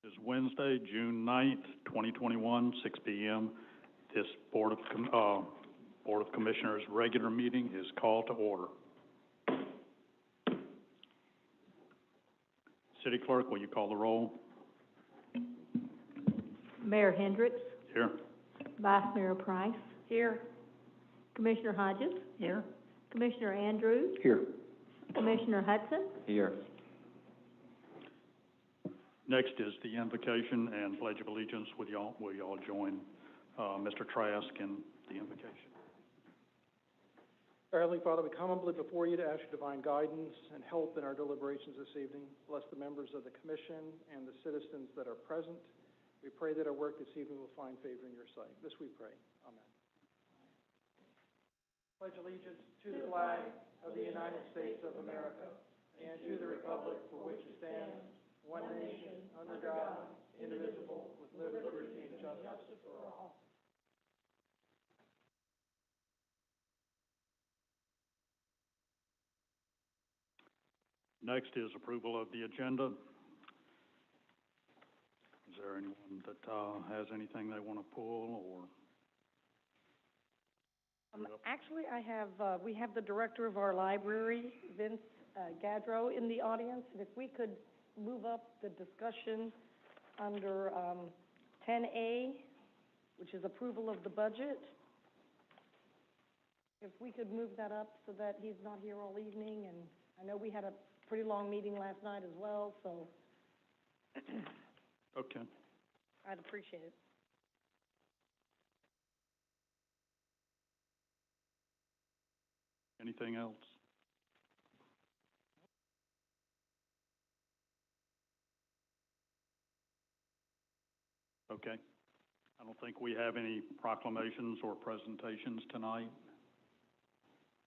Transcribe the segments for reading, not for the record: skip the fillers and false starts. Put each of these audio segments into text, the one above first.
Is Wednesday, June 9th, 2021, 6 p.m. This Board of Commissioners regular meeting is called to order. City Clerk, will you call the roll? Mayor Hendricks. Here. Vice Mayor Price. Here. Commissioner Hodges. Here. Commissioner Andrews. Here. Commissioner Hudson. Here. Next is the invocation and Pledge of Allegiance. Will y'all join Mr. Trask in the invocation? Our Heavenly Father, we come humbly before you to ask your divine guidance and help in our deliberations this evening. Bless the members of the Commission and the citizens that are present. We pray that our work this evening will find favor in your sight. This we pray. Amen. Pledge allegiance to the flag of the United States of America and to the republic for which it stands, one nation, under God, indivisible, with liberty and justice for all. Next is approval of the agenda. Is there anyone that has anything they want to pull or? Actually, we have the director of our library, Vince Gadro, in the audience. And if we could move up the discussion under 10A, which is approval of the budget. If we could move that up so that he's not here all evening. And I know we had a pretty long meeting last night as well, so. Okay. I'd appreciate it. Anything else? Okay. I don't think we have any proclamations or presentations tonight.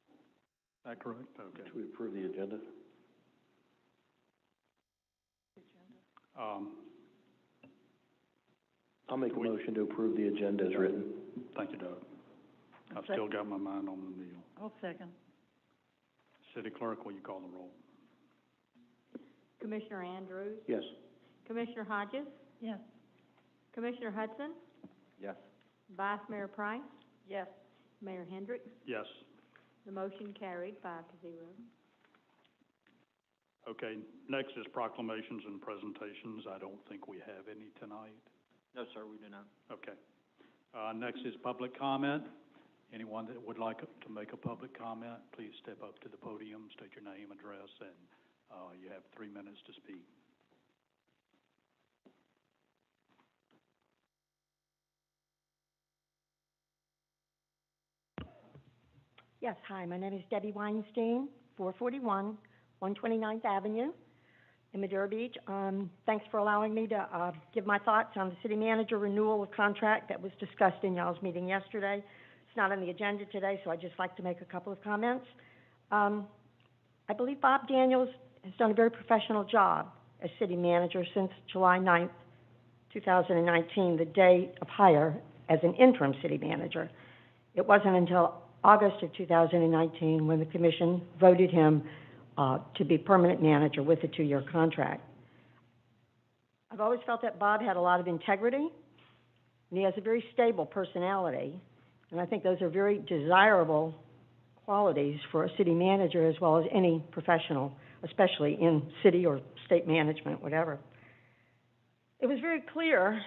Is that correct? Okay. Should we approve the agenda? I'll make a motion to approve the agenda as written. Thank you, Doug. I've still got my mind on the meal. I'll second. City Clerk, will you call the roll? Commissioner Andrews. Yes. Commissioner Hodges. Yes. Commissioner Hudson. Yes. Vice Mayor Price. Yes. Mayor Hendricks. Yes. The motion carried 5-0. Okay, next is proclamations and presentations. I don't think we have any tonight. No, sir, we do not. Okay. Next is public comment. Anyone that would like to make a public comment, please step up to the podium, state your name, address, and you have 3 minutes to speak. Yes, hi, my name is Debbie Weinstein, 441 129th Avenue in Madeira Beach. Thanks for allowing me to give my thoughts on the city manager renewal of contract that was discussed in y'all's meeting yesterday. It's not on the agenda today, so I'd just like to make a couple of comments. I believe Bob Daniels has done a very professional job as city manager since July 9th, 2019, the day of hire as an interim city manager. It wasn't until August of 2019 when the commission voted him to be permanent manager with a 2-year contract. I've always felt that Bob had a lot of integrity, and he has a very stable personality, and I think those are very desirable qualities for a city manager as well as any professional, especially in city or state management, whatever. It was very clear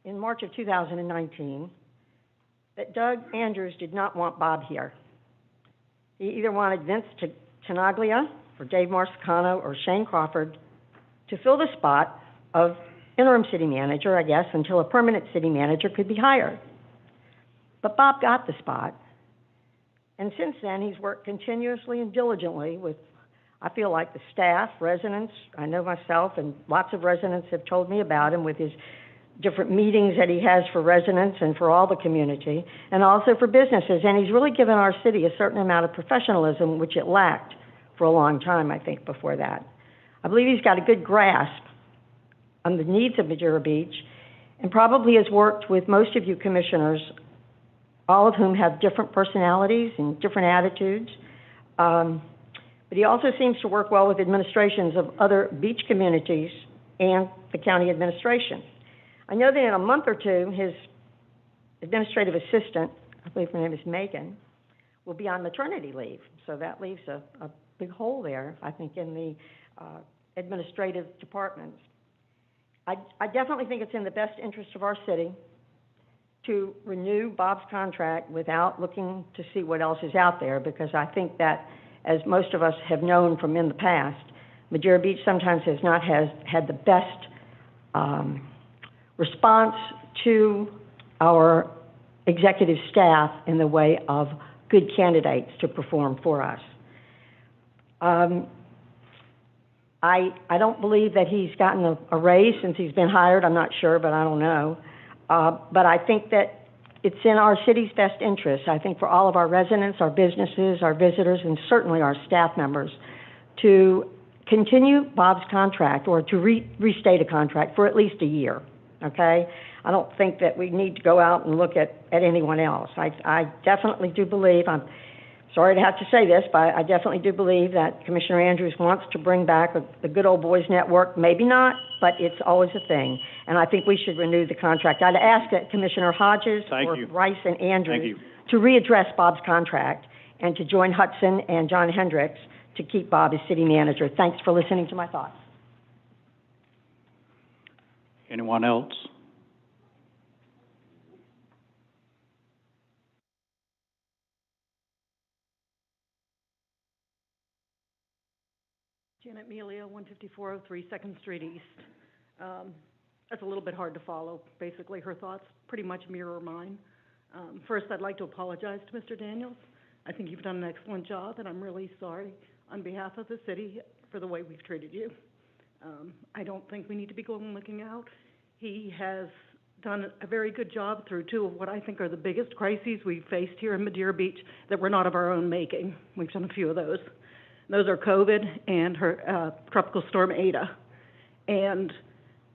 in March of 2019 that Doug Andrews did not want Bob here. He either wanted Vince Tenaglia or Dave Marsicano or Shane Crawford to fill the spot of interim city manager, I guess, until a permanent city manager could be hired. But Bob got the spot, and since then he's worked continuously and diligently with, I feel like, the staff, residents, I know myself, and lots of residents have told me about him with his different meetings that he has for residents and for all the community, and also for businesses. And he's really given our city a certain amount of professionalism, which it lacked for a long time, I think, before that. I believe he's got a good grasp on the needs of Madeira Beach, and probably has worked with most of you commissioners, all of whom have different personalities and different attitudes. But he also seems to work well with administrations of other beach communities and the county administration. I know that in a month or two, his administrative assistant, I believe her name is Megan, will be on maternity leave. So that leaves a big hole there, I think, in the administrative departments. I definitely think it's in the best interest of our city to renew Bob's contract without looking to see what else is out there, because I think that, as most of us have known from in the past, Madeira Beach sometimes has not had the best response to our executive staff in the way of good candidates to perform for us. I don't believe that he's gotten a raise since he's been hired. I'm not sure, but I don't know. But I think that it's in our city's best interest, I think, for all of our residents, our businesses, our visitors, and certainly our staff members, to continue Bob's contract or to restate a contract for at least a year, okay? I don't think that we need to go out and look at anyone else. I definitely do believe, I'm sorry to have to say this, but I definitely do believe that Commissioner Andrews wants to bring back the good old boys network. Maybe not, but it's always a thing. And I think we should renew the contract. I'd ask that Commissioner Hodges or Rice and Andrews to readdress Bob's contract and to join Hudson and John Hendricks to keep Bob as city manager. Thanks for listening to my thoughts. Anyone else? Janet Melia, 15403 2nd Street East. That's a little bit hard to follow. Basically, her thoughts pretty much mirror mine. First, I'd like to apologize to Mr. Daniels. I think you've done an excellent job, and I'm really sorry on behalf of the city for the way we've treated you. I don't think we need to be going looking out. He has done a very good job through two of what I think are the biggest crises we've faced here in Madeira Beach that were not of our own making. We've done a few of those. Those are COVID and her Tropical Storm Ada. And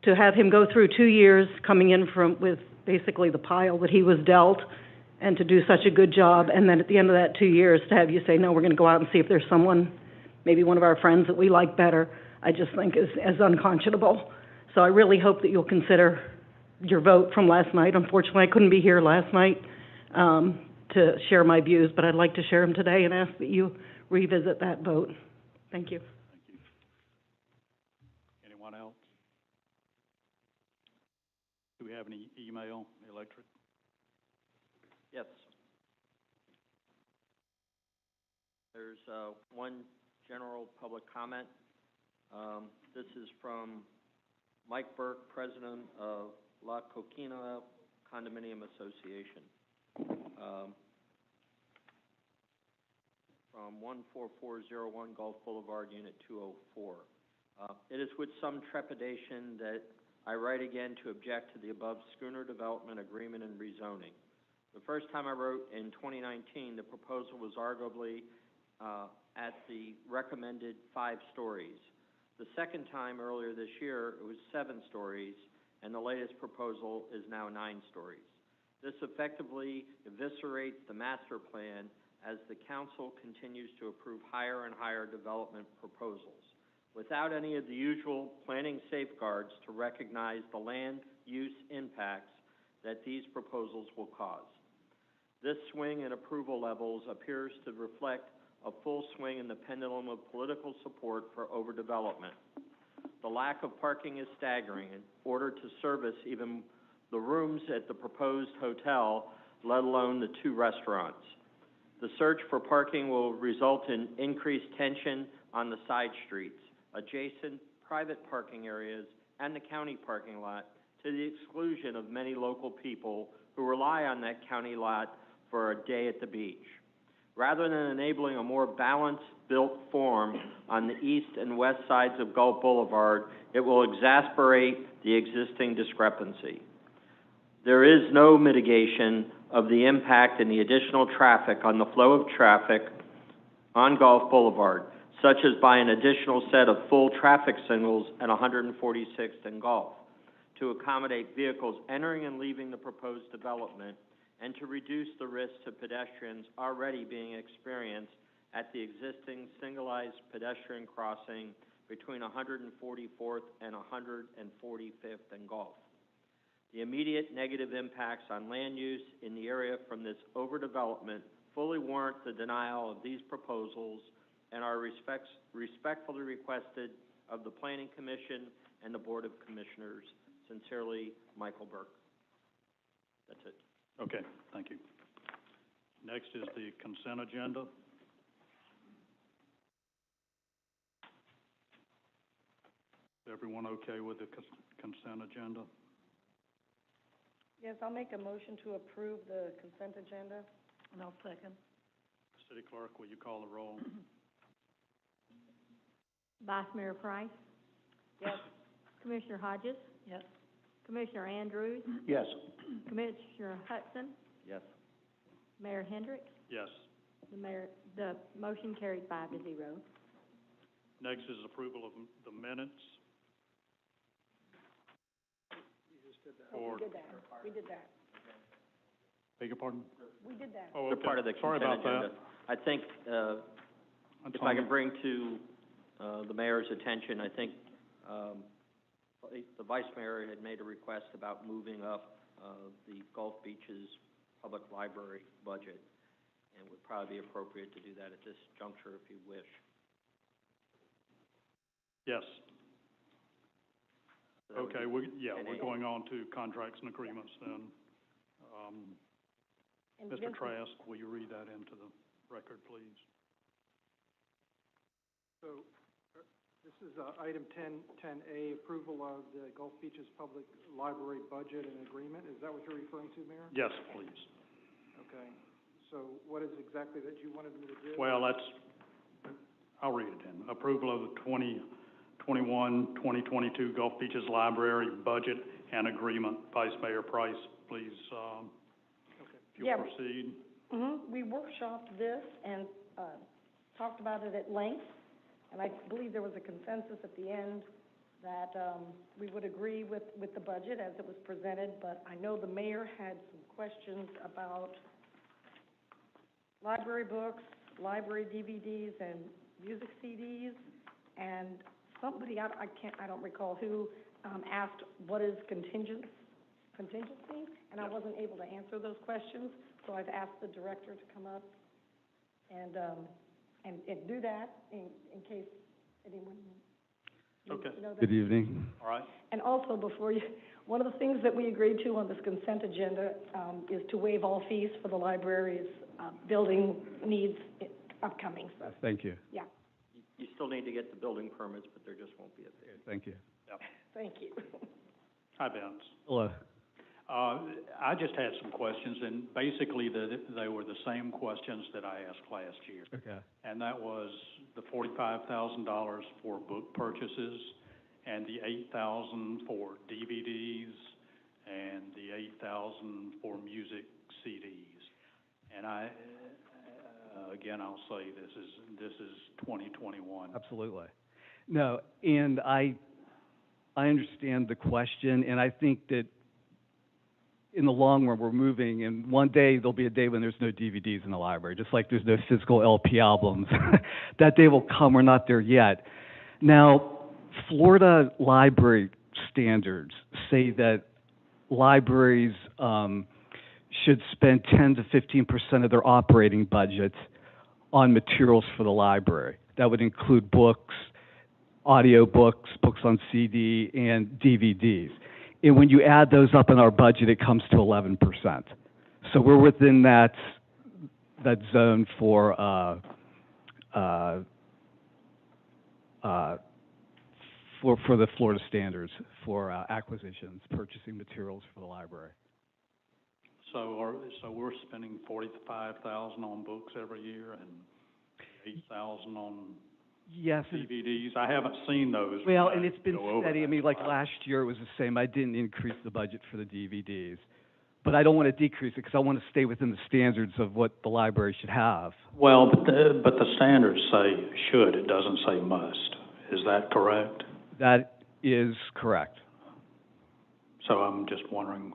to have him go through 2 years coming in with basically the pile that he was dealt, and to do such a good job, and then at the end of that 2 years to have you say, no, we're going to go out and see if there's someone, maybe one of our friends that we like better, I just think is unconscionable. So I really hope that you'll consider your vote from last night. Unfortunately, I couldn't be here last night to share my views, but I'd like to share them today and ask that you revisit that vote. Thank you. Thank you. Anyone else? Do we have any email, electric? Yes. There's one general public comment. This is from Mike Burke, president of La Coquina Condominium Association. From 14401 Gulf Boulevard, Unit 204. It is with some trepidation that I write again to object to the above schooner development agreement and rezoning. The first time I wrote in 2019, the proposal was arguably at the recommended 5 stories. The second time earlier this year, it was 7 stories, and the latest proposal is now 9 stories. This effectively eviscerates the master plan as the council continues to approve higher and higher development proposals without any of the usual planning safeguards to recognize the land use impacts that these proposals will cause. This swing in approval levels appears to reflect a full swing in the pendulum of political support for overdevelopment. The lack of parking is staggering in order to service even the rooms at the proposed hotel, let alone the 2 restaurants. The search for parking will result in increased tension on the side streets, adjacent private parking areas, and the county parking lot, to the exclusion of many local people who rely on that county lot for a day at the beach. Rather than enabling a more balanced built form on the east and west sides of Gulf Boulevard, it will exacerbate the existing discrepancy. There is no mitigation of the impact and the additional traffic on the flow of traffic on Gulf Boulevard, such as by an additional set of full traffic signals at 146th and Gulf, to accommodate vehicles entering and leaving the proposed development, and to reduce the risk to pedestrians already being experienced at the existing signalized pedestrian crossing between 144th and 145th and Gulf. The immediate negative impacts on land use in the area from this overdevelopment fully warrant the denial of these proposals and are respectfully requested of the Planning Commission and the Board of Commissioners. Sincerely, Michael Burke. That's it. Okay, thank you. Next is the consent agenda. Is everyone okay with the consent agenda? Yes, I'll make a motion to approve the consent agenda. And I'll second. City Clerk, will you call the roll? Vice Mayor Price, Yes. Commissioner Hodges, Yes. Commissioner Andrews, Yes. Commissioner Hudson, Yes. Mayor Hendricks. Yes. The motion carried 5-0. Next is approval of the minutes. Oh, we did that. We did that. Beg your pardon? We did that. Oh, They're okay. part of the Sorry consent about agenda. I think, That's if I on can the- bring to the mayor's attention, I think the vice mayor had made a request about moving up the Gulf Beaches Public Library budget, and it would probably be appropriate to do that at this juncture if you wish. Yes. So that would Okay, be we're 10A. going on to contracts and agreements then. And Mr. Vincent- Trask, will you read that into the record, please? So, this is item 10A, approval of the Gulf Beaches Public Library budget and agreement. Is that what you're referring to, Mayor? Yes, please. Okay. So what is exactly that you wanted me to do? Well, I'll read it in. Approval of the 2021-2022 Gulf Beaches Library budget and agreement. Vice Mayor Price, please, if Yeah. you'll proceed. We workshopped this and talked about it at length, and I believe there was a consensus at the end that we would agree with the budget as it was presented, but I know the mayor had some questions about library books, library DVDs, and music CDs, and somebody, I don't recall who, asked what is contingency, and I wasn't able to answer those questions, so I've asked the director to come up and do that in case anyone needs Okay. to know that. Good evening. All right. And also, before you, one of the things that we agreed to on this consent agenda is to waive all fees for the library's building needs upcoming, so, Thank you. yeah, You still need to get the building permits, but there just won't be a fee. Thank you. thank you. Hi, Vince. Hello. I just had some questions, and basically they were the same questions that I asked last year. Okay. And that was the $45,000 for book purchases, and the $8,000 for DVDs, and the $8,000 for music CDs. And again, I'll say this is 2021. Absolutely. No, and I understand the question, and I think that in the long run, we're moving, and one day there'll be a day when there's no DVDs in the library, just like there's no physical LP albums. That day will come. We're not there yet. Now, Florida library standards say that libraries should spend 10 to 15% of their operating budget on materials for the library. That would include books, audio books, books on CD, and DVDs. And when you add those up in our budget, it comes to 11%. So we're within that zone for the Florida standards for acquisitions, purchasing materials for the library. So we're spending $45,000 on books every year and $8,000 on Yes. DVDs. I haven't seen those. Well, but and it's been go over steady. I that. mean, like last year it was the same. I didn't increase the budget for the DVDs. But I don't want to decrease it because I want to stay within the standards of what the library should have. Well, but the standards say should, it doesn't say must. Is that correct? That is correct. So I'm just wondering,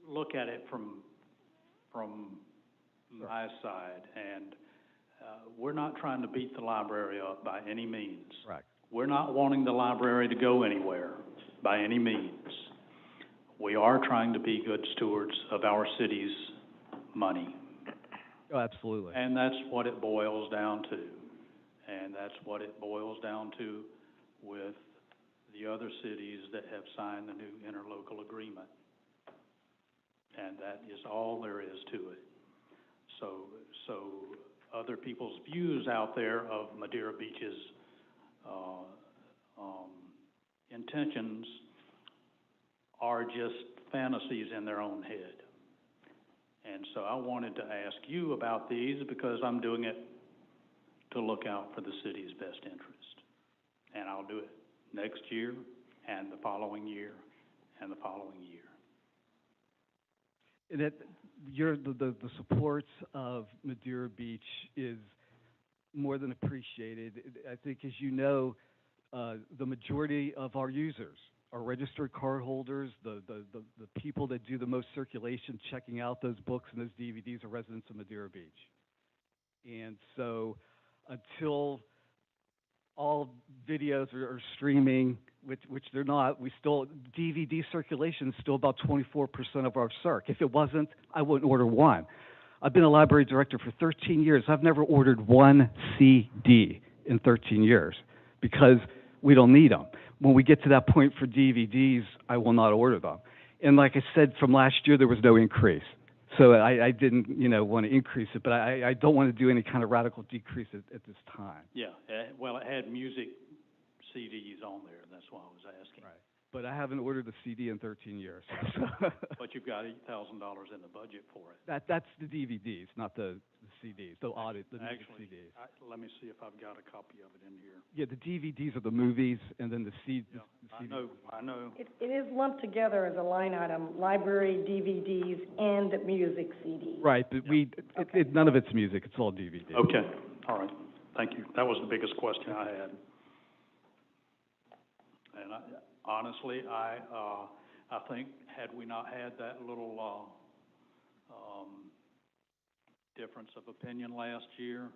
look at it from my side, and we're not trying to beat the library up by any means. Correct. We're not wanting the library to go anywhere by any means. We are trying to be good stewards of our city's money. Oh, absolutely. And that's what it boils down to. And that's what it boils down to with the other cities that have signed the new interlocal agreement. And that is all there is to it. So other people's views out there of Madeira Beach's intentions are just fantasies in their own head. And so I wanted to ask you about these because I'm doing it to look out for the city's best interest. And I'll do it next year and the following year and the following year. And that the support of Madeira Beach is more than appreciated. I think, as you know, the majority of our users are registered card holders. The people that do the most circulation checking out those books and those DVDs are residents of Madeira Beach. And so until all videos are streaming, which they're not, DVD circulation is still about 24% of our circ. If it wasn't, I wouldn't order one. I've been a library director for 13 years. I've never ordered one CD in 13 years because we don't need them. When we get to that point for DVDs, I will not order them. And like I said, from last year, there was no increase. So I didn't, want to increase it, but I don't want to do any kind of radical decrease at this time. Yeah, well, it had music CDs on there, that's why I was asking. Right. But I haven't ordered a CD in 13 years. But you've got $8,000 in the budget for it. That's the DVDs, not the CDs, the music Actually, CDs. let me see if I've got a copy of it in here. Yeah, the DVDs are the movies, and then the CDs. Yeah, I know. It is lumped together as a line item, library, DVDs, and music CDs. Right, but none of it's music, it's all DVD. Okay, all right, thank you. That was the biggest question I had. And honestly, I think had we not had that little difference of opinion last year,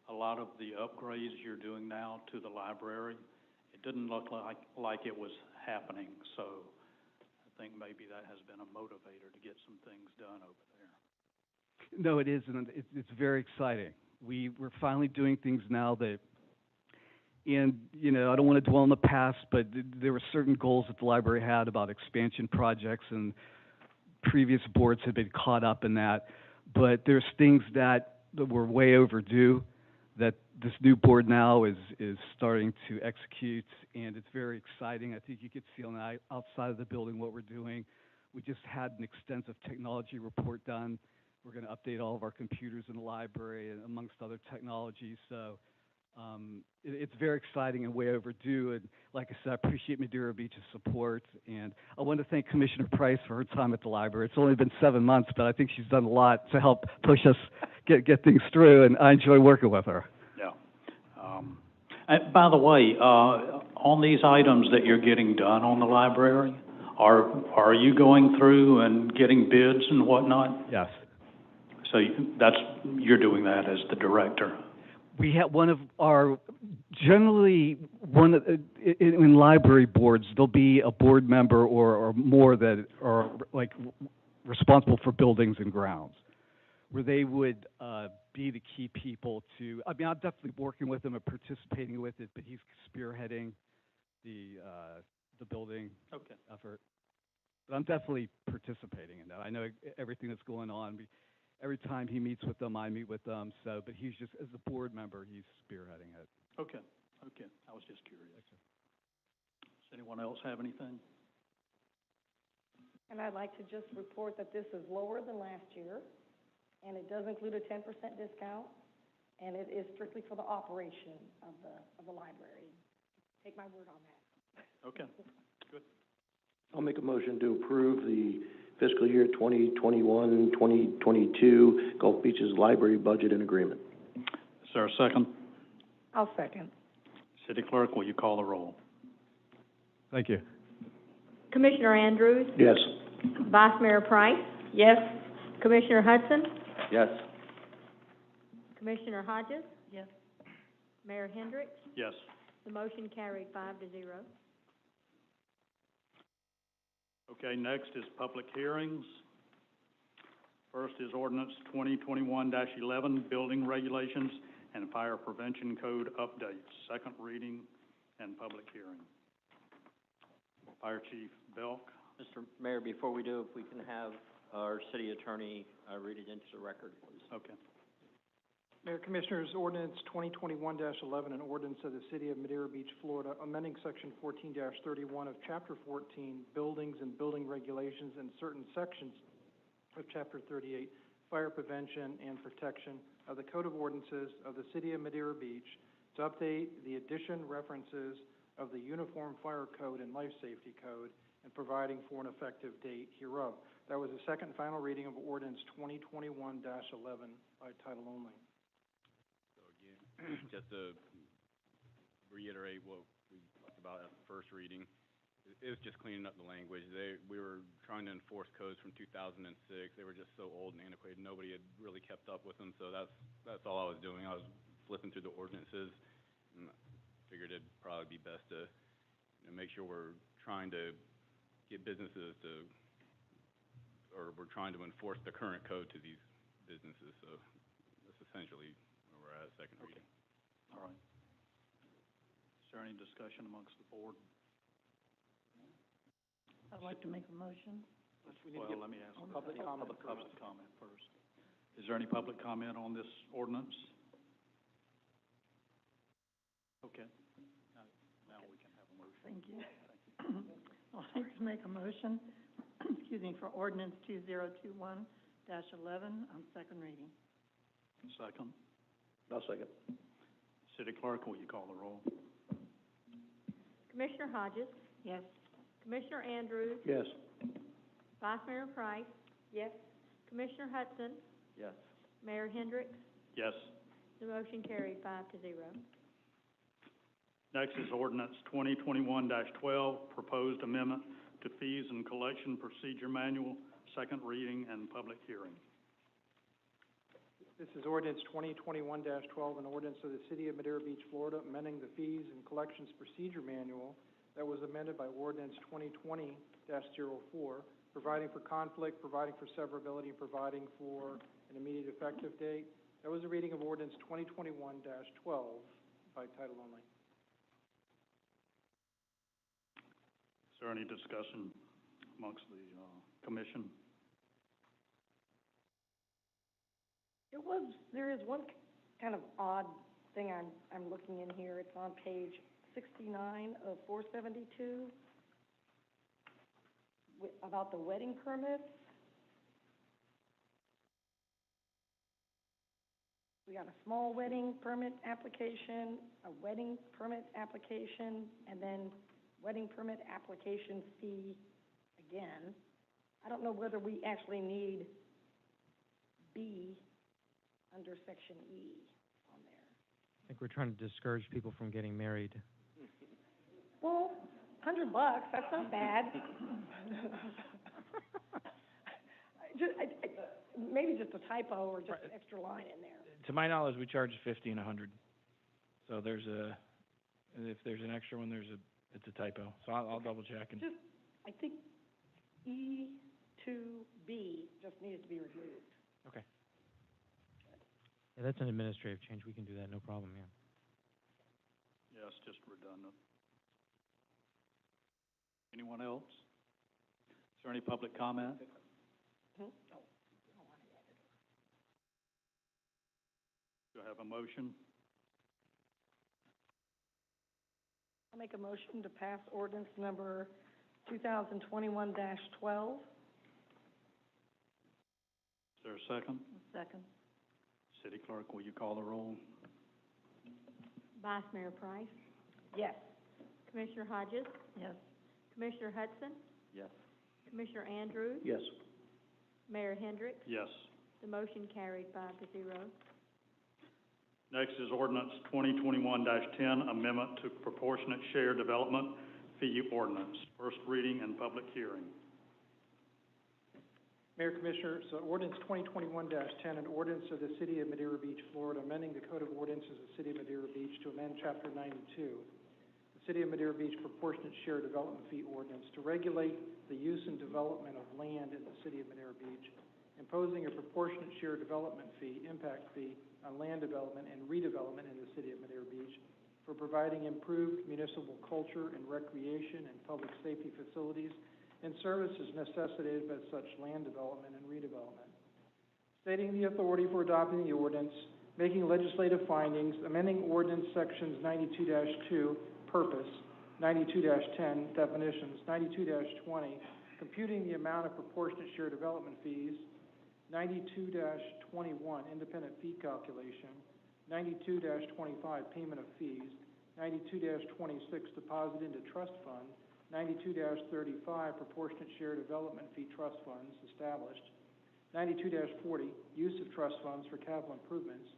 a lot of the upgrades you're doing now to the library, it didn't look like it was happening. So I think maybe that has been a motivator to get some things done over there. No, it is, and it's very exciting. We're finally doing things now that, and I don't want to dwell on the past, but there were certain goals that the library had about expansion projects, and previous boards had been caught up in that. But there's things that were way overdue that this new board now is starting to execute, and it's very exciting. I think you could see on the outside of the building what we're doing. We just had an extensive technology report done. We're going to update all of our computers in the library, and amongst other technologies. So it's very exciting and way overdue. And like I said, I appreciate Madeira Beach's support. And I want to thank Commissioner Price for her time at the library. It's only been 7 months, but I think she's done a lot to help push us get things through. And I enjoy working with her. Yeah. And by the way, on these items that you're getting done on the library, are you going through and getting bids and whatnot? Yes. So you're doing that as the director. We have in library boards, there'll be a board member or more that are like responsible for buildings and grounds, where they would be the key people to, I'm definitely working with him and participating with it, but he's spearheading the building effort. But I'm definitely participating in that. I know everything that's going on. Every time he meets with them, I meet with them. So, but he's just, as a board member, he's spearheading it. Okay. I was just curious. Does anyone else have anything? And I'd like to just report that this is lower than last year, and it does include a 10% discount, and it is strictly for the operation of the library. Take my word on that. Okay, good. I'll make a motion to approve the fiscal year 2021, 2022 Gulf Beaches Library Budget and Agreement. Is there a second? I'll second. City Clerk, will you call the roll? Thank you. Commissioner Andrews? Yes. Vice Mayor Price? Yes. Commissioner Hudson? Yes. Commissioner Hodges? Yes. Mayor Hendricks? Yes. The motion carried 5-0. Okay, next is public hearings. First is ordinance 2021-11, building regulations and fire prevention code updates, second reading and public hearing. Fire Chief Belk. Mr. Mayor, before we do, if we can have our city attorney, read it into the record, please. Okay. Mayor, Commissioners, ordinance 2021-11, an ordinance of the City of Madeira Beach, Florida, amending Section 14-31 of Chapter 14, Buildings and Building Regulations, and certain sections of Chapter 38, Fire Prevention and Protection of the Code of Ordinances of the City of Madeira Beach to update the addition references of the Uniform Fire Code and Life Safety Code and providing for an effective date hereof. That was the second and final reading of ordinance 2021-11 by title only. Just to reiterate what we talked about at the first reading, it was just cleaning up the language. We were trying to enforce codes from 2006. They were just so old and antiquated. Nobody had really kept up with them, so that's all I was doing. I was flipping through the ordinances, and figured it'd probably be best to make sure we're trying to get businesses to, or we're trying to enforce the current code to these businesses. So that's essentially where we're at, second reading. All right. Is there any discussion amongst the board? I'd like to make a motion. Well, let me ask. Public comment Public comment first. Is there any public comment on this ordinance? Okay. Now we can have a motion. Thank you. I'd like to make a motion, excuse me, for ordinance 2021-11 on second reading. Second. I'll second. City Clerk, will you call the roll? Commissioner Hodges? Yes. Commissioner Andrews? Yes. Vice Mayor Price? Yes. Commissioner Hudson? Yes. Mayor Hendricks? Yes. The motion carried 5-0. Next is ordinance 2021-12, proposed amendment to fees and collection procedure manual, second reading and public hearing. This is ordinance 2021-12, an ordinance of the City of Madeira Beach, Florida, amending the Fees and Collections Procedure Manual that was amended by ordinance 2020-04, providing for conflict, providing for severability, and providing for an immediate effective date. That was a reading of ordinance 2021-12 by title only. Is there any discussion amongst the commission? There is one kind of odd thing I'm looking in here. It's on page 69 of 472, about the wedding permits. We got a small wedding permit application, a wedding permit application, and then wedding permit application fee again. I don't know whether we actually need B under section E on there. I think we're trying to discourage people from getting married. Well, $100, that's not bad. Maybe just a typo or just an extra line in there. To my knowledge, we charge 50 and 100. So if there's an extra one, it's a typo. So I'll double check and. I think E2B just needs to be removed. Okay. Yeah, that's an administrative change. We can do that, no problem, yeah. Yeah, it's just redundant. Anyone else? Is there any public comment? Hmm? Do I have a motion? I'll make a motion to pass ordinance number 2021-12. Is there a second? Second. City Clerk, will you call the roll? Vice Mayor Price? Yes. Commissioner Hodges? Yes. Commissioner Hudson? Yes. Commissioner Andrews? Yes. Mayor Hendricks? Yes. The motion carried 5-0. Next is ordinance 2021-10, amendment to proportionate share development fee ordinance, first reading and public hearing. Mayor Commissioners, Ordinance 2021-10, an ordinance of the City of Madeira Beach, Florida, amending the Code of Ordinances of the City of Madeira Beach to amend Chapter 92, the City of Madeira Beach Proportionate Share Development Fee Ordinance, to regulate the use and development of land in the City of Madeira Beach, imposing a proportionate share development fee, impact fee, on land development and redevelopment in the City of Madeira Beach, for providing improved municipal culture and recreation and public safety facilities and services necessitated by such land development and redevelopment. Stating the authority for adopting the ordinance, making legislative findings, amending ordinance sections 92-2, purpose, 92-10, definitions, 92-20, computing the amount of proportionate share development fees, 92-21, independent fee calculation, 92-25, payment of fees, 92-26, deposit into trust fund, 92-35, proportionate share development fee trust funds established, 92-40, use of trust funds for capital improvements,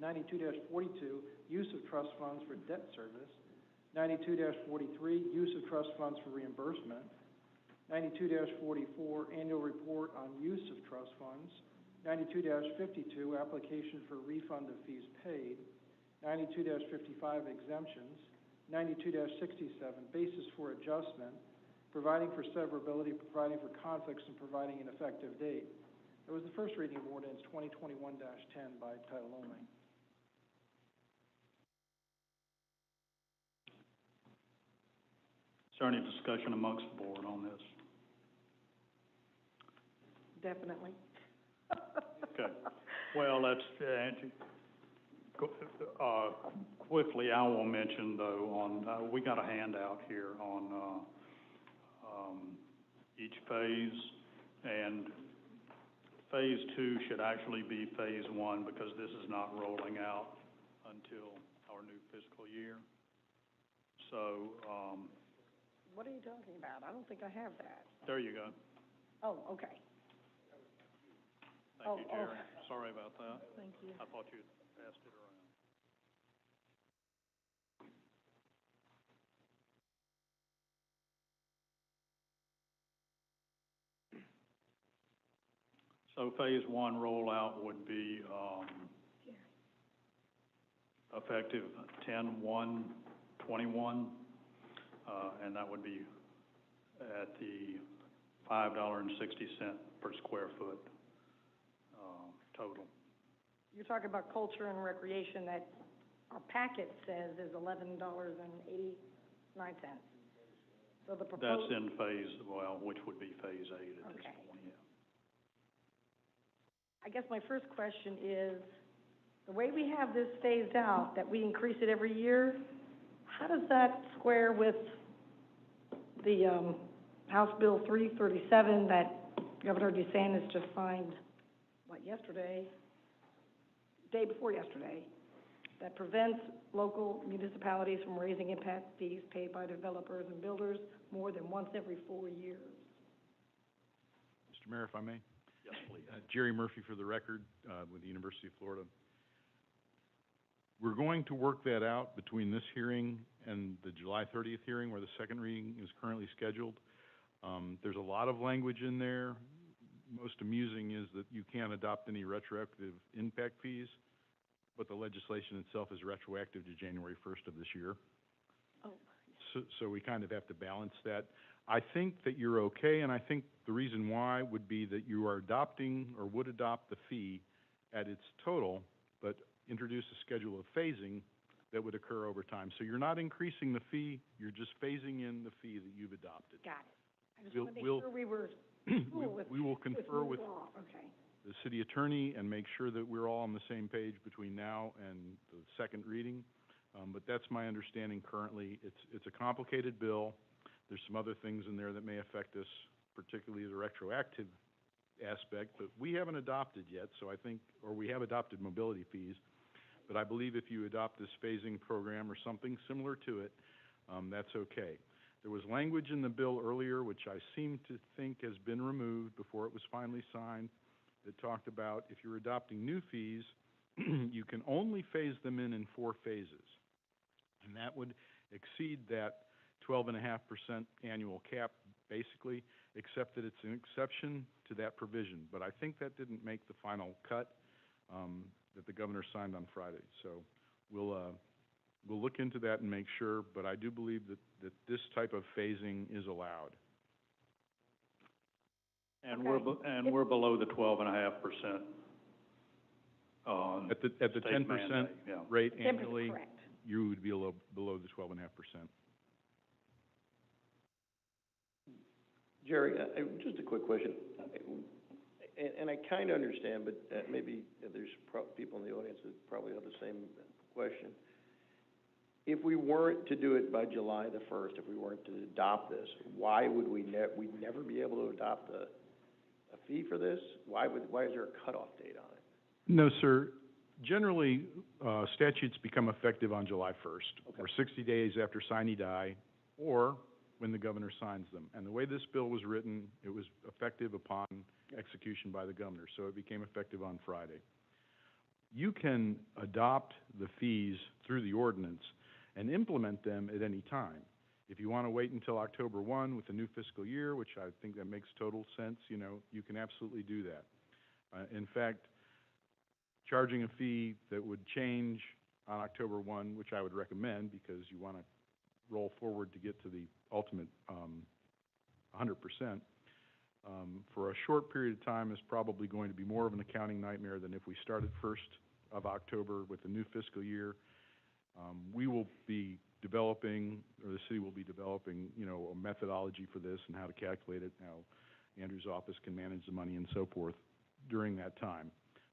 92-42, use of trust funds for debt service, 92-43, use of trust funds for reimbursement, 92-44, annual report on use of trust funds, 92-52, application for refund of fees paid, 92-55, exemptions, 92-67, basis for adjustment, providing for severability, providing for conflicts, and providing an effective date. It was the first reading of Ordinance 2021-10 by title only. Is there any discussion amongst the board on this? Definitely. Okay. Well, let's, quickly, I will mention, though, on, we got a handout here on each phase, and phase 2 should actually be phase 1 because this is not rolling out until our new fiscal year. So, What are you talking about? I don't think I have that. there you go. Oh, okay. Thank you, Jerry. Oh. Sorry about that. Thank you. I thought you'd passed it around. So phase 1 rollout would be effective 10/1/21, and that would be at the $5.60 per square foot total. You're talking about culture and recreation that our packet says is $11.89. So the proposed... That's in phase, well, which would be phase 8 at this point, yeah. I guess my first question is, the way we have this phased out, that we increase it every year, how does that square with the House Bill 337 that Governor DeSantis just signed, yesterday, day before yesterday, that prevents local municipalities from raising impact fees paid by developers and builders more than once every 4 years? Mr. Mayor, if I may? Yes, please. Jerry Murphy for the record, with the University of Florida. We're going to work that out between this hearing and the July 30th hearing where the second reading is currently scheduled. There's a lot of language in there. Most amusing is that you can't adopt any retroactive impact fees, but the legislation itself is retroactive to January 1st of this year. Oh. So we kind of have to balance that. I think that you're okay, and I think the reason why would be that you are adopting or would adopt the fee at its total, but introduce a schedule of phasing that would occur over time. So you're not increasing the fee, you're just phasing in the fee that you've adopted. Got it. I just want to make sure we were we will confer with okay. the city attorney and make sure that we're all on the same page between now and the second reading. But that's my understanding currently. It's a complicated bill. There's some other things in there that may affect us, particularly the retroactive aspect, but we haven't adopted yet, so I think, or we have adopted mobility fees, but I believe if you adopt this phasing program or something similar to it, that's okay. There was language in the bill earlier, which I seem to think has been removed before it was finally signed, that talked about if you're adopting new fees, you can only phase them in 4 phases. And that would exceed that 12.5% annual cap basically, except that it's an exception to that provision. But I think that didn't make the final cut, that the governor signed on Friday. So we'll look into that and make sure, but I do believe that this type of phasing is allowed. And we're below the 12.5%. At the 10% rate annually, Correct. you would be below the 12.5%. Jerry, just a quick question, and I kind of understand, but maybe there's people in the audience that probably have the same question. If we weren't to do it by July the 1st, if we weren't to adopt this, why would we'd never be able to adopt a fee for this? Why is there a cutoff date on it? No, sir. Generally, statutes become effective on July 1st, or 60 days after sine die, or when the governor signs them. And the way this bill was written, it was effective upon execution by the governor, so it became effective on Friday. You can adopt the fees through the ordinance and implement them at any time. If you want to wait until October 1 with the new fiscal year, which I think that makes total sense, you can absolutely do that. In fact, charging a fee that would change on October 1, which I would recommend because you want to roll forward to get to the ultimate 100%, for a short period of time is probably going to be more of an accounting nightmare than if we started 1st of October with the new fiscal year. We will be developing, or the city will be developing, a methodology for this and how to calculate it, how Andrew's office can manage the money and so forth during that time.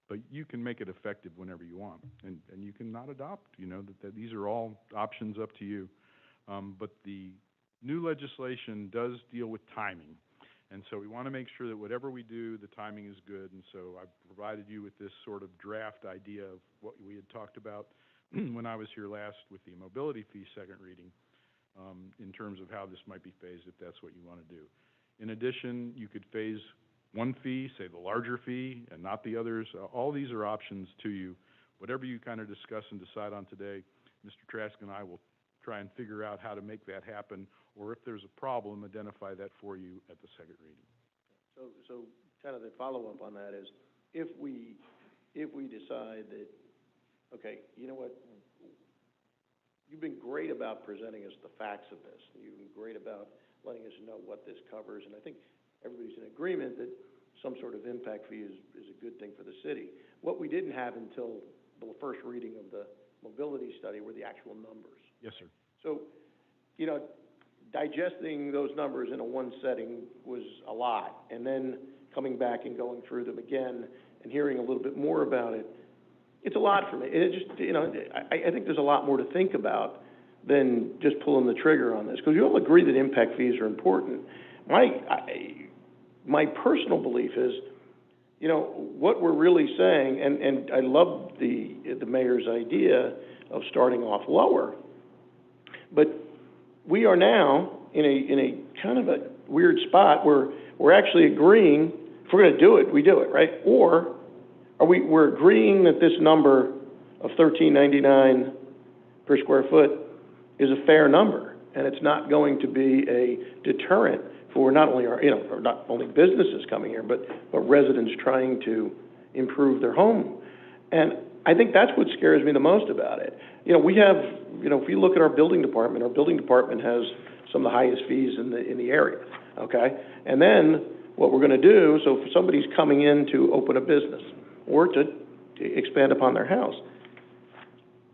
But you can make it effective whenever you want, and you can not adopt, that these are all options up to you. But the new legislation does deal with timing, and so we want to make sure that whatever we do, the timing is good, and so I've provided you with this sort of draft idea of what we had talked about when I was here last with the mobility fee second reading, in terms of how this might be phased if that's what you want to do. In addition, you could phase one fee, say the larger fee, and not the others. All these are options to you. Whatever you kind of discuss and decide on today, Mr. Trask and I will try and figure out how to make that happen, or if there's a problem, identify that for you at the second reading. So kind of the follow-up on that is, if we decide that, okay, you know what, you've been great about presenting us the facts of this. You've been great about letting us know what this covers, and I think everybody's in agreement that some sort of impact fee is a good thing for the city. What we didn't have until the first reading of the mobility study were the actual numbers. Yes, sir. So, digesting those numbers in one setting was a lot, and then coming back and going through them again and hearing a little bit more about it, it's a lot for me. It just, I think there's a lot more to think about than just pulling the trigger on this, because you all agree that impact fees are important. My personal belief is, what we're really saying, and I love the mayor's idea of starting off lower, but we are now in a kind of a weird spot where we're actually agreeing, if we're going to do it, we do it, right? Or we're agreeing that this number of $13.99 per square foot is a fair number, and it's not going to be a deterrent for not only not only businesses coming here, but residents trying to improve their home. And I think that's what scares me the most about it. We have, if you look at our building department has some of the highest fees in the area, okay? And then what we're going to do, so if somebody's coming in to open a business or to expand upon their house,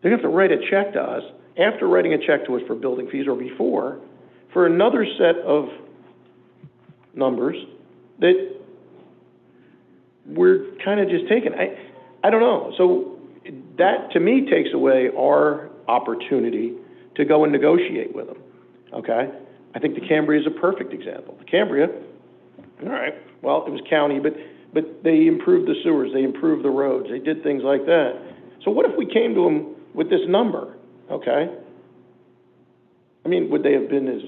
they have to write a check to us, after writing a check to us for building fees or before, for another set of numbers that we're kind of just taking. I don't know. So that, to me, takes away our opportunity to go and negotiate with them, okay? I think the Cambria is a perfect example. The Cambria, all right, well, it was county, but they improved the sewers, they improved the roads, they did things like that. So what if we came to them with this number, okay? I mean, would they have been as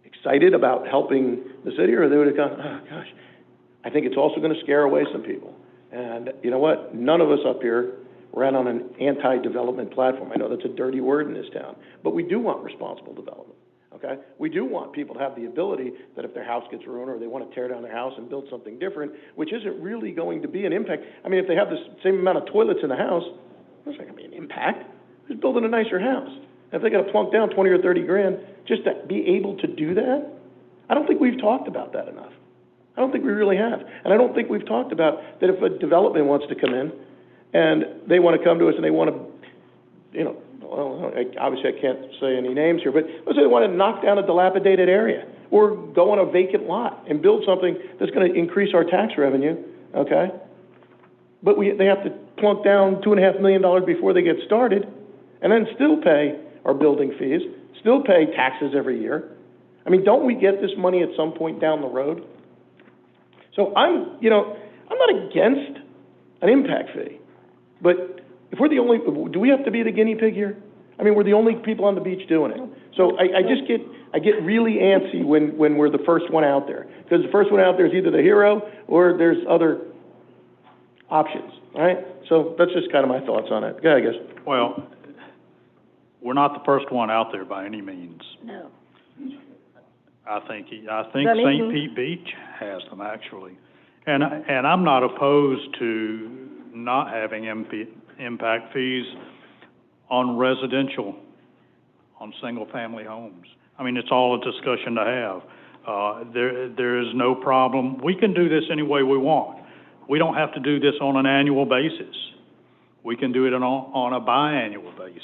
excited about helping the city, or they would have gone, oh, gosh, I think it's also going to scare away some people. And you know what? None of us up here ran on an anti-development platform. I know that's a dirty word in this town, but we do want responsible development. okay? We do want people to have the ability that if their house gets ruined or they want to tear down their house and build something different, which isn't really going to be an impact. I mean, if they have the same amount of toilets in the house, there's not going to be an impact. They're just building a nicer house. If they got to plunk down 20 or 30 grand just to be able to do that, I don't think we've talked about that enough. I don't think we really have. And I don't think we've talked about that if a development wants to come in and they want to come to us and they want to, you know, well, obviously I can't say any names here, but let's say they want to knock down a dilapidated area or go on a vacant lot and build something that's going to increase our tax revenue, okay? But they have to plunk down $2.5 million before they get started and then still pay our building fees, still pay taxes every year. I mean, don't we get this money at some point down the road? So I'm not against an impact fee, but if we're the only, do we have to be the guinea pig here? I mean, we're the only people on the beach doing it. So I get really antsy when we're the first one out there, because the first one out there is either the hero or there's other options, all right? So that's just kind of my thoughts on it. Go ahead, I guess. Well, we're not the first one out there by any means. No. I think St. Pete Beach has them, actually. And I'm not opposed to not having impact fees on residential, on single-family homes. I mean, it's all a discussion to have. There is no problem. We can do this any way we want. We don't have to do this on an annual basis. We can do it on a biannual basis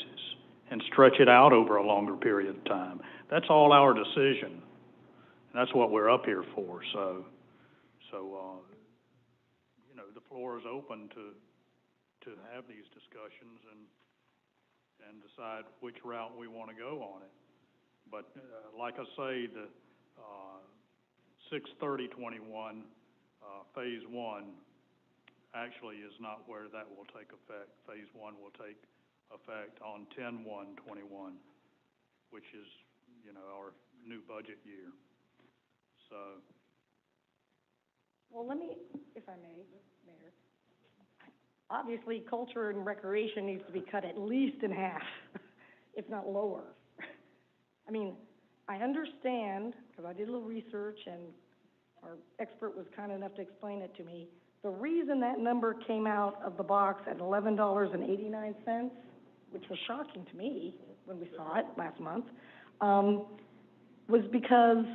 and stretch it out over a longer period of time. That's all our decision. That's what we're up here for. So you know, the floor is open to have these discussions and decide which route we want to go on it. But like I say, the 6/30/21 phase one actually is not where that will take effect. Phase one will take effect on 10/1/21, which is, you know, our new budget year. So. Well, let me, if I may, Mayor. Obviously, culture and recreation needs to be cut at least in half, if not lower. I mean, I understand, because I did a little research and our expert was kind enough to explain it to me. The reason that number came out of the box at $11.89, which was shocking to me when we saw it last month, was because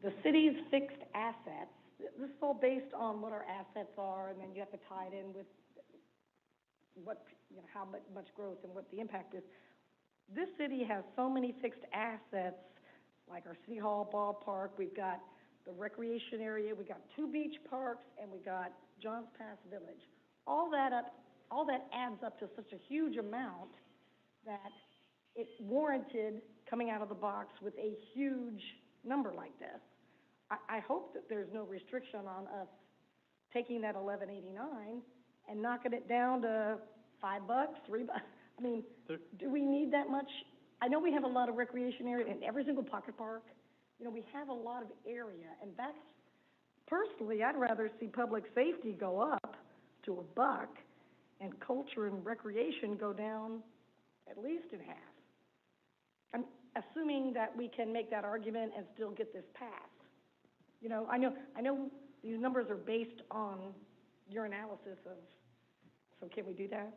the city's fixed assets, this is all based on what our assets are, and then you have to tie it in with what, you know, how much growth and what the impact is. This city has so many fixed assets, like our City Hall ballpark, we've got the recreation area, we got 2 beach parks, and we got Johns Pass Village. All that adds up to such a huge amount that it warranted coming out of the box with a huge number like this. I hope that there's no restriction on us taking that $11.89 and knocking it down to $5, $3. I mean, do we need that much? I know we have a lot of recreation area in every single pocket park. You know, we have a lot of area, and that's, personally, I'd rather see public safety go up to $1 and culture and recreation go down at least in half. I'm assuming that we can make that argument and still get this passed. You know, I know these numbers are based on your analysis of, so can we do that?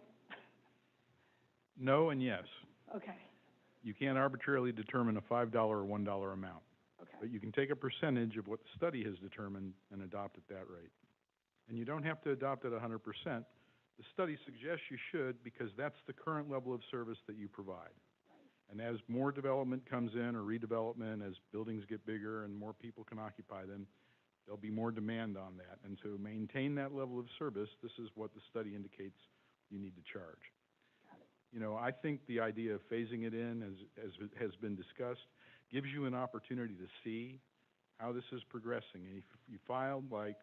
No and yes. Okay. You can't arbitrarily determine a $5 or $1 amount. Okay. But you can take a percentage of what the study has determined and adopt at that rate. And you don't have to adopt it 100%. The study suggests you should, because that's the current level of service that you provide. And as more development comes in, or redevelopment, as buildings get bigger and more people can occupy them, there'll be more demand on that. And to maintain that level of service, this is what the study indicates you need to charge. Got it. You know, I think the idea of phasing it in, as has been discussed, gives you an opportunity to see how this is progressing. And if you filed, like,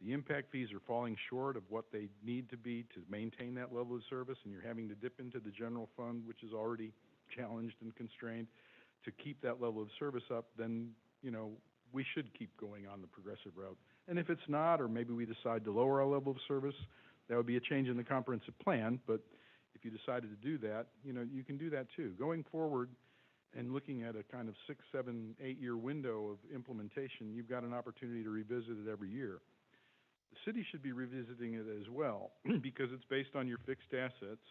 the impact fees are falling short of what they need to be to maintain that level of service, and you're having to dip into the general fund, which is already challenged and constrained, to keep that level of service up, then, you know, we should keep going on the progressive route. And if it's not, or maybe we decide to lower our level of service, that would be a change in the comprehensive plan. But if you decided to do that, you know, you can do that too. Going forward, and looking at a kind of 6, 7, 8-year window of implementation, you've got an opportunity to revisit it every year. The city should be revisiting it as well, because it's based on your fixed assets,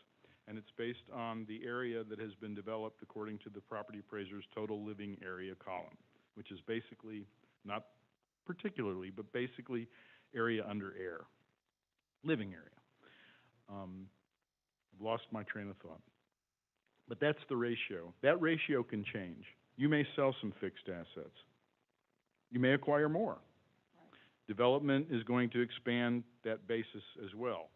and it's based on the area that has been developed according to the property appraiser's total living area column, which is basically, not particularly, but basically area under air, living area. I've lost my train of thought. But that's the ratio. That ratio can change. You may sell some fixed assets. You may acquire more. Development is going to expand that basis as well.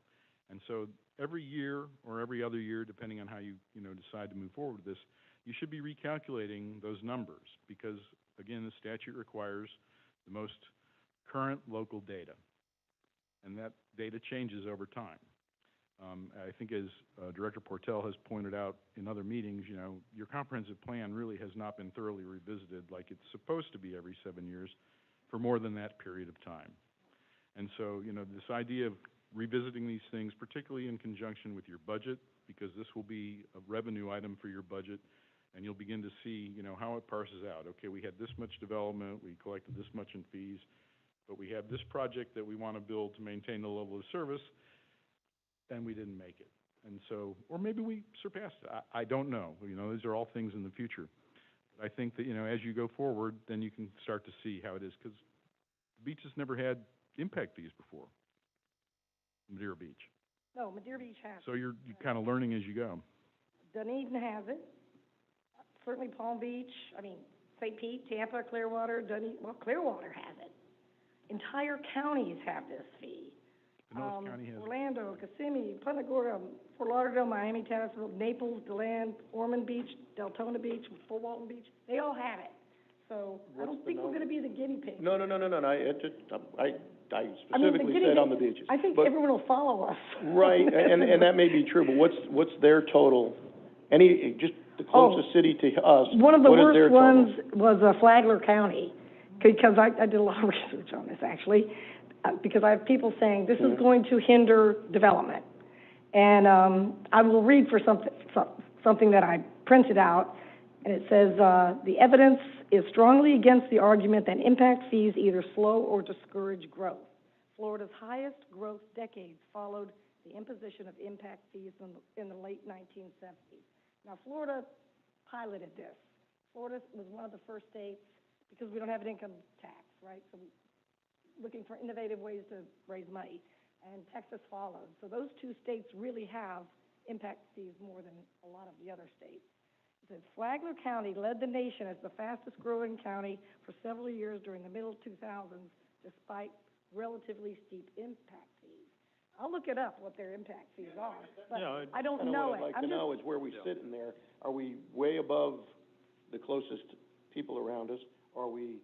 And so every year or every other year, depending on how you decide to move forward with this, you should be recalculating those numbers because, again, the statute requires the most current local data. And that data changes over time. I think as Director Portell has pointed out in other meetings, your comprehensive plan really has not been thoroughly revisited like it's supposed to be every 7 years for more than that period of time. And so, this idea of revisiting these things, particularly in conjunction with your budget, because this will be a revenue item for your budget, and you'll begin to see, how it parses out. Okay, we had this much development, we collected this much in fees, but we have this project that we want to build to maintain the level of service, and we didn't make it. And so, or maybe we surpassed it. I don't know. These are all things in the future. But I think that, as you go forward, then you can start to see how it is, because the beach has never had impact fees before, Madeira Beach. No, Madeira Beach has it. So you're kind of learning as you go. Dunedin has it. Certainly Palm Beach, St. Pete, Tampa, Clearwater, Dunedin, Clearwater has it. Entire counties have this fee. Pinellas County has Orlando, Kissimmee, Punta Gorda, Fort Lauderdale, Miami, Townsville, Naples, DeLand, Ormond Beach, Deltona Beach, Fort Walton Beach, they all have it. So I don't think we're going to be the guinea pig. No, I I mean, specifically said on the beaches. I think But- everyone will follow us. Right, and that may be true, but what's their total? Just the closest city to us, One of the what is their worst total? ones was Flagler County, because I did a lot of research on this, actually, because I have people saying this is going to hinder development. And I will read for something that I printed out, and it says, the evidence is strongly against the argument that impact fees either slow or discourage growth. Florida's highest growth decades followed the imposition of impact fees in the late 1970s. Now, Florida piloted this. Florida was one of the first states, because we don't have an income tax, right? So looking for innovative ways to raise money, and Texas followed. So those two states really have impact fees more than a lot of the other states. It says Flagler County led the nation as the fastest growing county for several years during the middle 2000s, despite relatively steep impact fees. I'll look it up, what their impact fees are, but Yeah, I don't Kinda know what it. I'd like to know is where we sit in there. Are we way above the closest people around us? Are we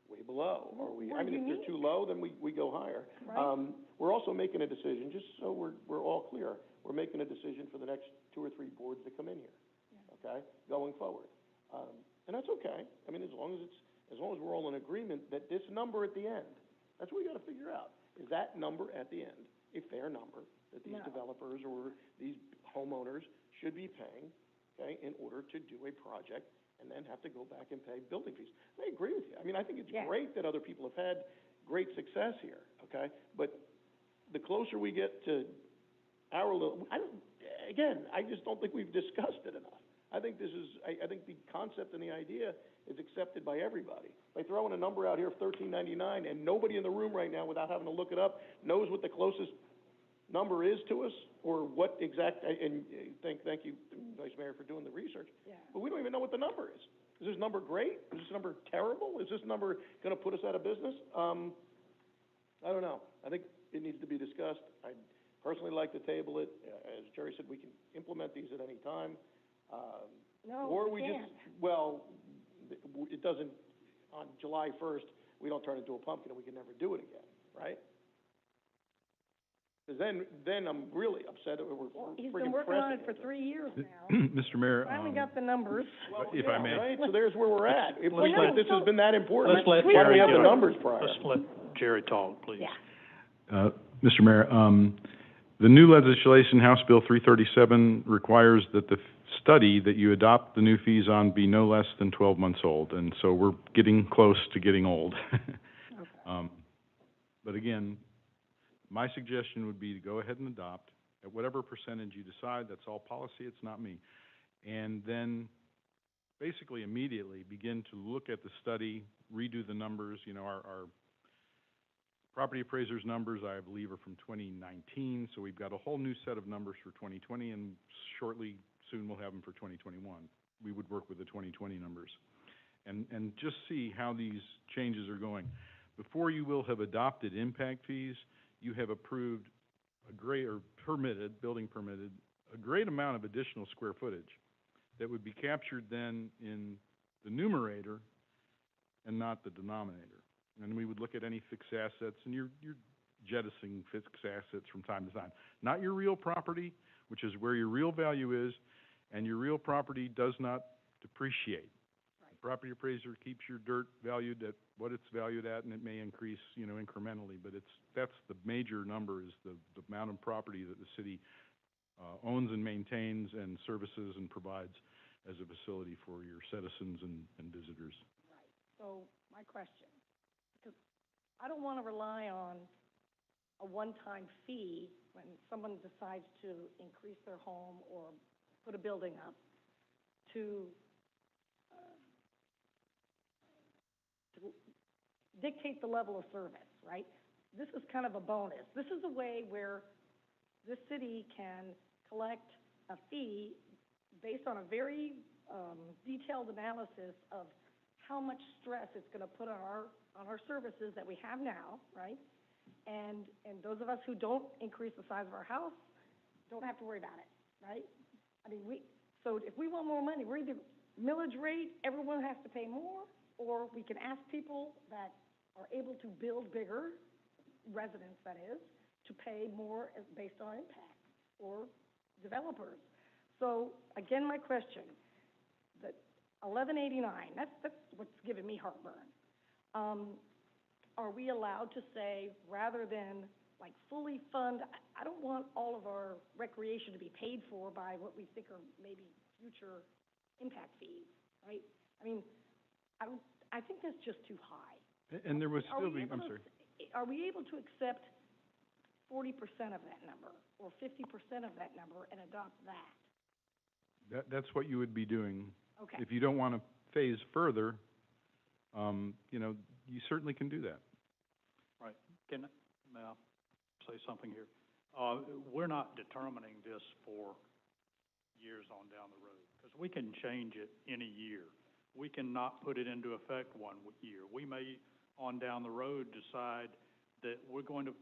way below? Are we, We're if they're unique. too low, then we go higher. Right. We're also making a decision, just so we're all clear, we're making a decision for the next 2 or 3 boards that come in here, okay, going forward. And that's okay. As long as we're all in agreement that this number at the end, that's what we gotta figure out. Is that number at the end a fair number that these developers or these homeowners should be paying, okay, in order to do a project and then have to go back and pay building fees? I agree with you. I think it's great that other people have had great success here, okay? But the closer we get to our little, I just don't think we've discussed it enough. I think the concept and the idea is accepted by everybody. By throwing a number out here of $13.99, and nobody in the room right now, without having to look it up, knows what the closest number is to us, or what exact, and thank you, Vice Mayor, for doing the research. Yeah. But we don't even know what the number is. Is this number great? Is this number terrible? Is this number gonna put us out of business? I don't know. I think it needs to be discussed. I'd personally like to table it. As Jerry said, we can implement these at any time. Or we just, it doesn't, on July 1st, we don't turn into a pumpkin and we can never do it again, right? Because then I'm really upset that we're He's freaking been working on it for pressing 3 years now. Mr. Mayor, Finally got the numbers. if I may. Right, so there's where we're at. If let's let- this has been that important, Let's let why don't we Jerry have the go. numbers prior? Let's let Jerry talk, please. Yeah. Mr. Mayor, the new legislation, House Bill 337, requires that the study that you adopt the new fees on be no less than 12 months old, and so we're getting close to getting old. But again, my suggestion would be to go ahead and adopt at whatever percentage you decide. That's all policy, it's not me. And then basically immediately begin to look at the study, redo the numbers. You know, our property appraisers' numbers, I believe, are from 2019, so we've got a whole new set of numbers for 2020, and shortly, soon we'll have them for 2021. We would work with the 2020 numbers and just see how these changes are going. Before you will have adopted impact fees, you have approved building permitted, a great amount of additional square footage that would be captured then in the numerator and not the denominator. And we would look at any fixed assets, and you're jettisoning fixed assets from time to time. Not your real property, which is where your real value is, and your real property does not depreciate. Right. The property appraiser keeps your dirt valued at what it's valued at, and it may increase, incrementally, but that's the major number, is the amount of property that the city owns and maintains and services and provides as a facility for your citizens and visitors. Right. So my question, because I don't want to rely on a one-time fee when someone decides to increase their home or put a building up to dictate the level of service, right? This is kind of a bonus. This is a way where this city can collect a fee based on a very detailed analysis of how much stress it's going to put on our services that we have now, right? And those of us who don't increase the size of our house don't have to worry about it, right? I mean, so if we want more money, we're either millage rate, everyone has to pay more, or we can ask people that are able to build bigger, residents that is, to pay more based on impact, or developers. So again, my question, that 1189, that's what's giving me heartburn. Are we allowed to say, rather than like fully fund, I don't want all of our recreation to be paid for by what we think are maybe future impact fees, right? I mean, I think that's just too high. And there was still be, I'm sorry. Are we able to accept 40% of that number or 50% of that number and adopt that? That's what you would be doing. Okay. If you don't want to phase further, you certainly can do that. Right. May I say something here? We're not determining this for years on down the road, because we can change it in a year. We cannot put it into effect one year. We may, on down the road, decide that we're going to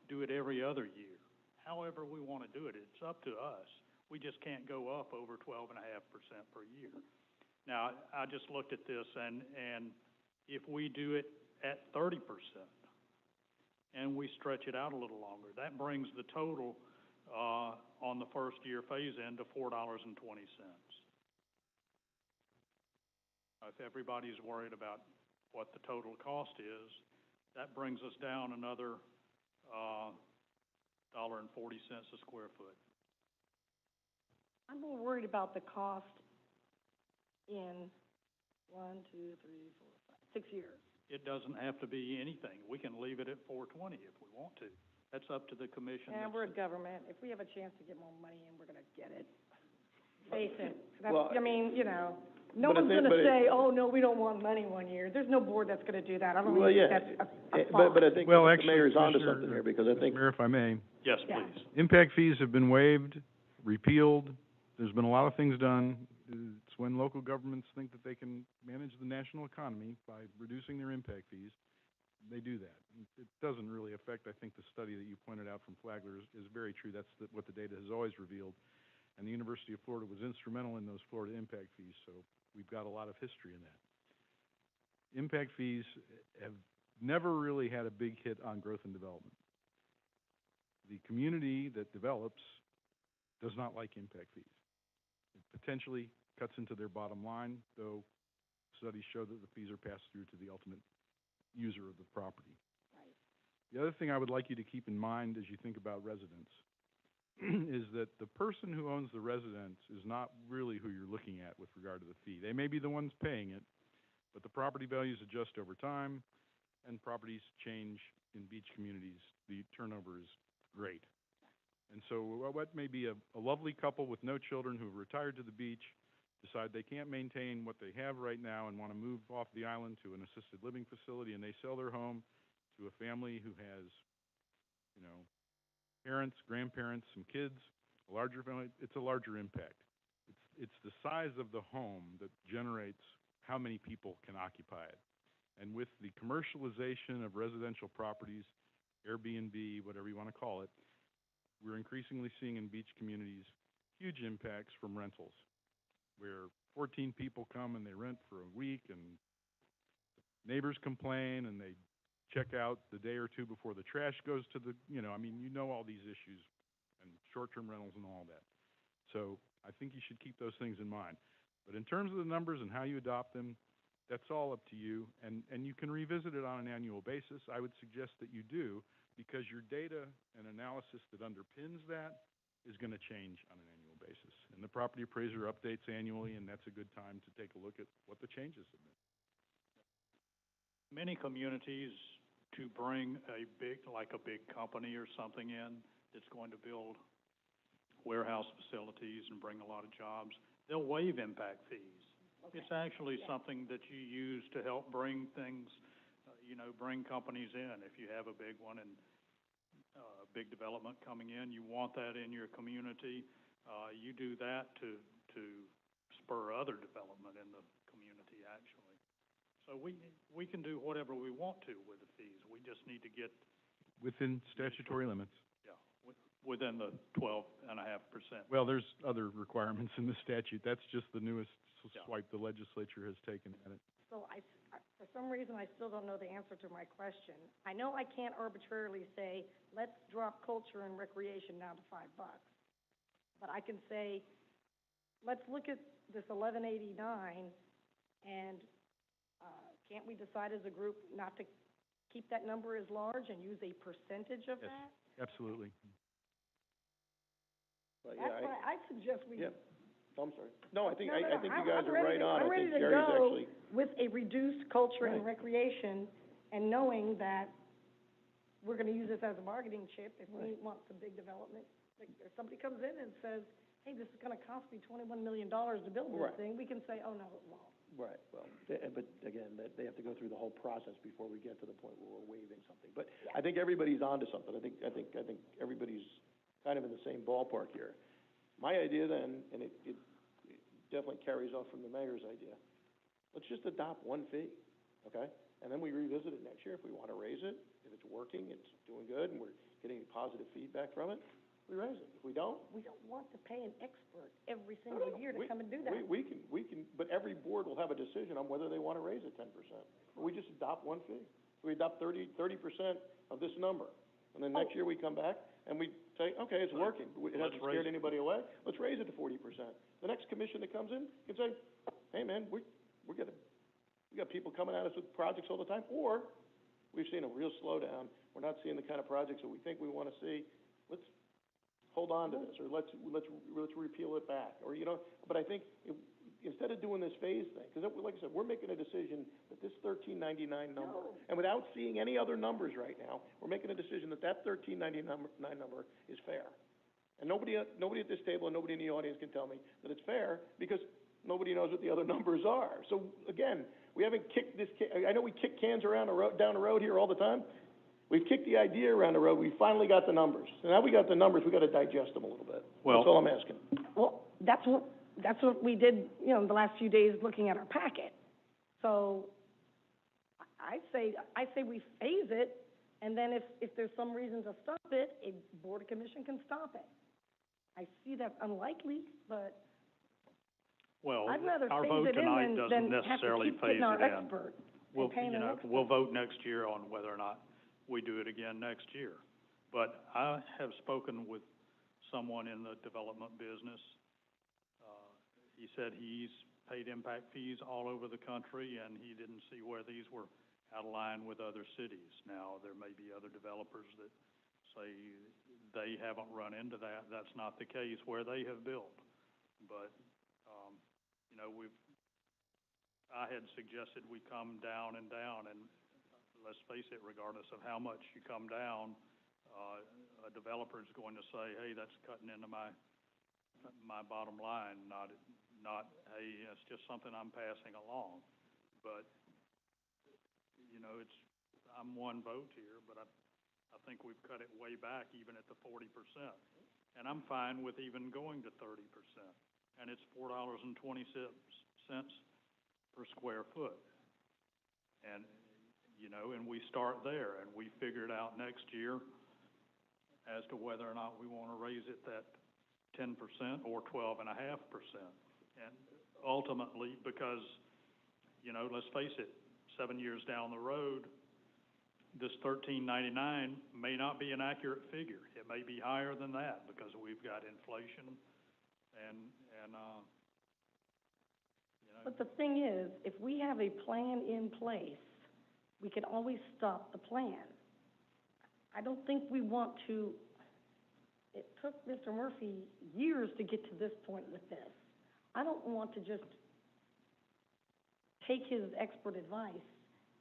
do it every other year. However we want to do it, it's up to us. We just can't go up over 12.5% per year. Now, I just looked at this, and if we do it at 30%, and we stretch it out a little longer, that brings the total on the first year phase-in to $4.20. If everybody's worried about what the total cost is, that brings us down another $1.40 a square foot. I'm more worried about the cost in 6 years. It doesn't have to be anything. We can leave it at $4.20 if we want to. That's up to the commission. And we're a government. If we have a chance to get more money in, we're going to get it. Face it. Well, no one's going to say, oh, no, we don't want money 1 year. There's no board that's going to do that. I don't think that's a thought. But I think the mayor's onto something here, because I think... Mayor, if I may. Yes, please. Impact fees have been waived, repealed. There's been a lot of things done. It's when local governments think that they can manage the national economy by reducing their impact fees, they do that. It doesn't really affect, I think, the study that you pointed out from Flagler is very true. That's what the data has always revealed. And the University of Florida was instrumental in those Florida impact fees, so we've got a lot of history in that. Impact fees have never really had a big hit on growth and development. The community that develops does not like impact fees. It potentially cuts into their bottom line, though studies show that the fees are passed through to the ultimate user of the property. Right. The other thing I would like you to keep in mind as you think about residents is that the person who owns the residence is not really who you're looking at with regard to the fee. They may be the ones paying it, but the property values adjust over time, and properties change in beach communities. The turnover is great. And so what may be a lovely couple with no children who have retired to the beach decide they can't maintain what they have right now and want to move off the island to an assisted living facility, and they sell their home to a family who has, you know, parents, grandparents, some kids, a larger family. It's a larger impact. It's the size of the home that generates how many people can occupy it. And with the commercialization of residential properties, Airbnb, whatever you want to call it, we're increasingly seeing in beach communities huge impacts from rentals, where 14 people come and they rent for a week, and neighbors complain, and they check out the day or two before the trash goes to the, you know, I mean, you know all these issues, and short-term rentals and all that. So I think you should keep those things in mind. But in terms of the numbers and how you adopt them, that's all up to you, and you can revisit it on an annual basis. I would suggest that you do, because your data and analysis that underpins that is going to change on an annual basis. And the property appraiser updates annually, and that's a good time to take a look at what the changes have been. Many communities, to bring a big company or something in that's going to build warehouse facilities and bring a lot of jobs, they'll waive impact fees. Okay. It's actually something that you use to help bring things, bring companies in. If you have a big one and big development coming in, you want that in your community, you do that to spur other development in the community, actually. So we can do whatever we want to with the fees. We just need to get within statutory limits. Yeah, within the 12.5%. Well, there's other requirements in the statute. That's just the newest swipe the legislature has taken at it. So for some reason, I still don't know the answer to my question. I know I can't arbitrarily say, let's drop culture and recreation down to $5. But I can say, let's look at this 1189, and can't we decide as a group not to keep that number as large and use a percentage of that? Absolutely. But That's why I suggest we. Yeah. I'm sorry. No, I think No, you guys are right on. I'm ready to go with a reduced culture and recreation, and knowing that we're going to use this as a bargaining chip if we want some big development. Like, if somebody comes in and says, hey, this is going to cost me $21 million to build this thing, we can say, oh, no, it won't. Right, well, but again, they have to go through the whole process before we get to the point where we're waiving something. But I think everybody's onto something. I think everybody's kind of in the same ballpark here. My idea then, and it definitely carries off from the mayor's idea, let's just adopt one fee, okay? And then we revisit it next year if we want to raise it. If it's working, it's doing good, and we're getting positive feedback from it, we raise it. If we don't, we don't want to pay an expert every single year to come and do that. We can, but every board will have a decision on whether they want to raise it 10%. We just adopt one fee. We adopt 30% of this number, and then next year we come back and we say, okay, it's working. It hasn't scared anybody away. Let's raise it to 40%. The next commission that comes in can say, hey, man, we got people coming at us with projects all the time, or we've seen a real slowdown. We're not seeing the kind of projects that we think we want to see. Let's hold on to this, or let's repeal it back, or, but I think instead of doing this phase thing, because like I said, we're making a decision that this $13.99 number, and without seeing any other numbers right now, we're making a decision that $13.99 number is fair. And nobody at this table and nobody in the audience can tell me that it's fair, because nobody knows what the other numbers are. So again, we haven't kicked this, I know we kick cans around down the road here all the time. We've kicked the idea around the road. We finally got the numbers. So now we got the numbers, we got to digest them a little bit. Well, that's all I'm asking. Well, that's what we did, the last few days looking at our packet. So I say we phase it, and then if there's some reason to stop it, a board or commission can stop it. I see that's unlikely, but well, I'd rather our phase vote it tonight in doesn't than have to necessarily keep phase getting our it in. expert. We'll vote next year on whether or not we do it again next year. But I have spoken with someone in the development business. He said he's paid impact fees all over the country, and he didn't see where these were out of line with other cities. Now, there may be other developers that say they haven't run into that. That's not the case where they have built. But, you know, I had suggested we come down, and let's face it, regardless of how much you come down, a developer's going to say, hey, that's cutting into my bottom line, not, hey, it's just something I'm passing along. But, you know, I'm one vote here, but I think we've cut it way back even at the 40%. And I'm fine with even going to 30%. And it's $4.20 per square foot. And, you know, and we start there, and we figure it out next year as to whether or not we want to raise it that 10% or 12.5%. And ultimately, because, you know, let's face it, 7 years down the road, this $13.99 may not be an accurate figure. It may be higher than that because we've got inflation and you know. But the thing is, if we have a plan in place, we can always stop the plan. I don't think we want to, it took Mr. Murphy years to get to this point with this. I don't want to just take his expert advice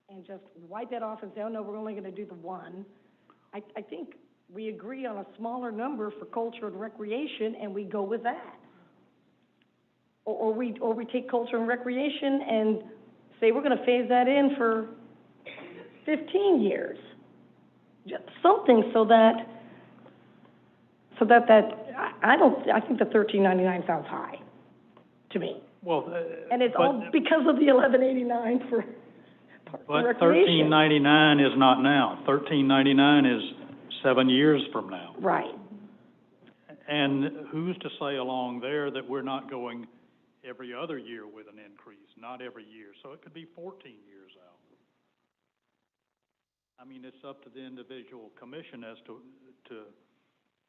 and just wipe it off and say, oh, no, we're only going to do the one. I think we agree on a smaller number for culture and recreation, and we go with that. Or we take culture and recreation and say we're going to phase that in for 15 years. Just something so that I think the $13.99 sounds high to me. Well, And it's all because of the $11.89 for recreation. But $13.99 is not now. $13.99 is 7 years from now. Right. And who's to say along there that we're not going every other year with an increase, not every year? So it could be 14 years out. I mean, it's up to the individual commission as to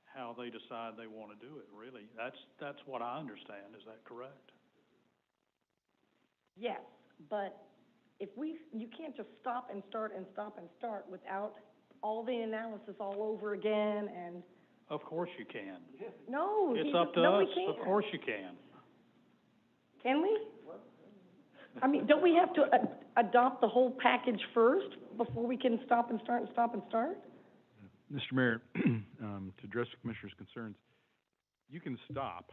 how they decide they want to do it, really. That's what I understand. Is that correct? Yes, but you can't just stop and start and stop and start without all the analysis all over again and. Of course you can. No. It's up to no, us. We can't. Of course you can. Can we? I mean, don't we have to adopt the whole package first before we can stop and start and stop and start? Mr. Mayor, to address the Commissioner's concerns, you can stop.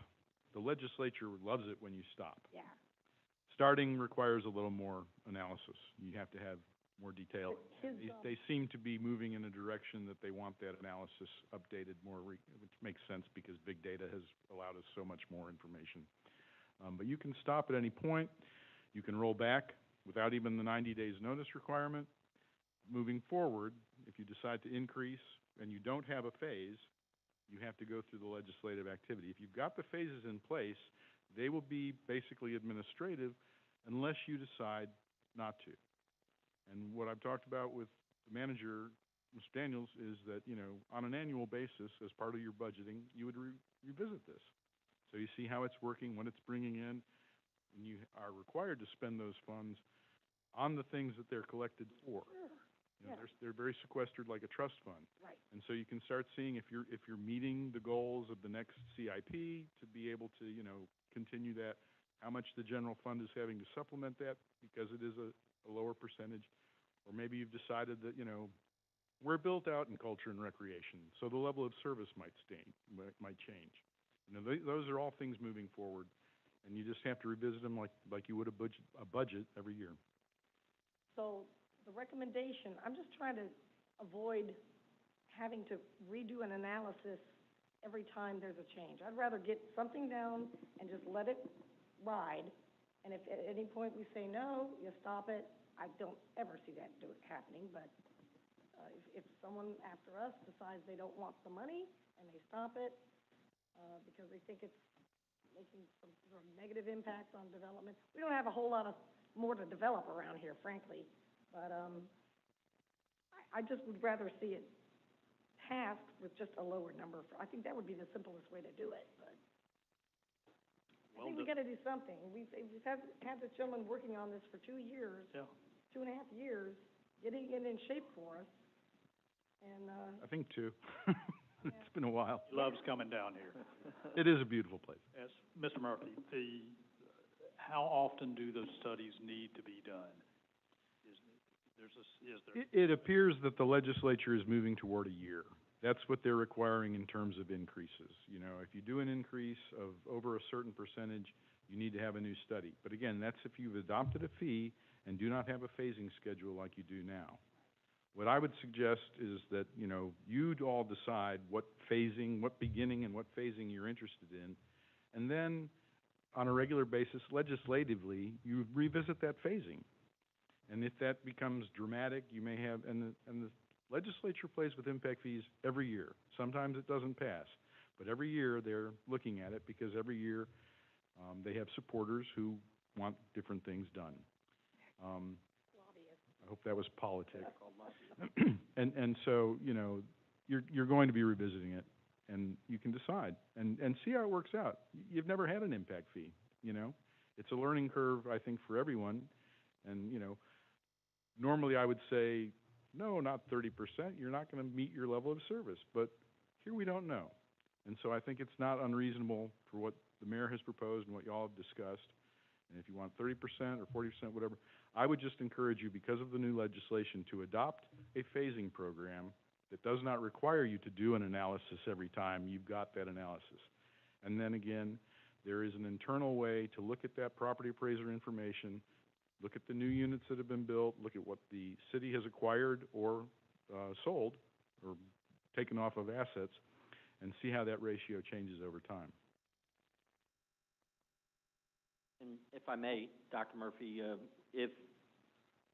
The legislature loves it when you stop. Yeah. Starting requires a little more analysis. You have to have more detail. They seem to be moving in a direction that they want that analysis updated more, which makes sense because big data has allowed us so much more information. But you can stop at any point. You can roll back without even the 90 days notice requirement. Moving forward, if you decide to increase and you don't have a phase, you have to go through the legislative activity. If you've got the phases in place, they will be basically administrative unless you decide not to. And what I've talked about with the manager, Mr. Daniels, is that, you know, on an annual basis, as part of your budgeting, you would revisit this. So you see how it's working, what it's bringing in, and you are required to spend those funds on the things that they're collected for. You know, they're very sequestered like a trust fund. Right. And so you can start seeing if you're meeting the goals of the next CIP to be able to, you know, continue that, how much the general fund is having to supplement that because it is a lower percentage. Or maybe you've decided that, you know, we're built out in culture and recreation, so the level of service might change. You know, those are all things moving forward, and you just have to revisit them like you would a budget every year. So the recommendation, I'm just trying to avoid having to redo an analysis every time there's a change. I'd rather get something down and just let it ride, and if at any point we say no, you stop it. I don't ever see that happening, but if someone after us decides they don't want the money and they stop it because they think it's making some sort of negative impact on development, we don't have a whole lot of more to develop around here, frankly. But I just would rather see it passed with just a lower number. I think that would be the simplest way to do it, but I think we got to do something. We've had this gentleman working on this for 2 years, 2.5 years, getting it in shape for us. And, I think two. It's been a while. He loves coming down here. It is a beautiful place. Yes, Mr. Murphy, how often do those studies need to be done? Is there? It appears that the legislature is moving toward a year. That's what they're requiring in terms of increases. You know, if you do an increase of over a certain percentage, you need to have a new study. But again, that's if you've adopted a fee and do not have a phasing schedule like you do now. What I would suggest is that, you know, you'd all decide what phasing, what beginning and what phasing you're interested in, and then on a regular basis, legislatively, you revisit that phasing. And if that becomes dramatic, you may have, and the legislature plays with impact fees every year. Sometimes it doesn't pass, but every year they're looking at it because every year they have supporters who want different things done. I hope that was politics. And so, you know, you're going to be revisiting it, and you can decide and see how it works out. You've never had an impact fee, you know. It's a learning curve, I think, for everyone. And, you know, normally I would say, no, not 30%. You're not going to meet your level of service. But here we don't know. And so I think it's not unreasonable for what the mayor has proposed and what y'all have discussed. And if you want 30% or 40%, whatever, I would just encourage you, because of the new legislation, to adopt a phasing program that does not require you to do an analysis every time you've got that analysis. And then again, there is an internal way to look at that property appraiser information, look at the new units that have been built, look at what the city has acquired or sold or taken off of assets, and see how that ratio changes over time. And if I may, Dr. Murphy, if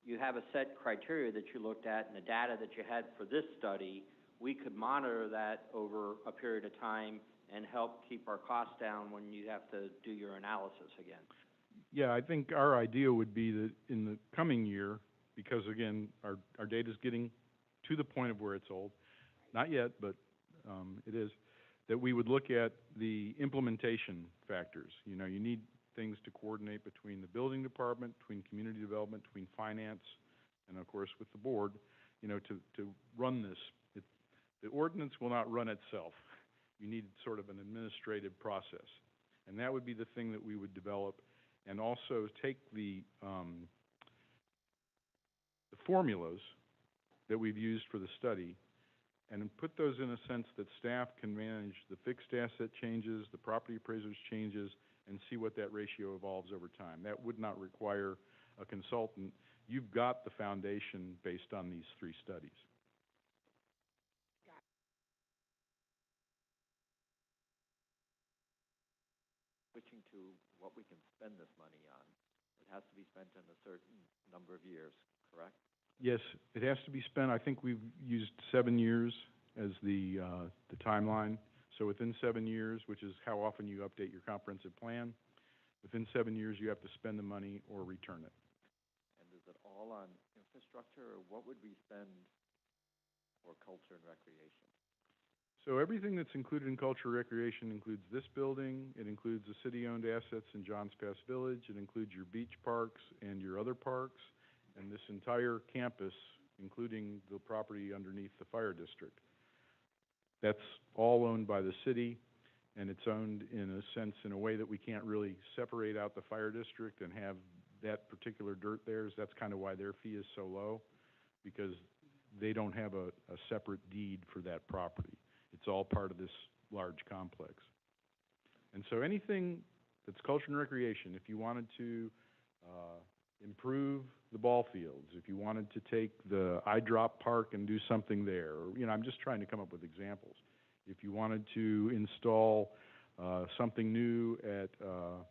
you have a set criteria that you looked at and the data that you had for this study, we could monitor that over a period of time and help keep our costs down when you have to do your analysis again. Yeah, I think our idea would be that in the coming year, because again, our data is getting to the point of where it's old, not yet, but it is, that we would look at the implementation factors. You know, you need things to coordinate between the building department, between community development, between finance, and of course with the board, you know, to run this. The ordinance will not run itself. You need sort of an administrative process. And that would be the thing that we would develop, and also take the formulas that we've used for the study and put those in a sense that staff can manage the fixed asset changes, the property appraisers changes, and see what that ratio evolves over time. That would not require a consultant. You've got the foundation based on these three studies. Switching to what we can spend this money on, it has to be spent in a certain number of years, correct? Yes, it has to be spent. I think we've used 7 years as the timeline. So within 7 years, which is how often you update your comprehensive plan, within 7 years you have to spend the money or return it. And is it all on infrastructure, or what would we spend for culture and recreation? So everything that's included in culture recreation includes this building, it includes the city-owned assets in Johns Pass Village, it includes your beach parks and your other parks, and this entire campus, including the property underneath the fire district. That's all owned by the city, and it's owned in a sense in a way that we can't really separate out the fire district and have that particular dirt there. That's kind of why their fee is so low, because they don't have a separate deed for that property. It's all part of this large complex. And so anything that's culture and recreation, if you wanted to improve the ball fields, if you wanted to take the eyedrop park and do something there, or, you know, I'm just trying to come up with examples. If you wanted to install something new at the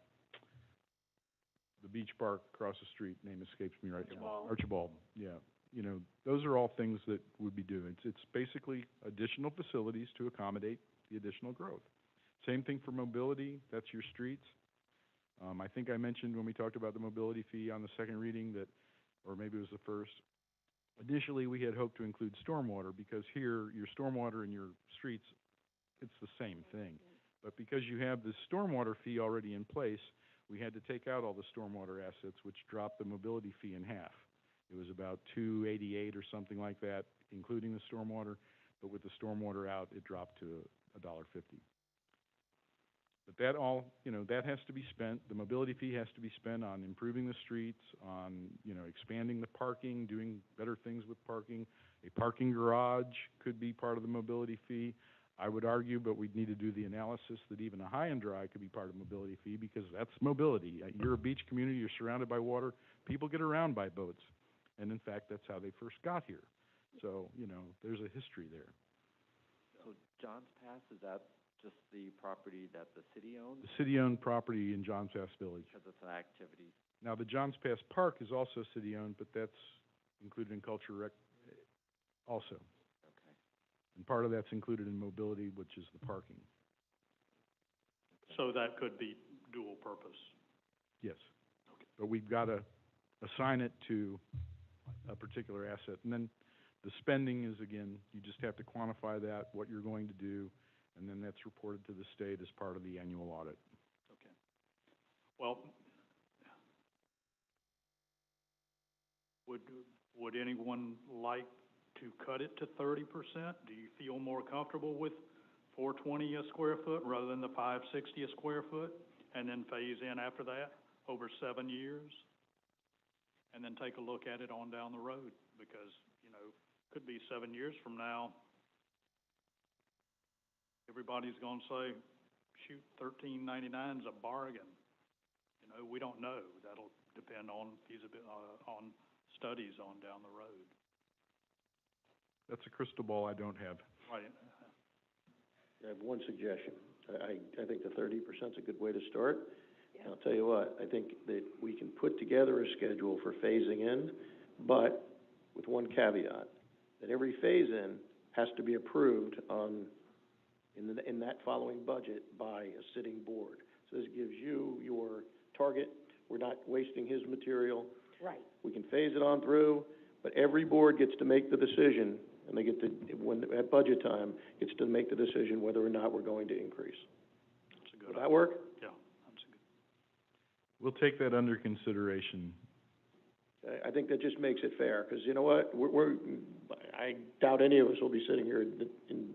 beach park across the street, name escapes me right now. Archibald, yeah. You know, those are all things that would be doing. It's basically additional facilities to accommodate the additional growth. Same thing for mobility, that's your streets. I think I mentioned when we talked about the mobility fee on the second reading that, or maybe it was the first, initially we had hoped to include stormwater, because here, your stormwater and your streets, it's the same thing. But because you have this stormwater fee already in place, we had to take out all the stormwater assets, which dropped the mobility fee in half. It was about 288 or something like that, including the stormwater, but with the stormwater out, it dropped to $1.50. But that all, that has to be spent, the mobility fee has to be spent on improving the streets, on, expanding the parking, doing better things with parking. A parking garage could be part of the mobility fee. I would argue, but we'd need to do the analysis, that even a high and dry could be part of the mobility fee, because that's mobility. You're a beach community, you're surrounded by water, people get around by boats. And in fact, that's how they first got here. So, there's a history there. So John's Pass, is that just the property that the city owns? The city-owned property in Johns Pass Village. Because it's an activity. Now, the Johns Pass Park is also city-owned, but that's included in Culture Rec also. Okay. And part of that's included in mobility, which is the parking. So that could be dual purpose. Yes. Okay. But we've got to assign it to a particular asset. And then the spending is, again, you just have to quantify that, what you're going to do, and then that's reported to the state as part of the annual audit. Okay. Well, would anyone like to cut it to 30%? Do you feel more comfortable with $420 a square foot rather than the $560 a square foot, and then phase in after that over 7 years? And then take a look at it on down the road, because, could be 7 years from now, everybody's gonna say, shoot, $13.99 is a bargain. We don't know. That'll depend on on studies on down the road. That's a crystal ball I don't have. Right. I have one suggestion. I think the 30% is a good way to start. And I'll tell you what, I think that we can put together a schedule for phasing in, but with one caveat, that every phase-in has to be approved in that following budget by a sitting board. So this gives you your target. We're not wasting his material. Right. We can phase it on through, but every board gets to make the decision, and they get to, at budget time, gets to make the decision whether or not we're going to increase. That's a good Will that work? Yeah, that's a good. We'll take that under consideration. Okay, I think that just makes it fair, because you know what? I doubt any of us will be sitting here in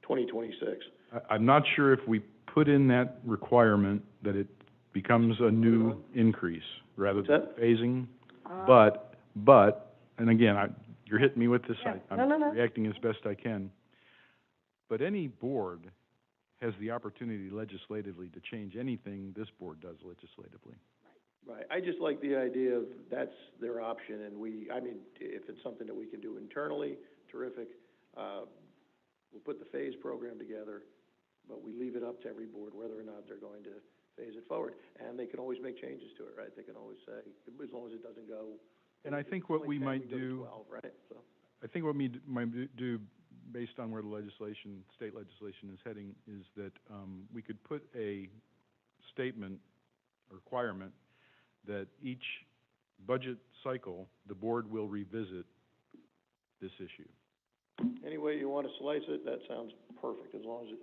2026. I'm not sure if we put in that requirement that it becomes a new increase rather than phasing. But, and again, you're hitting me with this. Yeah. I'm reacting as best I can. But any board has the opportunity legislatively to change anything this board does legislatively. Right. I just like the idea of that's their option, and if it's something that we can do internally, terrific. We'll put the phase program together, but we leave it up to every board whether or not they're going to phase it forward. And they can always make changes to it, right? They can always say, as long as it doesn't go. And I think what we might do, 12, right? So. I think what we might do, based on where the state legislation is heading, is that we could put a statement, a requirement, that each budget cycle, the board will revisit this issue. Any way you want to slice it, that sounds perfect, as long as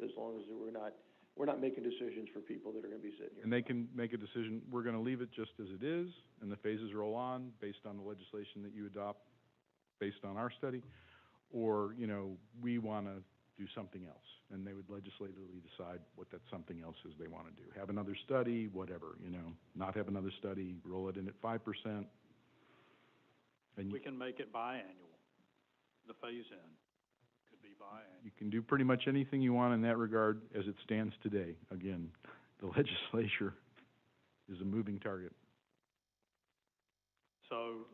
we're not making decisions for people that are going to be sitting here. And they can make a decision, we're going to leave it just as it is, and the phases roll on based on the legislation that you adopt based on our study, or, we want to do something else, and they would legislatively decide what that something else is they want to do. Have another study, whatever, not have another study, roll it in at 5%. And We can make it biannual, the phase-in could be biannual. you can do pretty much anything you want in that regard as it stands today. Again, the legislature is a moving target. So,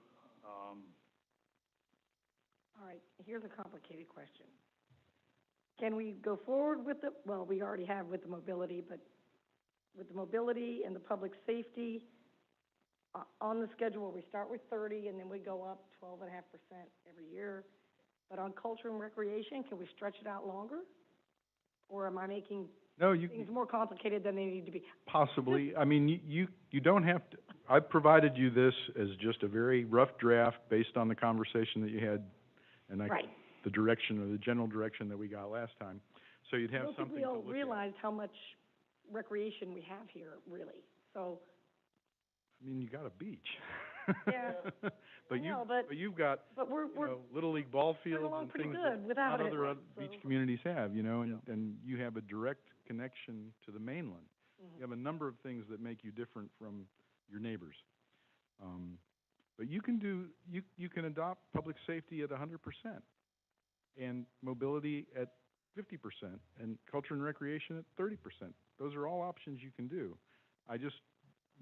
All right, here's a complicated question. Can we go forward with we already have with the mobility, but with the mobility and the public safety, on the schedule, we start with 30 and then we go up 12.5% every year. But on culture and recreation, can we stretch it out longer? Or am I making things more complicated than they need to be? Possibly. You don't have to. I've provided you this as just a very rough draft based on the conversation that you had, and the direction, or the general direction that we got last time. So you'd have something to look at. I don't think we all realize how much recreation we have here, really. So. You got a beach. Yeah. But I know, but you've got, we're, you know, Little League ball fields along and pretty things good that without not it, other so- beach communities have, you know, and you have a direct connection to the mainland. You have a number of things that make you different from your neighbors. But you can adopt public safety at 100%, and mobility at 50%, and culture and recreation at 30%. Those are all options you can do.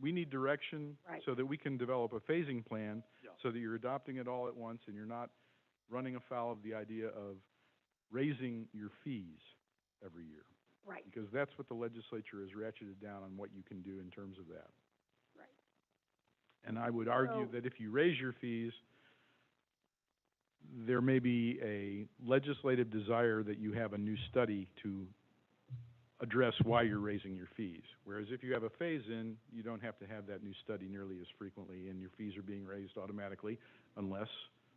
We need direction so that we can develop a phasing plan so that you're adopting it all at once and you're not running afoul of the idea of raising your fees every year. Right. Because that's what the legislature has ratcheted down on what you can do in terms of that. Right. And I would argue that if you raise your fees, there may be a legislative desire that you have a new study to address why you're raising your fees. Whereas if you have a phase-in, you don't have to have that new study nearly as frequently, and your fees are being raised automatically unless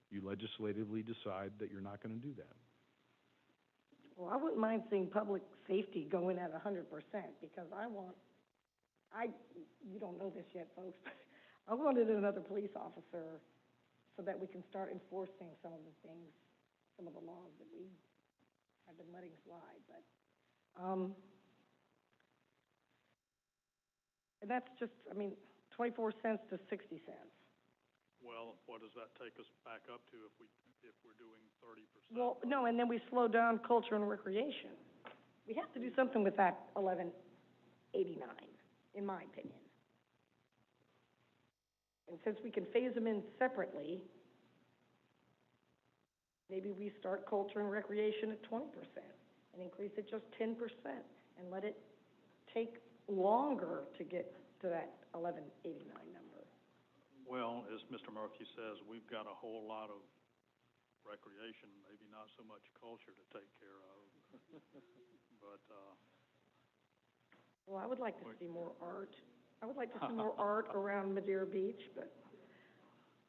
you legislatively decide that you're not going to do that. Well, I wouldn't mind seeing public safety go in at 100%, because you don't know this yet, folks, but I wanted another police officer so that we can start enforcing some of the things, some of the laws that we have been letting slide, but, and that's just, 24 cents to 60 cents. Well, what does that take us back up to if we're doing 30%? Well, no, and then we slow down culture and recreation. We have to do something with that 1189, in my opinion. And since we can phase them in separately, maybe we start culture and recreation at 20% and increase it just 10% and let it take longer to get to that 1189 number. Well, as Mr. Murphy says, we've got a whole lot of recreation, maybe not so much culture to take care of. But, well, I would like to see more art. I would like to see more art around Madeira Beach, but,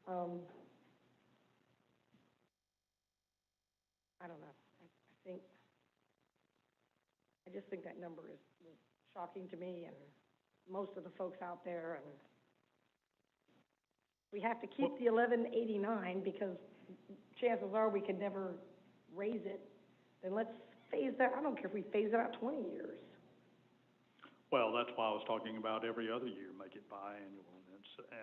I don't know. I just think that number is shocking to me and most of the folks out there, and we have to keep the 1189 because chances are we can never raise it. Then let's phase that. I don't care if we phase it out 20 years. well, that's why I was talking about every other year, make it biannual.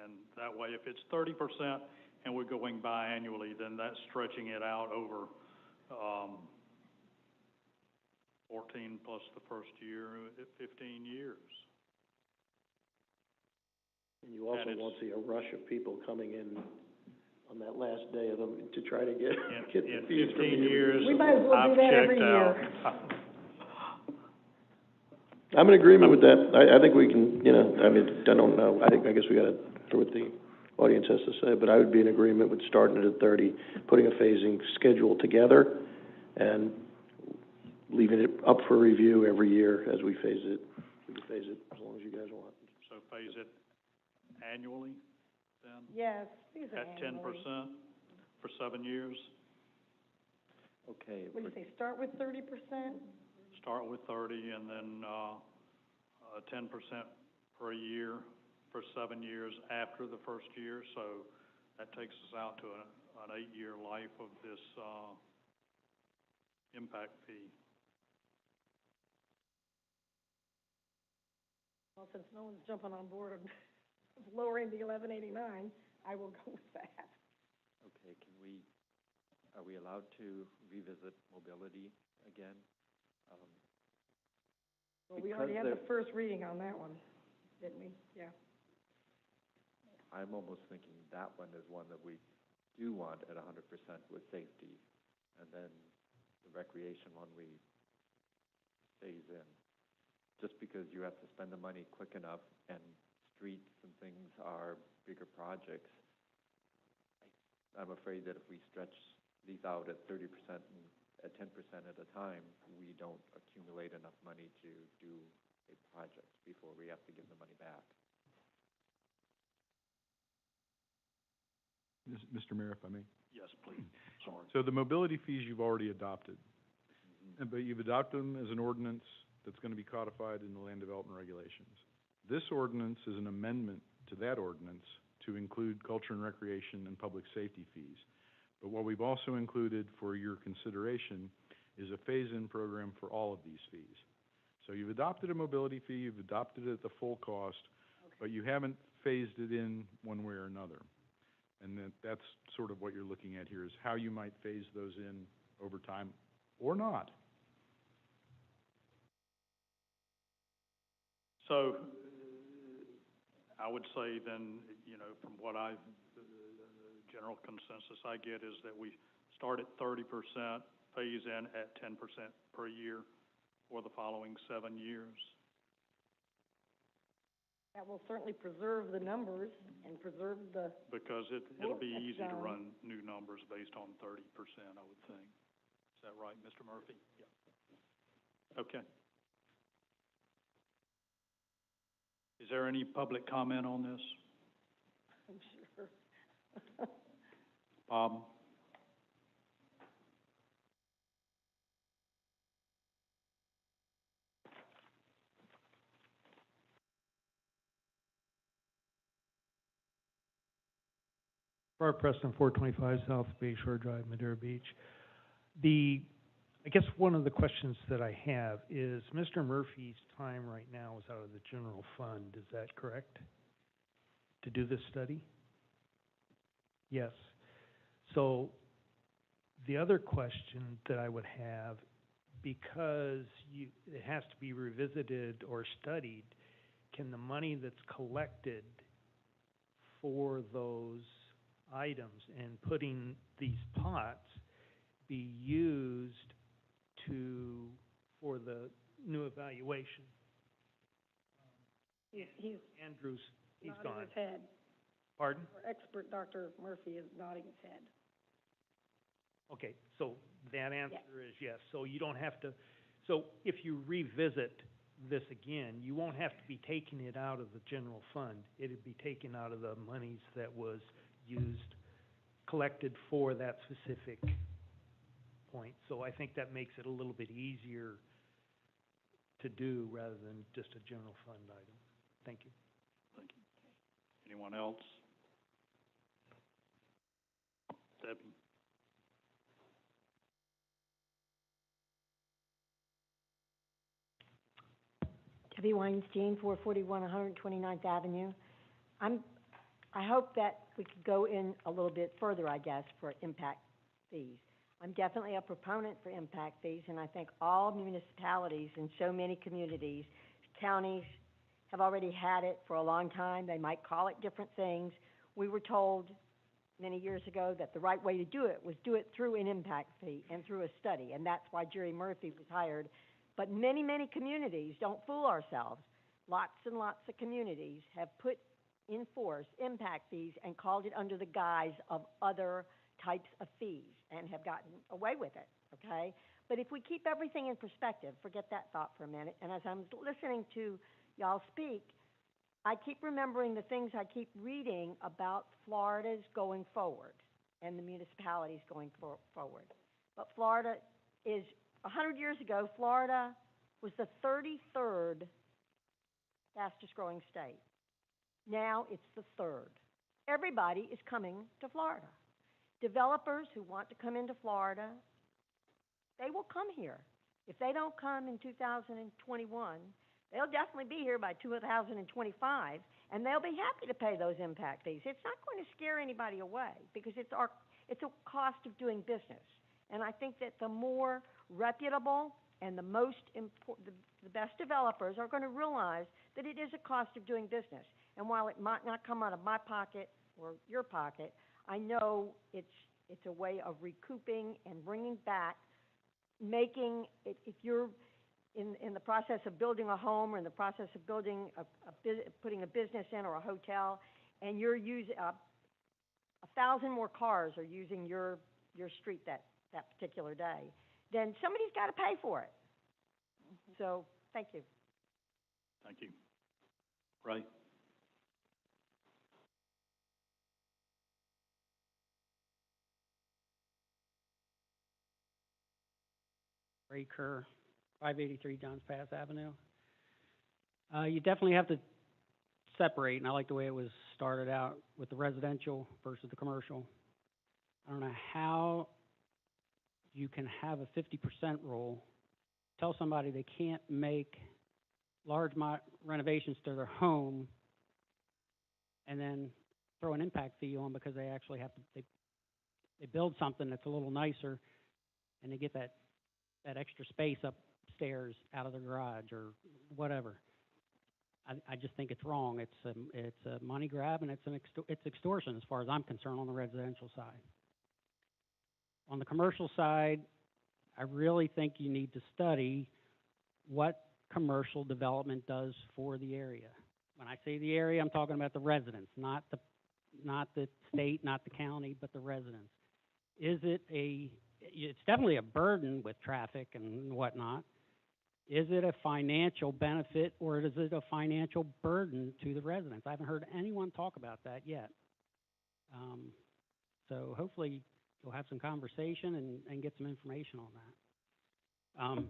And that way, if it's 30% and we're going biannually, then that's stretching it out over 14 plus the first year, 15 years. And you also won't see a rush of people coming in on that last day of them to try to get the fees from you. 15 years, We might as well do that every year. I'm in agreement with that. I think we can, I don't know. I guess we gotta hear what the audience has to say, but I would be in agreement with starting it at 30, putting a phasing schedule together, and leaving it up for review every year as we phase it. We can phase it as long as you guys want. So phase it annually, then? Yes, these are At annually. 10% for 7 years? Okay. What do you say, start with 30%? Start with 30 and then 10% per year for 7 years after the first year. So that takes us out to an 8-year life of this impact fee. Well, since no one's jumping on board of lowering the 1189, I will go with that. Okay, are we allowed to revisit mobility again? Well, we already had the first reading on that one, didn't we? Yeah. I'm almost thinking that one is one that we do want at 100% with safety, and then the recreation one we phase in. Just because you have to spend the money quick enough, and streets and things are bigger projects, I'm afraid that if we stretch these out at 30% and at 10% at a time, we don't accumulate enough money to do a project before we have to give the money back. Mr. Mayor, if I may. Yes, please. Sorry. So the mobility fees you've already adopted, but you've adopted them as an ordinance that's going to be codified in the land development regulations. This ordinance is an amendment to that ordinance to include culture and recreation and public safety fees. But what we've also included for your consideration is a phase-in program for all of these fees. So you've adopted a mobility fee, you've adopted it at the full cost, but you haven't phased it in one way or another. And that's sort of what you're looking at here, is how you might phase those in over time, or not. So, I would say then, you know, from what the general consensus I get is that we start at 30%, phase in at 10% per year for the following 7 years. That will certainly preserve the numbers and preserve the, Because it'll be That's, easy to run new numbers based on 30%, I would think. Is that right, Mr. Murphy? Yeah. Okay. Is there any public comment on this? I'm sure. Bob? Robert Preston, 425 South Bay Shore Drive, Madeira Beach. I guess one of the questions that I have is, Mr. Murphy's time right now is out of the general fund, is that correct? To do this study? Yes. So, the other question that I would have, because it has to be revisited or studied, can the money that's collected for those items and putting these pots be used for the new evaluation? He's Andrew's, he's nodding gone. his head. Pardon? Our expert, Dr. Murphy, is nodding his head. Okay, so that answer is yes. So you don't have to, so if you revisit this again, you won't have to be taking it out of the general fund. It'd be taken out of the monies that was used, collected for that specific point. So I think that makes it a little bit easier to do rather than just a general fund item. Thank you. Thank you. Anyone else? Debbie? Debbie Weinstein, 441 129th Avenue. I hope that we could go in a little bit further, I guess, for impact fees. I'm definitely a proponent for impact fees, and I think all municipalities in so many communities, counties, have already had it for a long time. They might call it different things. We were told many years ago that the right way to do it was do it through an impact fee and through a study, and that's why Jerry Murphy was hired. But many, many communities, don't fool ourselves, lots and lots of communities have put in force impact fees and called it under the guise of other types of fees and have gotten away with it, okay? But if we keep everything in perspective, forget that thought for a minute, and as I'm listening to y'all speak, I keep remembering the things I keep reading about Florida's going forward and the municipalities going forward. But Florida is, 100 years ago, Florida was the 33rd fastest growing state. Now it's the 3rd. Everybody is coming to Florida. Developers who want to come into Florida, they will come here. If they don't come in 2021, they'll definitely be here by 2025, and they'll be happy to pay those impact fees. It's not going to scare anybody away because it's a cost of doing business. And I think that the more reputable and the best developers are going to realize that it is a cost of doing business. And while it might not come out of my pocket or your pocket, I know it's a way of recouping and bringing back, making it, if you're in the process of building a home or in the process of building putting a business in or a hotel, and you're using 1,000 more cars are using your street that particular day, then somebody's got to pay for it. So, thank you. Thank you. Ray? Ray Kerr, 583 Johns Pass Avenue. You definitely have to separate, and I like the way it was started out with the residential versus the commercial. I don't know how you can have a 50% rule, tell somebody they can't make large renovations to their home, and then throw an impact fee on because they actually have to, they build something that's a little nicer, and they get that extra space upstairs out of their garage or whatever. I just think it's wrong. It's a money grab, and it's extortion as far as I'm concerned on the residential side. On the commercial side, I really think you need to study what commercial development does for the area. When I say the area, I'm talking about the residents, not the state, not the county, but the residents. It's definitely a burden with traffic and whatnot. Is it a financial benefit, or is it a financial burden to the residents? I haven't heard anyone talk about that yet. So hopefully you'll have some conversation and get some information on that.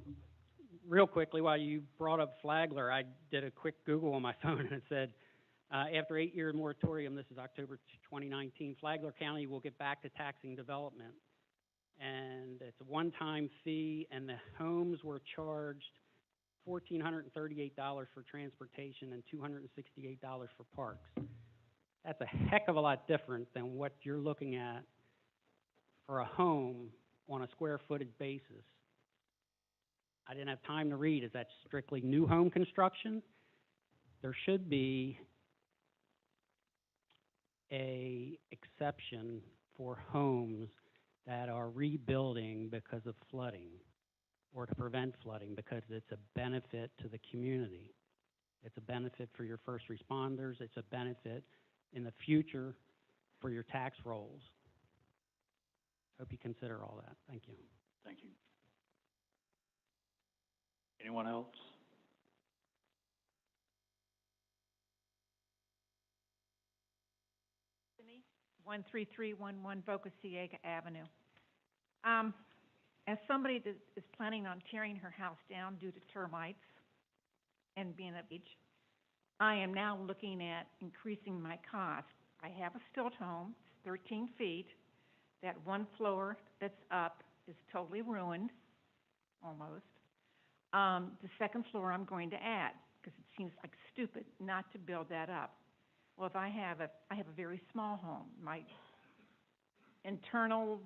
Real quickly, while you brought up Flagler, I did a quick Google on my phone, and it said, after 8-year moratorium, this is October 2019, Flagler County will get back to taxing development. And it's a one-time fee, and the homes were charged $1,438 for transportation and $268 for parks. That's a heck of a lot different than what you're looking at for a home on a square footage basis. I didn't have time to read. Is that strictly new home construction? There should be an exception for homes that are rebuilding because of flooding or to prevent flooding, because it's a benefit to the community. It's a benefit for your first responders. It's a benefit in the future for your tax rolls. Hope you consider all that. Thank you. Thank you. Anyone else? Denise, 13311 Boca Ciega Avenue. As somebody that is planning on tearing her house down due to termites and being a beach, I am now looking at increasing my cost. I have a stilt home, it's 13 feet. That one floor that's up is totally ruined, almost. The second floor I'm going to add, because it seems like stupid not to build that up. Well, if I have a very small home. My internal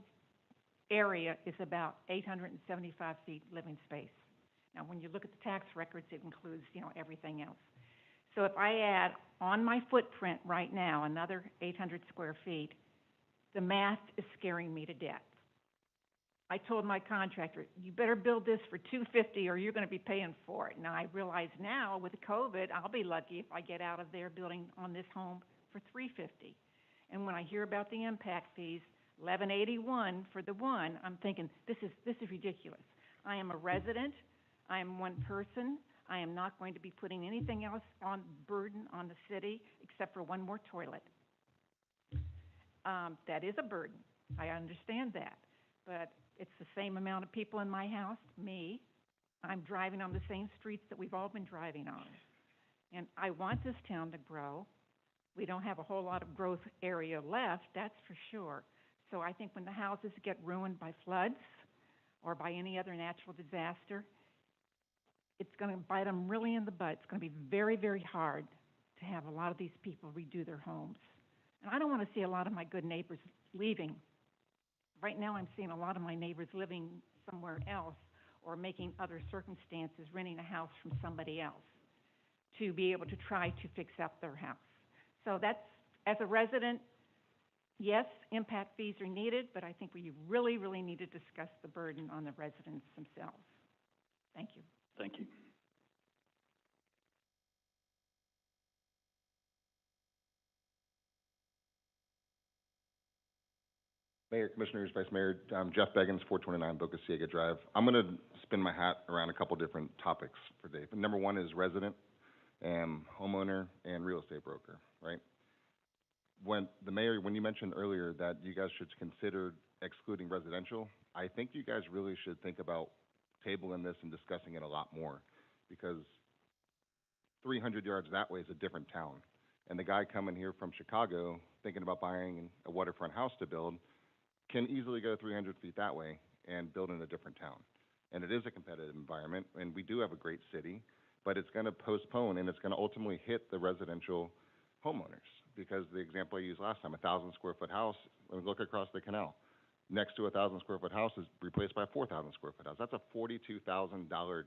area is about 875 feet living space. Now, when you look at the tax records, it includes, everything else. So if I add on my footprint right now another 800 square feet, the math is scaring me to death. I told my contractor, you better build this for $250 or you're going to be paying for it. Now, I realize now with COVID, I'll be lucky if I get out of there building on this home for $350. And when I hear about the impact fees, $1181 for the one, I'm thinking, this is ridiculous. I am a resident. I am one person. I am not going to be putting anything else on burden on the city except for one more toilet. That is a burden. I understand that. But it's the same amount of people in my house, me. I'm driving on the same streets that we've all been driving on. And I want this town to grow. We don't have a whole lot of growth area left, that's for sure. So I think when the houses get ruined by floods or by any other natural disaster, it's going to bite them really in the butt. It's going to be very, very hard to have a lot of these people redo their homes. And I don't want to see a lot of my good neighbors leaving. Right now I'm seeing a lot of my neighbors living somewhere else or making other circumstances, renting a house from somebody else to be able to try to fix up their house. So that's, as a resident, yes, impact fees are needed, but I think we really, really need to discuss the burden on the residents themselves. Thank you. Thank you. Mayor, Commissioners, Vice Mayor, Jeff Beggins, 429 Boca Ciega Drive. I'm going to spin my hat around a couple different topics for Dave. Number one is resident and homeowner and real estate broker, right? When you mentioned earlier that you guys should consider excluding residential, I think you guys really should think about tabling this and discussing it a lot more, because 300 yards that way is a different town. And the guy coming here from Chicago, thinking about buying a waterfront house to build, can easily go 300 feet that way and build in a different town. And it is a competitive environment, and we do have a great city, but it's gonna postpone, and it's gonna ultimately hit the residential homeowners. Because the example I used last time, a 1,000-square-foot house, look across the canal. Next to a 1,000-square-foot house is replaced by a 4,000-square-foot house. That's a $42,000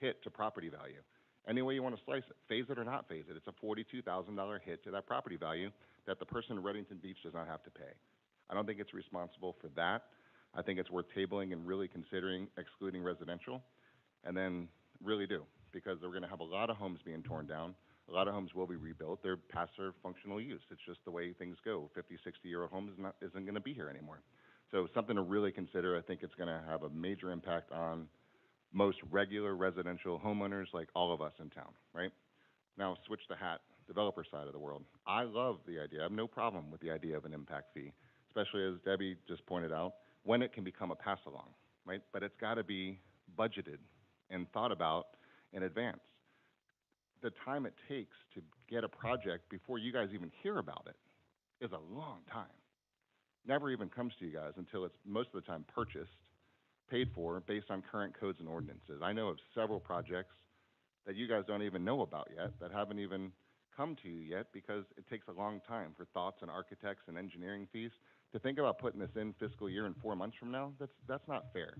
hit to property value. Any way you want to slice it, phase it or not phase it, it's a $42,000 hit to that property value that the person in Reddington Beach does not have to pay. I don't think it's responsible for that. I think it's worth tabling and really considering excluding residential, and then really do, because we're going to have a lot of homes being torn down. A lot of homes will be rebuilt. They're past their functional use. It's just the way things go. 50, 60-year-old home isn't going to be here anymore. So something to really consider. I think it's going to have a major impact on most regular residential homeowners like all of us in town, right? Now, switch the hat, developer side of the world. I love the idea. I have no problem with the idea of an impact fee, especially as Debbie just pointed out, when it can become a pass-along, right? But it's got to be budgeted and thought about in advance. The time it takes to get a project before you guys even hear about it is a long time. Never even comes to you guys until it's most of the time purchased, paid for, based on current codes and ordinances. I know of several projects that you guys don't even know about yet, that haven't even come to you yet, because it takes a long time for thoughts and architects and engineering fees. To think about putting this in fiscal year in 4 months from now, that's not fair,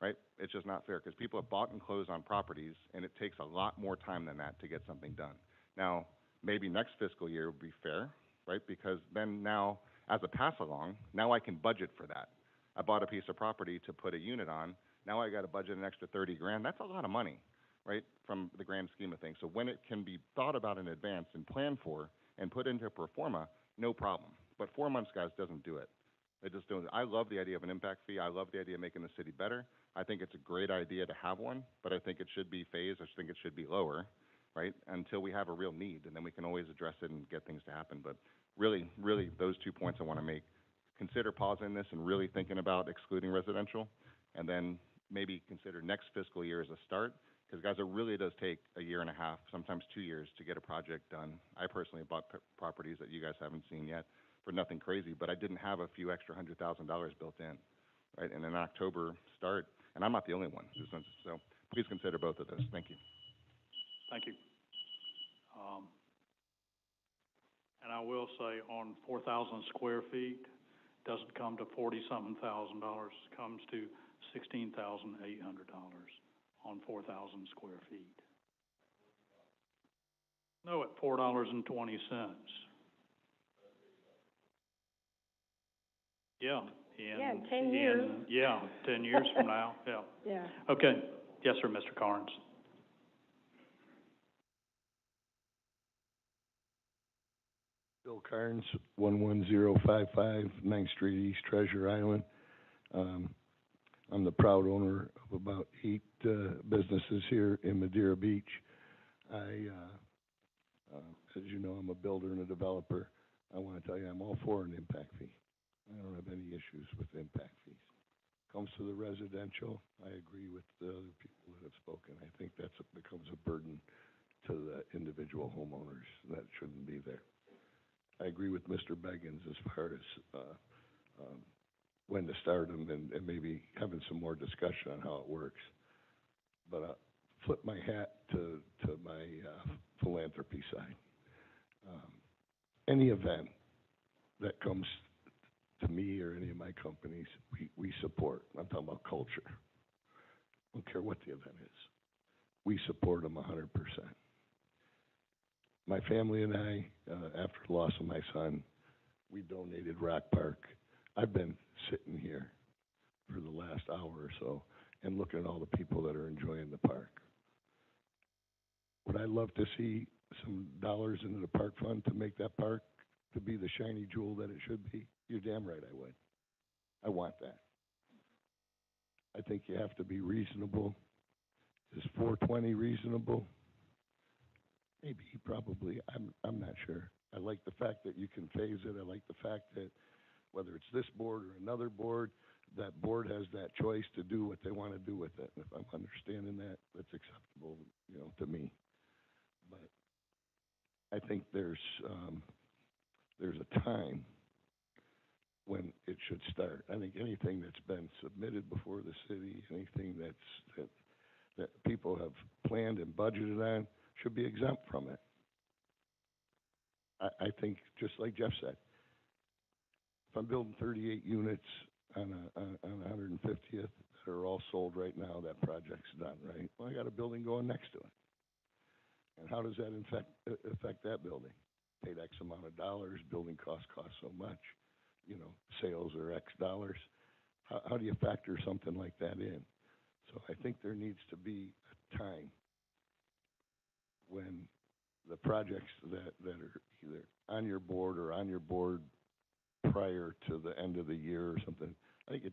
right? It's just not fair, because people have bought and closed on properties, and it takes a lot more time than that to get something done. Now, maybe next fiscal year would be fair, right? Because then now, as a pass-along, now I can budget for that. I bought a piece of property to put a unit on. Now I got to budget an extra 30 grand. That's a lot of money, right, from the grand scheme of things. So when it can be thought about in advance and planned for and put into a pro forma, no problem. But 4 months, guys, doesn't do it. They just don't. I love the idea of an impact fee. I love the idea of making the city better. I think it's a great idea to have one, but I think it should be phased. I think it should be lower, right, until we have a real need, and then we can always address it and get things to happen. But really, really, those 2 points I want to make. Consider pausing this and really thinking about excluding residential, and then maybe consider next fiscal year as a start, because guys, it really does take a year and a half, sometimes 2 years, to get a project done. I personally bought properties that you guys haven't seen yet for nothing crazy, but I didn't have a few extra $100,000 built in, right, and an October start, and I'm not the only one. So please consider both of those. Thank you. Thank you. And I will say, on 4,000 square feet, doesn't come to $40-something thousand. Comes to $16,800 on 4,000 square feet. No, at $4.20. Yeah. In 10 years. 10 years from now. Yeah. Yeah. Okay. Yes, sir, Mr. Carnes. Bill Carnes, 11055 9th Street East, Treasure Island. I'm the proud owner of about 8 businesses here in Madeira Beach. As you know, I'm a builder and a developer. I want to tell you, I'm all for an impact fee. I don't have any issues with impact fees. Comes to the residential, I agree with the other people that have spoken. I think that becomes a burden to the individual homeowners. That shouldn't be there. I agree with Mr. Beggins as far as when to start them and maybe having some more discussion on how it works. But flip my hat to my philanthropy side. Any event that comes to me or any of my companies, we support. I'm talking about culture. I don't care what the event is. We support them 100%. My family and I, after the loss of my son, we donated Rock Park. I've been sitting here for the last hour or so and looking at all the people that are enjoying the park. Would I love to see some dollars into the park fund to make that park to be the shiny jewel that it should be? You're damn right I would. I want that. I think you have to be reasonable. Is $420 reasonable? Maybe, probably. I'm not sure. I like the fact that you can phase it. I like the fact that whether it's this board or another board, that board has that choice to do what they want to do with it. And if I'm understanding that, that's acceptable, to me. But I think there's a time when it should start. I think anything that's been submitted before the city, anything that people have planned and budgeted on, should be exempt from it. I think, just like Jeff said, if I'm building 38 units on 150th that are all sold right now, that project's done, right? Well, I got a building going next to it. And how does that affect that building? Paid X amount of dollars, building costs so much, you know, sales are X dollars. How do you factor something like that in? So I think there needs to be a time when the projects that are either on your board or on your board prior to the end of the year or something, I think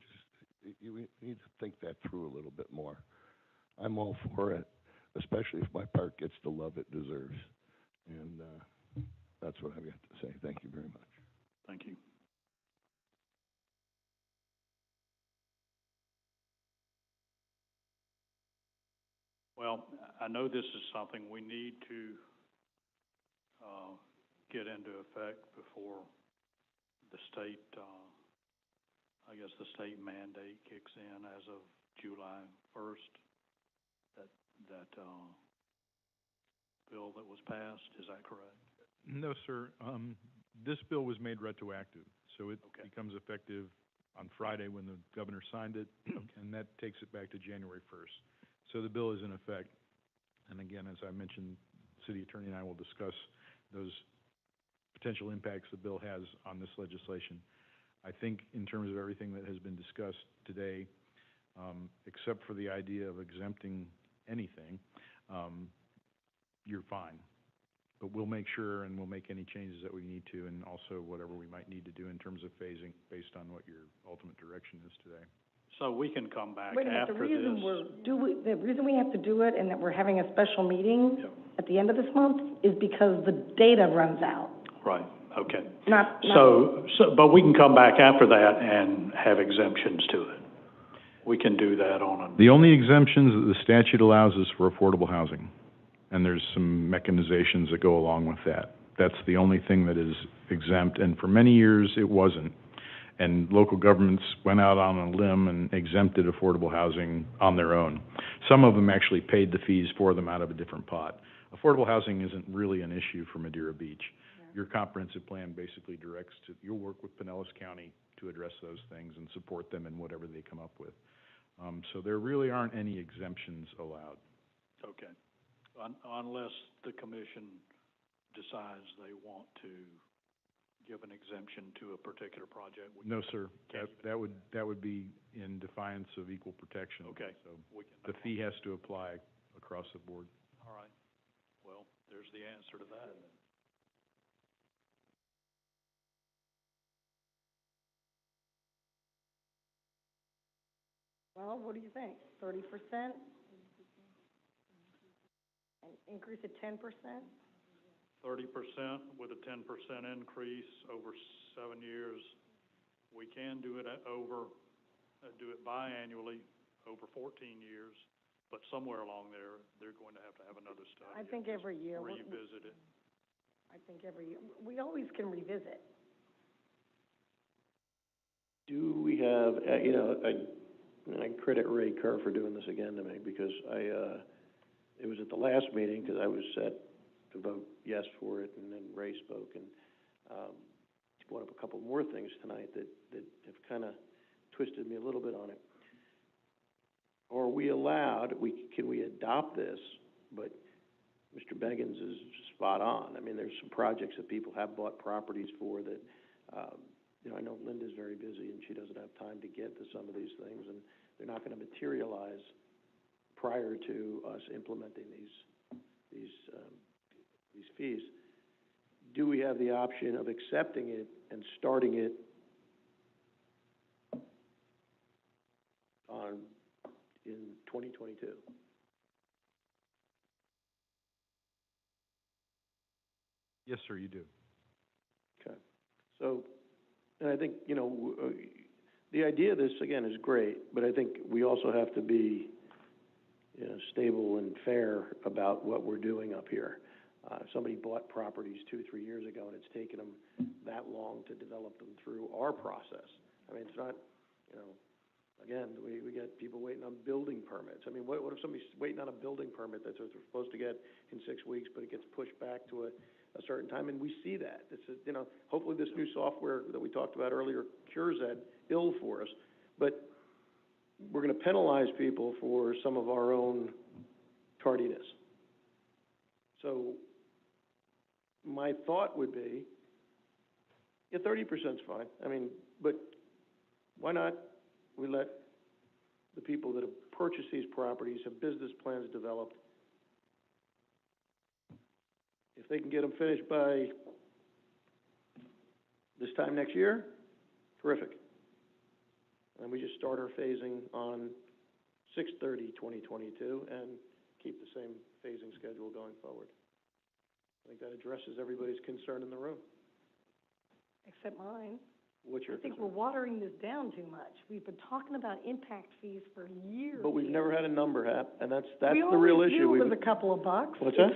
you need to think that through a little bit more. I'm all for it, especially if my park gets the love it deserves. And that's what I've got to say. Thank you very much. Thank you. Well, I know this is something we need to get into effect before the state, I guess the state mandate kicks in as of July 1st. That bill that was passed, is that correct? No, sir. This bill was made retroactive, so it becomes effective on Friday when the governor signed it, and that takes it back to January 1st. So the bill is in effect. And again, as I mentioned, city attorney and I will discuss those potential impacts the bill has on this legislation. I think in terms of everything that has been discussed today, except for the idea of exempting anything, you're fine. But we'll make sure and we'll make any changes that we need to, and also whatever we might need to do in terms of phasing based on what your ultimate direction is today. So we can come back Wait a minute, after the reason this. the reason we have to do it and that we're having a special meeting at the end of this month is because the data runs out. Right, okay. Not But we can come back after that and have exemptions to it. We can do that on The only exemptions that the statute allows is for affordable housing, and there's some mechanizations that go along with that. That's the only thing that is exempt, and for many years it wasn't. And local governments went out on a limb and exempted affordable housing on their own. Some of them actually paid the fees for them out of a different pot. Affordable housing isn't really an issue for Madeira Beach. Your comprehensive plan basically directs to, you'll work with Pinellas County to address those things and support them in whatever they come up with. So there really aren't any exemptions allowed. Okay. Unless the commission decides they want to give an exemption to a particular project. No, sir. That would be in defiance of equal protection. Okay. So the fee has to apply across the board. All right. Well, there's the answer to that. Well, what do you think? 30%? An increase of 10%? 30% with a 10% increase over 7 years. We can do it do it biannually over 14 years, but somewhere along there, they're going to have another study. I think every year. Revisit it. I think every year. We always can revisit. Do we have, I credit Ray Kerr for doing this again to me, because it was at the last meeting, because I was set to vote yes for it, and then Ray spoke, and he brought up a couple more things tonight that have kind of twisted me a little bit on it. Are we allowed, can we adopt this, but Mr. Beggins is spot on. I mean, there's some projects that people have bought properties for that, I know Linda's very busy and she doesn't have time to get to some of these things, and they're not going to materialize prior to us implementing these fees. Do we have the option of accepting it and starting it in 2022? Yes, sir, you do. Okay. So, and I think, the idea of this, again, is great, but I think we also have to be, stable and fair about what we're doing up here. If somebody bought properties 2, 3 years ago and it's taken them that long to develop them through our process, I mean, it's not, you know, again, we get people waiting on building permits. I mean, what if somebody's waiting on a building permit that's what they're supposed to get in 6 weeks, but it gets pushed back to a certain time, and we see that. This is, you know, hopefully this new software that we talked about earlier cures that ill for us, but we're gonna penalize people for some of our own tardiness. So my thought would be, yeah, 30%'s fine. I mean, but why not we let the people that have purchased these properties have business plans developed. If they can get them finished by this time next year, terrific. And we just start our phasing on 6/30/2022 and keep the same phasing schedule going forward. I think that addresses everybody's concern in the room. Except mine. What's your I think concern? we're watering this down too much. We've been talking about impact fees for years. But we've never had a number, Hap, and that's the real We always issue. knew it was a couple of bucks. What's that?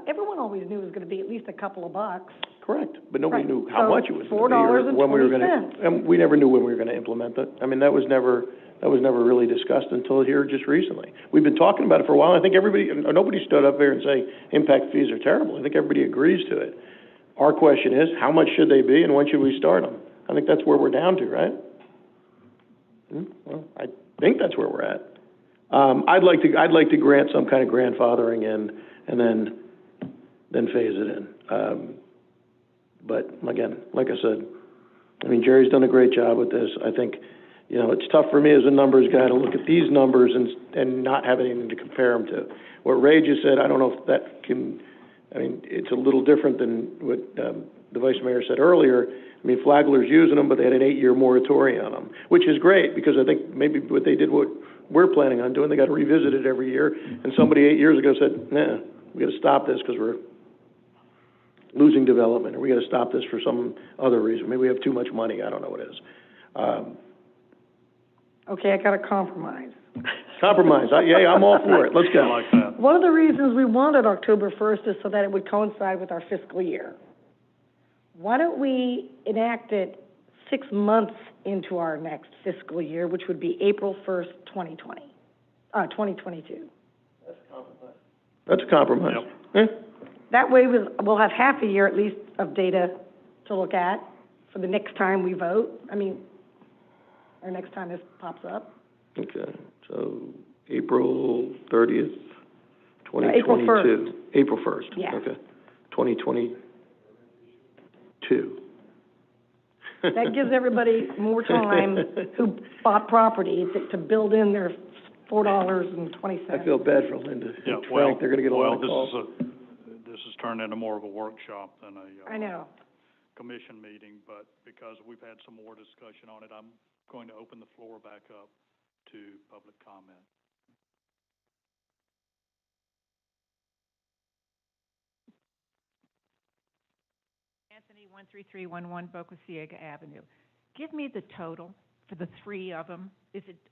Everyone always knew it was gonna be at least a couple of bucks. Correct, but nobody Right. knew how So much it was gonna be $4.20. or when we were gonna, and we never knew when we were gonna implement that. I mean, that was never really discussed until here just recently. We've been talking about it for a while. I think nobody stood up there and say impact fees are terrible. I think everybody agrees to it. Our question is, how much should they be and when should we start them? I think that's where we're down to, right? Well, I think that's where we're at. I'd like to grant some kind of grandfathering in and then phase it in. But again, like I said, I mean, Jerry's done a great job with this. I think, you know, it's tough for me as a numbers guy to look at these numbers and not have anything to compare them to. What Ray just said, I don't know if that can, I mean, it's a little different than what the Vice Mayor said earlier. I mean, Flagler's using them, but they had an 8-year moratorium on them, which is great, because I think maybe what they did, what we're planning on doing, they got to revisit it every year, and somebody 8 years ago said, nah, we got to stop this because we're losing development, or we got to stop this for some other reason. Maybe we have too much money, I don't know what it is. Okay, I got a compromise. Compromise, yeah, I'm all for it, let's go. I like that. One of the reasons we wanted October 1st is so that it would coincide with our fiscal year. Why don't we enact it 6 months into our next fiscal year, which would be April 1st, 2022? That's a compromise. Yep. That way, we'll have half a year at least of data to look at for the next time we vote. I mean, or next time this pops up. Okay, so April 30th, 2022. April 1st. April 1st. Yeah. Okay, 2022. That gives everybody more time who bought property to build in their $4.20. I feel bad for Linda Yeah, and well, Frank, they're gonna get a lot of calls. This has turned into more of a workshop than a I know. commission meeting, but because we've had some more discussion on it, I'm going to open the floor back up to public comment. Anthony, 13311 Boca Ciega Avenue. Give me the total for the three of them.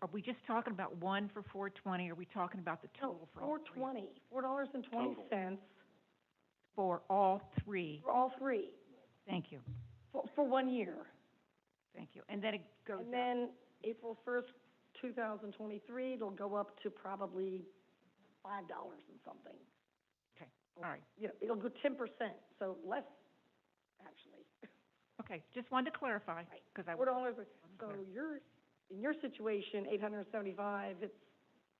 Are we just talking about one for $4.20, or are we talking about the total for all three? $4.20 For all three? for all three, Thank you, for 1 year. thank you. And then it goes And up. then April 1st, 2023, it'll go up to probably $5 and something. Okay, all right. You know, it'll go 10%, so less, actually. Okay, just wanted to clarify, because I... $4, so in your situation, $875, it's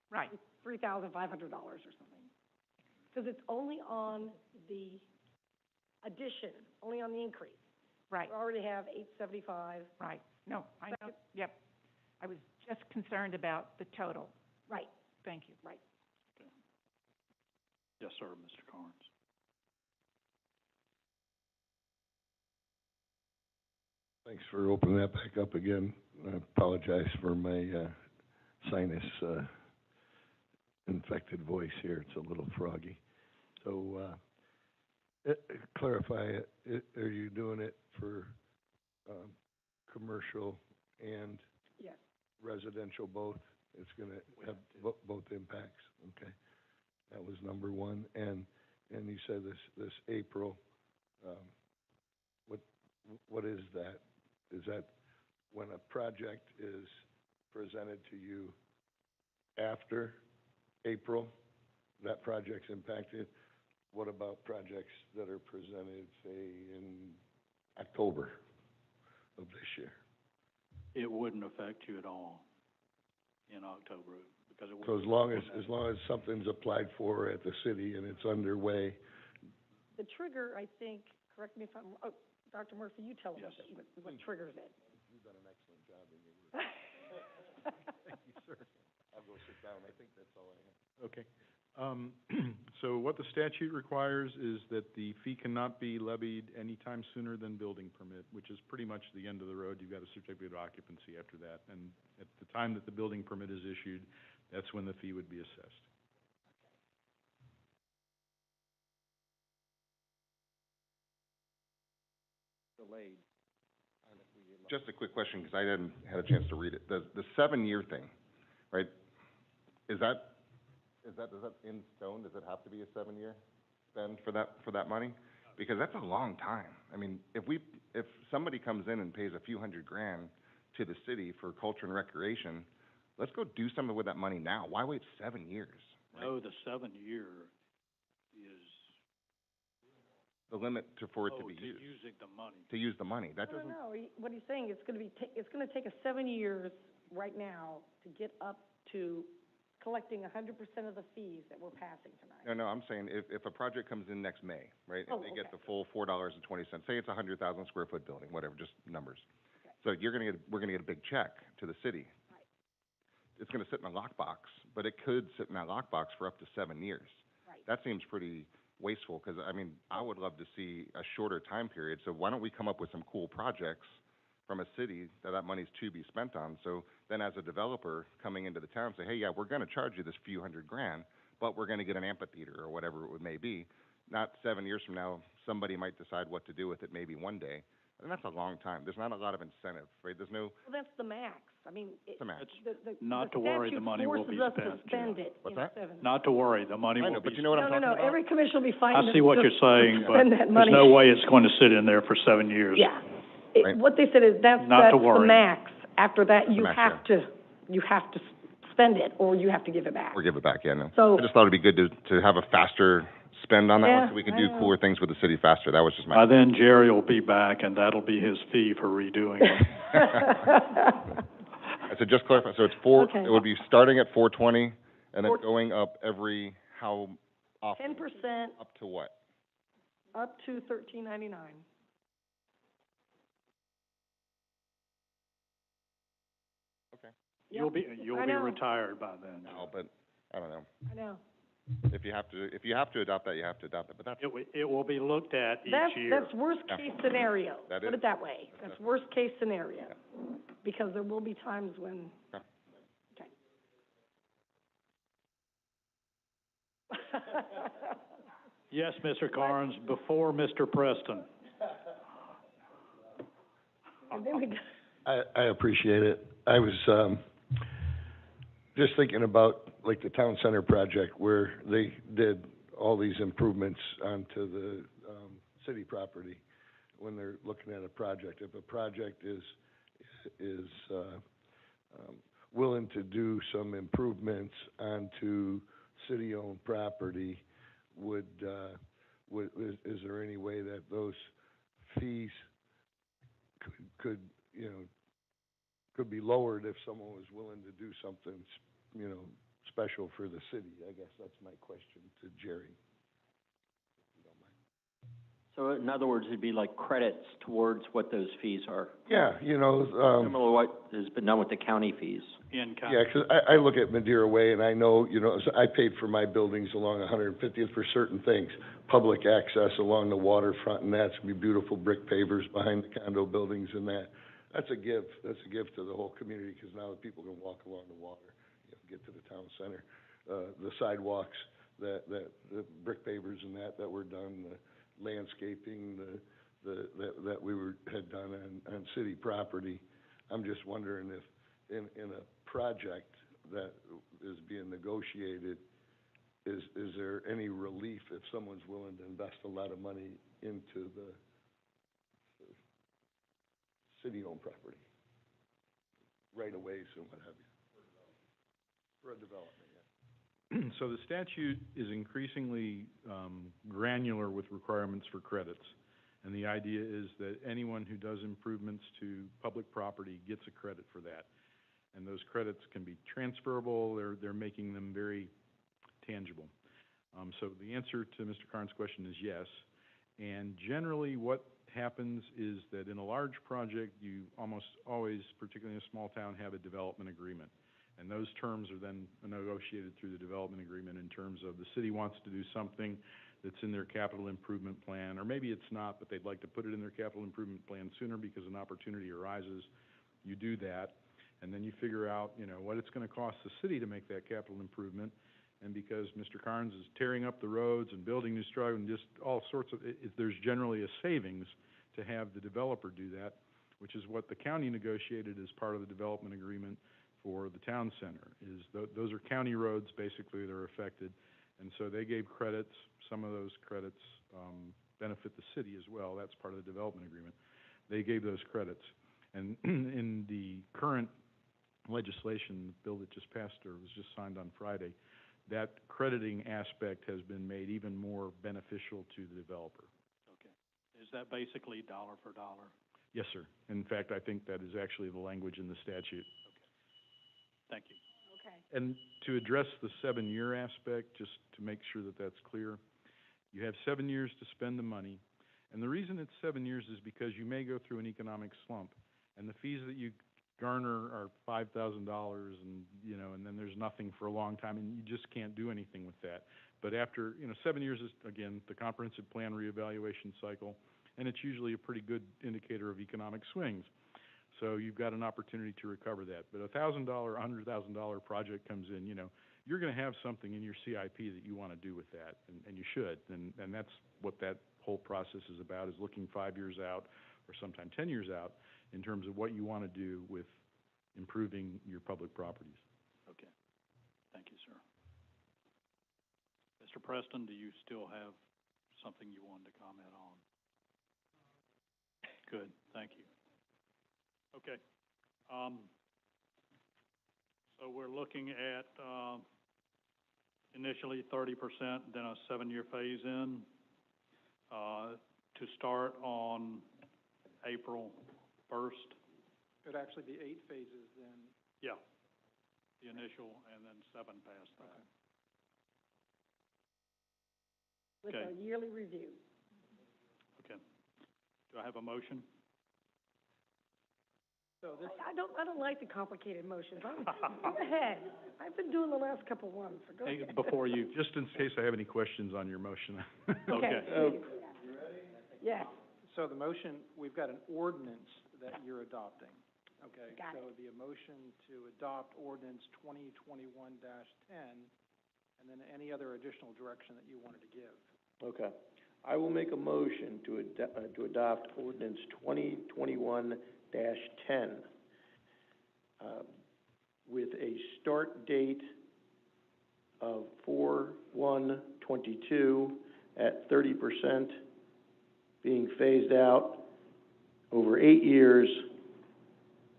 Right. $3,500 or something. Because it's only on the addition, only on the increase. Right. We already have $875. Right, no, I know, yep. I was just concerned about the total. Right. Thank you. Right. Yes, sir, Mr. Carnes. Thanks for opening that back up again. I apologize for my sinus infected voice here. It's a little froggy. So clarify, are you doing it for commercial and Yes. residential both? It's going to have both impacts. Okay. That was number one. And And you said this April, what is that? Is that when a project is presented to you after April, that project's impacted? What about projects that are presented, say, in October of this year? It wouldn't affect you at all in October, because it So wouldn't. as long as something's applied for at the city and it's underway, The trigger, I think, correct me if I'm, oh, Dr. Murphy, you tell us Yes. what triggers it. you've done an excellent job in your work. Thank you, sir. I'll go sit down. I think that's all I have. Okay. So what the statute requires is that the fee cannot be levied any time sooner than building permit, which is pretty much the end of the road. You've got a certificate of occupancy after that. And at the time that the building permit is issued, that's when the fee would be assessed. Delayed. Just a quick question, because I hadn't had a chance to read it. The 7-year thing, right? Does that in stone? Does it have to be a 7-year spend for that money? Because that's a long time. I mean, if somebody comes in and pays a few $100,000 to the city for culture and recreation, let's go do something with that money now. Why wait 7 years? No, the 7-year is, The limit for it to be to used. using the money. To use the money. That No, doesn't. no, what he's saying, it's gonna take us 7 years right now to get up to collecting 100% of the fees that we're passing tonight. No, I'm saying if a project comes in next May, right, Oh, and they get okay. the full $4.20, say it's a 100,000 square foot building, whatever, just numbers. Okay. So we're gonna get a big check to the city. Right. It's gonna sit in a lockbox, but it could sit in that lockbox for up to 7 years. Right. That seems pretty wasteful, because, I mean, I would love to see a shorter time period, so why don't we come up with some cool projects from a city that money's to be spent on, so then as a developer coming into the town, say, hey, yeah, we're gonna charge you this few $100,000, but we're gonna get an amphitheater or whatever it may be. Not 7 years from now, somebody might decide what to do with it, maybe one day, and that's a long time. There's not a lot of incentive, right? There's no, Well, that's the max. I mean, it's a match. Not to worry, the money will be statute forces us spent, to spend Jim. it What's in that? 7 Not to worry, the money I will know, be. but you know what I'm talking about? No, every commission will be fighting I see what to you're saying, but spend that there's money. no way it's going to sit in there for 7 years. Yeah. Right. What they said is that's Not to the worry. max. After that, you max, have to spend it, or you have to give it back. Or give it back, yeah, no. So- I just thought it'd be good to have a faster spend on that one, Yeah, so we can I do know. cooler things with the city faster. That was just By my. then, Jerry will be back, and that'll be his fee for redoing it. So just clarify, so it's Okay. it would be starting at 420, and then Four- going up every, how often? 10% Up to what? up to $13.99. Okay. You'll be I know. retired by then. No, but, I don't know. I know. If you have to adopt that, you have to adopt it, but that's, It will be looked at each year. That's worst case scenario. That Put is. it that way. That's worst case scenario. Because there will be times when, Okay. okay. Yes, Mr. Carnes, before Mr. Preston. And then we go. I appreciate it. I was, just thinking about, like, the town center project where they did all these improvements onto the, city property when they're looking at a project. If a project is willing to do some improvements onto city-owned property, is there any way that those fees could be lowered if someone was willing to do something, special for the city? I guess that's my question to Jerry. So in other words, it'd be like credits towards what those fees are. Yeah, Similar to what has been done with the county fees. In yeah, 'cause I look at Madeira Way and I know, so I paid for my buildings along 150th for certain things. Public access along the waterfront and that's gonna be beautiful brick pavers behind the condo buildings and that. That's a gift to the whole community, 'cause now the people can walk along the water, get to the town center. The sidewalks, the brick pavers and that were done, the landscaping, that we had done on city property. I'm just wondering if in a project that is being negotiated, is there any relief if someone's willing to invest a lot of money into the city-owned property? Right-of-ways and what have you? For a development, yeah. So the statute is increasingly granular with requirements for credits. And the idea is that anyone who does improvements to public property gets a credit for that. And those credits can be transferable, they're making them very tangible. So the answer to Mr. Karn's question is yes. And generally what happens is that in a large project, you almost always, particularly in a small town, have a development agreement. And those terms are then negotiated through the development agreement in terms of the city wants to do something that's in their capital improvement plan, or maybe it's not, but they'd like to put it in their capital improvement plan sooner because an opportunity arises. You do that, and then you figure out, what it's going to cost the city to make that capital improvement. And because Mr. Carnes is tearing up the roads and building new structures and just all sorts of, there's generally a savings to have the developer do that, which is what the county negotiated as part of the development agreement for the town center. Those are county roads basically that are affected, and so they gave credits. Some of those credits benefit the city as well. That's part of the development agreement. They gave those credits, and in the current legislation, the bill that just passed or was just signed on Friday, that crediting aspect has been made even more beneficial to the developer. Okay. Is that basically dollar for dollar? Yes, sir. In fact, I think that is actually the language in the statute. Thank you. Okay. And to address the 7-year aspect, just to make sure that that's clear, you have 7 years to spend the money. And the reason it's 7 years is because you may go through an economic slump, and the fees that you garner are $5,000, and then there's nothing for a long time, and you just can't do anything with that. But after, 7 years is, again, the comprehensive plan reevaluation cycle, and it's usually a pretty good indicator of economic swings. So you've got an opportunity to recover that. But a $1,000, $100,000 project comes in, you're going to have something in your CIP that you want to do with that, and you should. And that's what that whole process is about, is looking 5 years out, or sometime 10 years out, in terms of what you want to do with improving your public properties. Okay. Thank you, sir. Mr. Preston, do you still have something you wanted to comment on? Good. Thank you. Okay. So we're looking at initially 30%, then a 7-year phase-in to start on April 1st. It'd actually be 8 phases then. Yeah. The initial and then 7 past that. With Okay. a yearly review. Okay. Do I have a motion? So this, I don't like the complicated motions. Go ahead. I've been doing the last couple ones, so go Hey, ahead. before you, Just in case I have any questions on your motion. okay. Please. Yes. so the motion, we've got an ordinance that you're adopting, okay? Got So it. it'd be a motion to adopt ordinance 2021-10, and then any other additional direction that you wanted to give. Okay. I will make a motion to adopt ordinance 2021-10, with a start date of 4/1/22 at 30%, being phased out over 8 years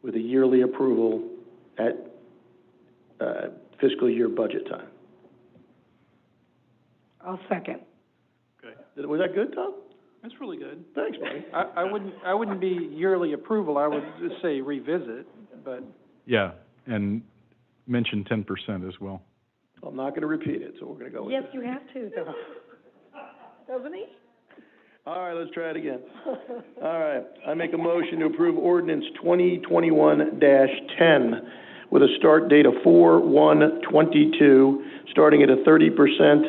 with a yearly approval at fiscal year budget time. I'll second. Okay. Was that good, Tom? That's really good. Thanks, buddy. I wouldn't be yearly approval, I would just say revisit, but Yeah, and mention 10% as well. I'm not going to repeat it, so we're going to go with Yes, that. you have to, though. Doesn't he? All right, let's try it again. All right, I make a motion to approve ordinance 2021-10 with a start date of 4/1/22, starting at a 30%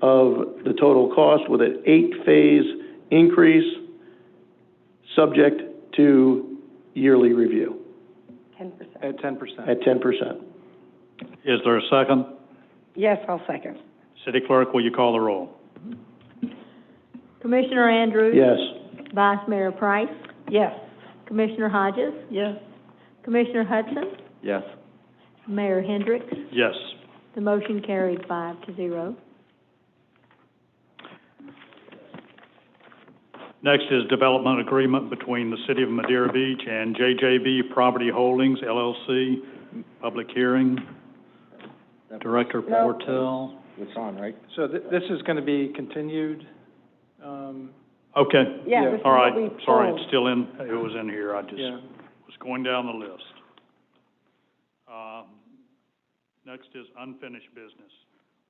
of the total cost with an 8-phase increase, subject to yearly review 10%. at 10%. at 10%. Is there a second? Yes, I'll second. City Clerk, will you call the roll? Commissioner Andrews? Yes. Vice Mayor Price? Yes. Commissioner Hodges? Yes. Commissioner Hudson? Yes. Mayor Hendricks? Yes. The motion carried 5-0. Next is development agreement between the City of Madeira Beach and JJB Property Holdings LLC. Public hearing. Director Portel. It's on, right? So this is gonna be continued, Okay. Yeah, this is All right, what we sorry, pulled. it's still in, it was in here, I just yeah. was going down the list. Next is unfinished business.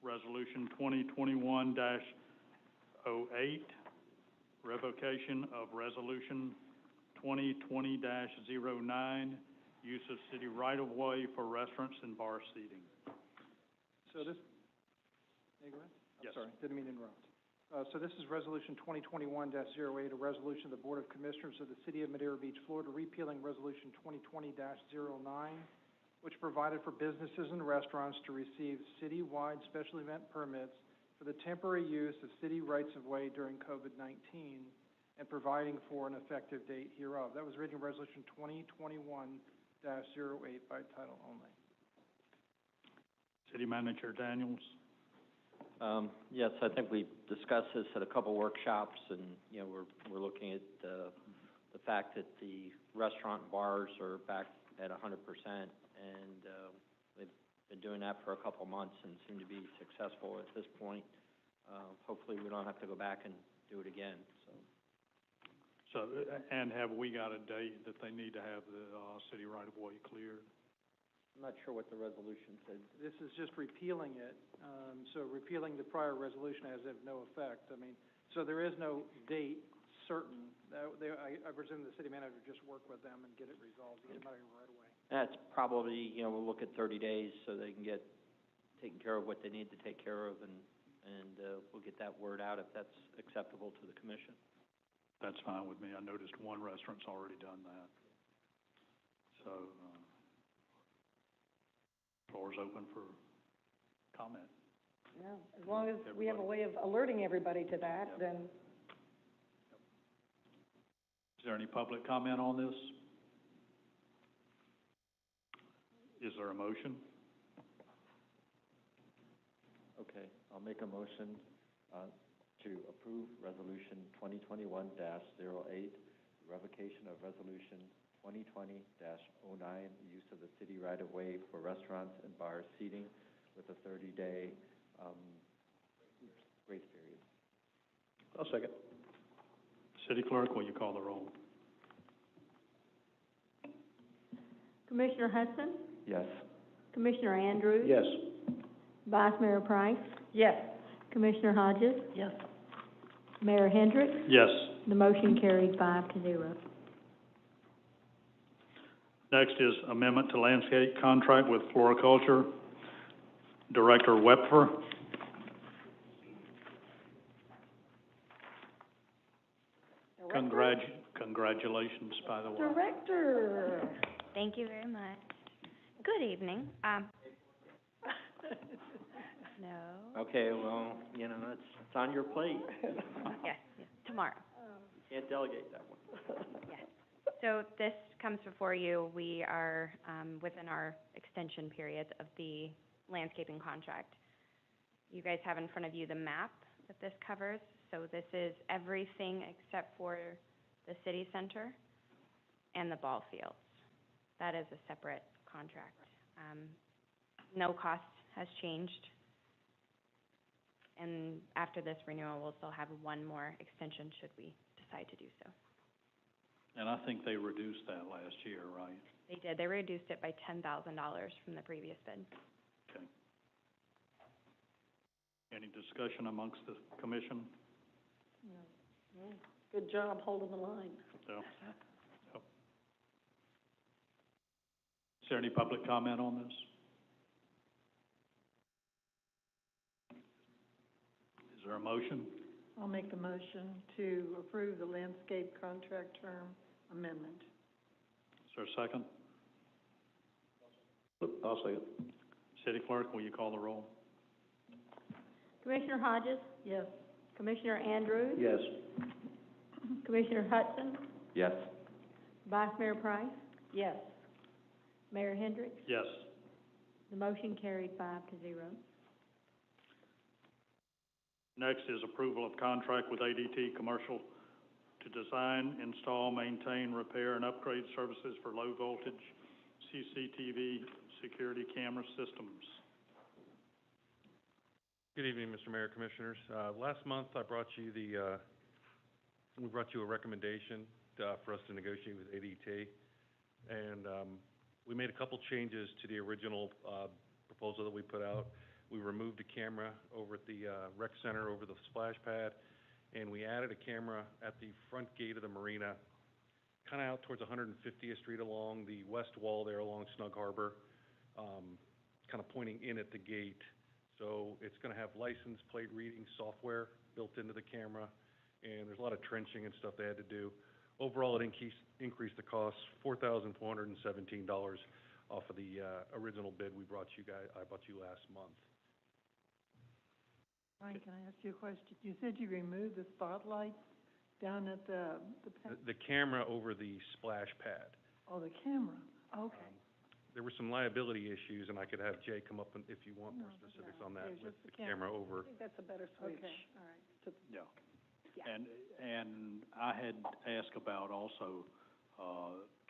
Resolution 2021-08, revocation of Resolution 2020-09, use of city right-of-way for restaurants and bar seating. So this, hey, go ahead. Yes. Sorry, didn't mean to interrupt. So this is Resolution 2021-08, a resolution of the Board of Commissioners of the City of Madeira Beach, Florida, repealing Resolution 2020-09, which provided for businesses and restaurants to receive citywide special event permits for the temporary use of city rights-of-way during COVID-19 and providing for an effective date hereof. That was reading Resolution 2021-08 by title only. City Manager Daniels. Yes, I think we discussed this at a couple workshops, and, you know, we're looking at the fact that the restaurant and bars are back at 100%, and they've been doing that for a couple months and seem to be successful at this point. Hopefully we don't have to go back and do it again, So, and have we got a date that they need to have the city right-of-way cleared? I'm not sure what the resolution said. This is just repealing it, so repealing the prior resolution has no effect. I mean, so there is no date certain. I presume the city manager just work with them and get it resolved, get it out of here right away. That's probably, you know, we'll look at 30 days so they can get taken care of what they need to take care of, and we'll get that word out if that's acceptable to the commission. That's fine with me. I noticed one restaurant's already done that. So, floor is open for comment. Yeah, as long as we have a way of alerting everybody to that, then. Is there any public comment on this? Is there a motion? Okay, I'll make a motion to approve Resolution 2021-08, revocation of Resolution 2020-09, use of the city right-of-way for restaurants and bar seating with a 30-day grace period. I'll second. City Clerk, will you call the roll? Commissioner Hudson? Yes. Commissioner Andrews? Yes. Vice Mayor Price? Yes. Commissioner Hodges? Yes. Mayor Hendricks? Yes. The motion carried 5-0. Next is amendment to landscape contract with Floriculture. Director Wepfer. Congratulations, by the way. Director. Thank you very much. Good evening. No. Okay, well, you know, it's on your plate. Yes, tomorrow. You can't delegate that one. Yes. So this comes before you. We are within our extension period of the landscaping contract. You guys have in front of you the map that this covers. So this is everything except for the city center and the ball fields. That is a separate contract. No cost has changed. And after this renewal, we'll still have one more extension should we decide to do so. And I think they reduced that last year, right? They did. They reduced it by $10,000 from the previous bid. Okay. Any discussion amongst the commission? No. Good job holding the line. No. No. Is there any public comment on this? Is there a motion? I'll make the motion to approve the landscape contract term amendment. Is there a second? I'll second. City Clerk, will you call the roll? Commissioner Hodges? Yes. Commissioner Andrews? Yes. Commissioner Hudson? Yes. Vice Mayor Price? Yes. Mayor Hendricks? Yes. The motion carried 5-0. Next is approval of contract with ADT Commercial to design, install, maintain, repair, and upgrade services for low-voltage CCTV security camera systems. Good evening, Mr. Mayor, Commissioners. Last month, we brought you a recommendation for us to negotiate with ADT. And we made a couple changes to the original proposal that we put out. We removed a camera over at the rec center over the splash pad, and we added a camera at the front gate of the marina, kind of out towards 150th Street along the west wall there along Snug Harbor, kind of pointing in at the gate. So it's going to have license plate reading software built into the camera, and there's a lot of trenching and stuff they had to do. Overall, it increased the cost $4,417 off of the original bid I brought you last month. Ryan, can I ask you a question? You said you removed the spotlights down at the The camera over the splash pad. Oh, the camera, okay. There were some liability issues, and I could have Jay come up if you want more specifics on that with the camera over. I think that's a better switch. Okay, all right. Yeah. And I had asked about also,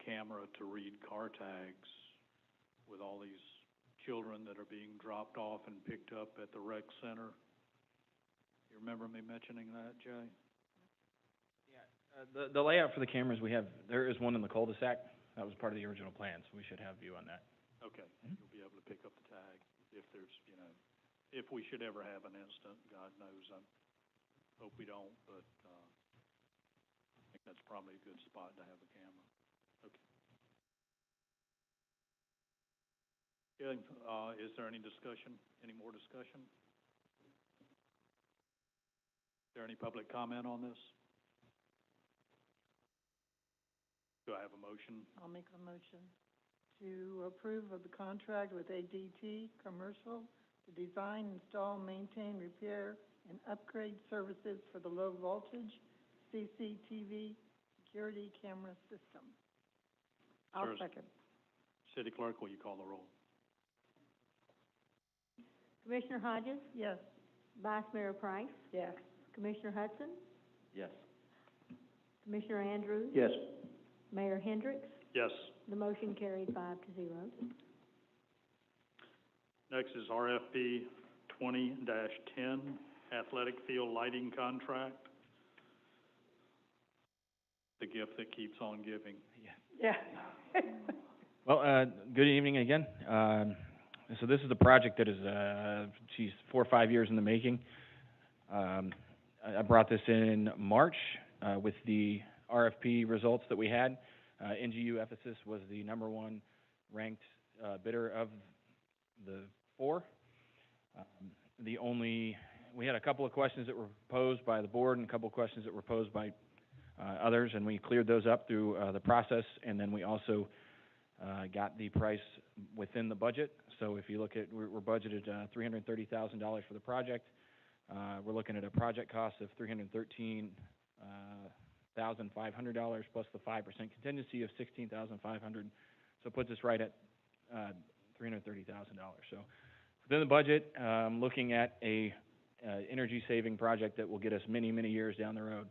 camera to read car tags with all these children that are being dropped off and picked up at the rec center. You remember me mentioning that, Jay? The layout for the cameras we have, there is one in the cul-de-sac. That was part of the original plan, so we should have view on that. Okay, you'll be able to pick up the tag if there's, if we should ever have an incident, God knows, I hope we don't, but, I think that's probably a good spot to have a camera. Okay. Okay, is there any discussion, any more discussion? Is there any public comment on this? Do I have a motion? I'll make a motion to approve of the contract with ADT Commercial to design, install, maintain, repair, and upgrade services for the low voltage CCTV security camera system. I'll second. City Clerk, will you call the roll? Commissioner Hodges? Yes. Vice Mayor Price? Yes. Commissioner Hudson? Yes. Commissioner Andrews? Yes. Mayor Hendricks? Yes. The motion carried 5-0. Next is RFP 20-10, athletic field lighting contract. The gift that keeps on giving. Yeah. Well, good evening again. So this is a project that is, 4 or 5 years in the making. I brought this in March with the RFP results that we had. NGU Ephesus was the #1 ranked bidder of the 4. We had a couple of questions that were posed by the board and a couple of questions that were posed by others, and we cleared those up through the process, and then we also got the price within the budget. So if you look at, we're budgeted $330,000 for the project. We're looking at a project cost of $313,500 plus the 5% contingency of $16,500. So it puts us right at $330,000. So within the budget, looking at a energy saving project that will get us many, many years down the road.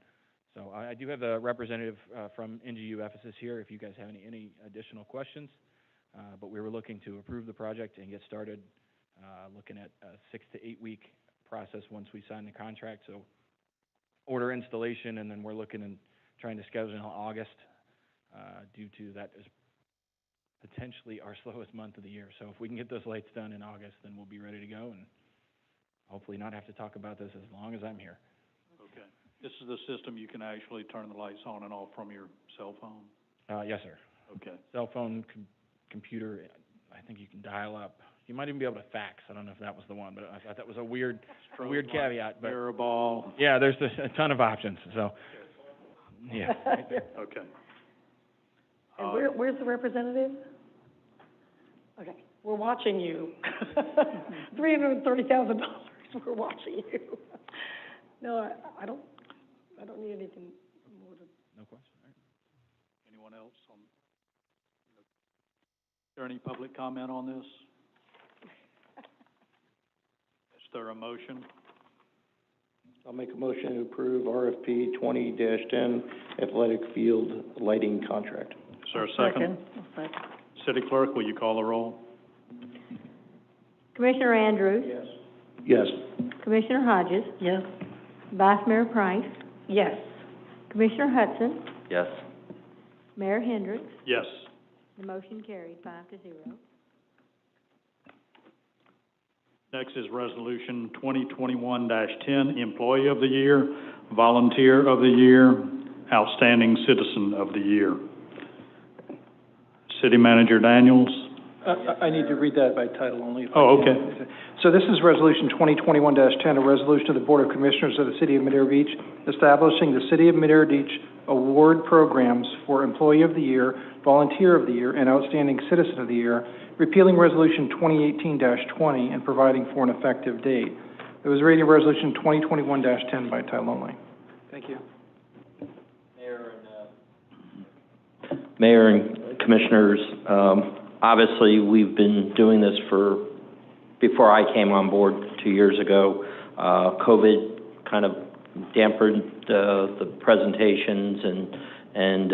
So I do have a representative from NGU Ephesus here if you guys have any additional questions. But we were looking to approve the project and get started, looking at a 6 to 8 week process once we sign the contract. So order installation, and then we're looking and trying to schedule in August, due to that is potentially our slowest month of the year. So if we can get those lights done in August, then we'll be ready to go and hopefully not have to talk about this as long as I'm here. Okay. This is the system you can actually turn the lights on and off from your cell phone? Yes, sir. Okay. Cell phone, computer, I think you can dial up. You might even be able to fax. I don't know if that was the one, but I thought that was a weird caveat. But mirror ball. Yeah, there's a ton of options. So, yeah. Okay. And where's the representative? Okay, we're watching you. $330,000. We're watching you. No, I don't need anything more to. No question. All right. Anyone else on? Is there any public comment on this? Is there a motion? I'll make a motion to approve RFP 20-10 athletic field lighting contract. Is there a second? City Clerk, will you call the roll? Commissioner Andrews? Yes. Commissioner Hodges? Yes. Vice Mayor Price? Yes. Commissioner Hudson? Yes. Mayor Hendricks? Yes. The motion carried 5-0. Next is Resolution 2021-10, Employee of the Year, Volunteer of the Year, Outstanding Citizen of the Year. City Manager Daniels. I need to read that by title only. If Oh, I can. okay. So this is Resolution 2021-10, a resolution of the Board of Commissioners of the City of Madeira Beach establishing the City of Madeira Beach award programs for Employee of the Year, Volunteer of the Year, and Outstanding Citizen of the Year, repealing Resolution 2018-20 and providing for an effective date. It was reading Resolution 2021-10 by title only. Thank you. Mayor and Commissioners, obviously, we've been doing this before I came on board 2 years ago. COVID kind of dampened the presentations and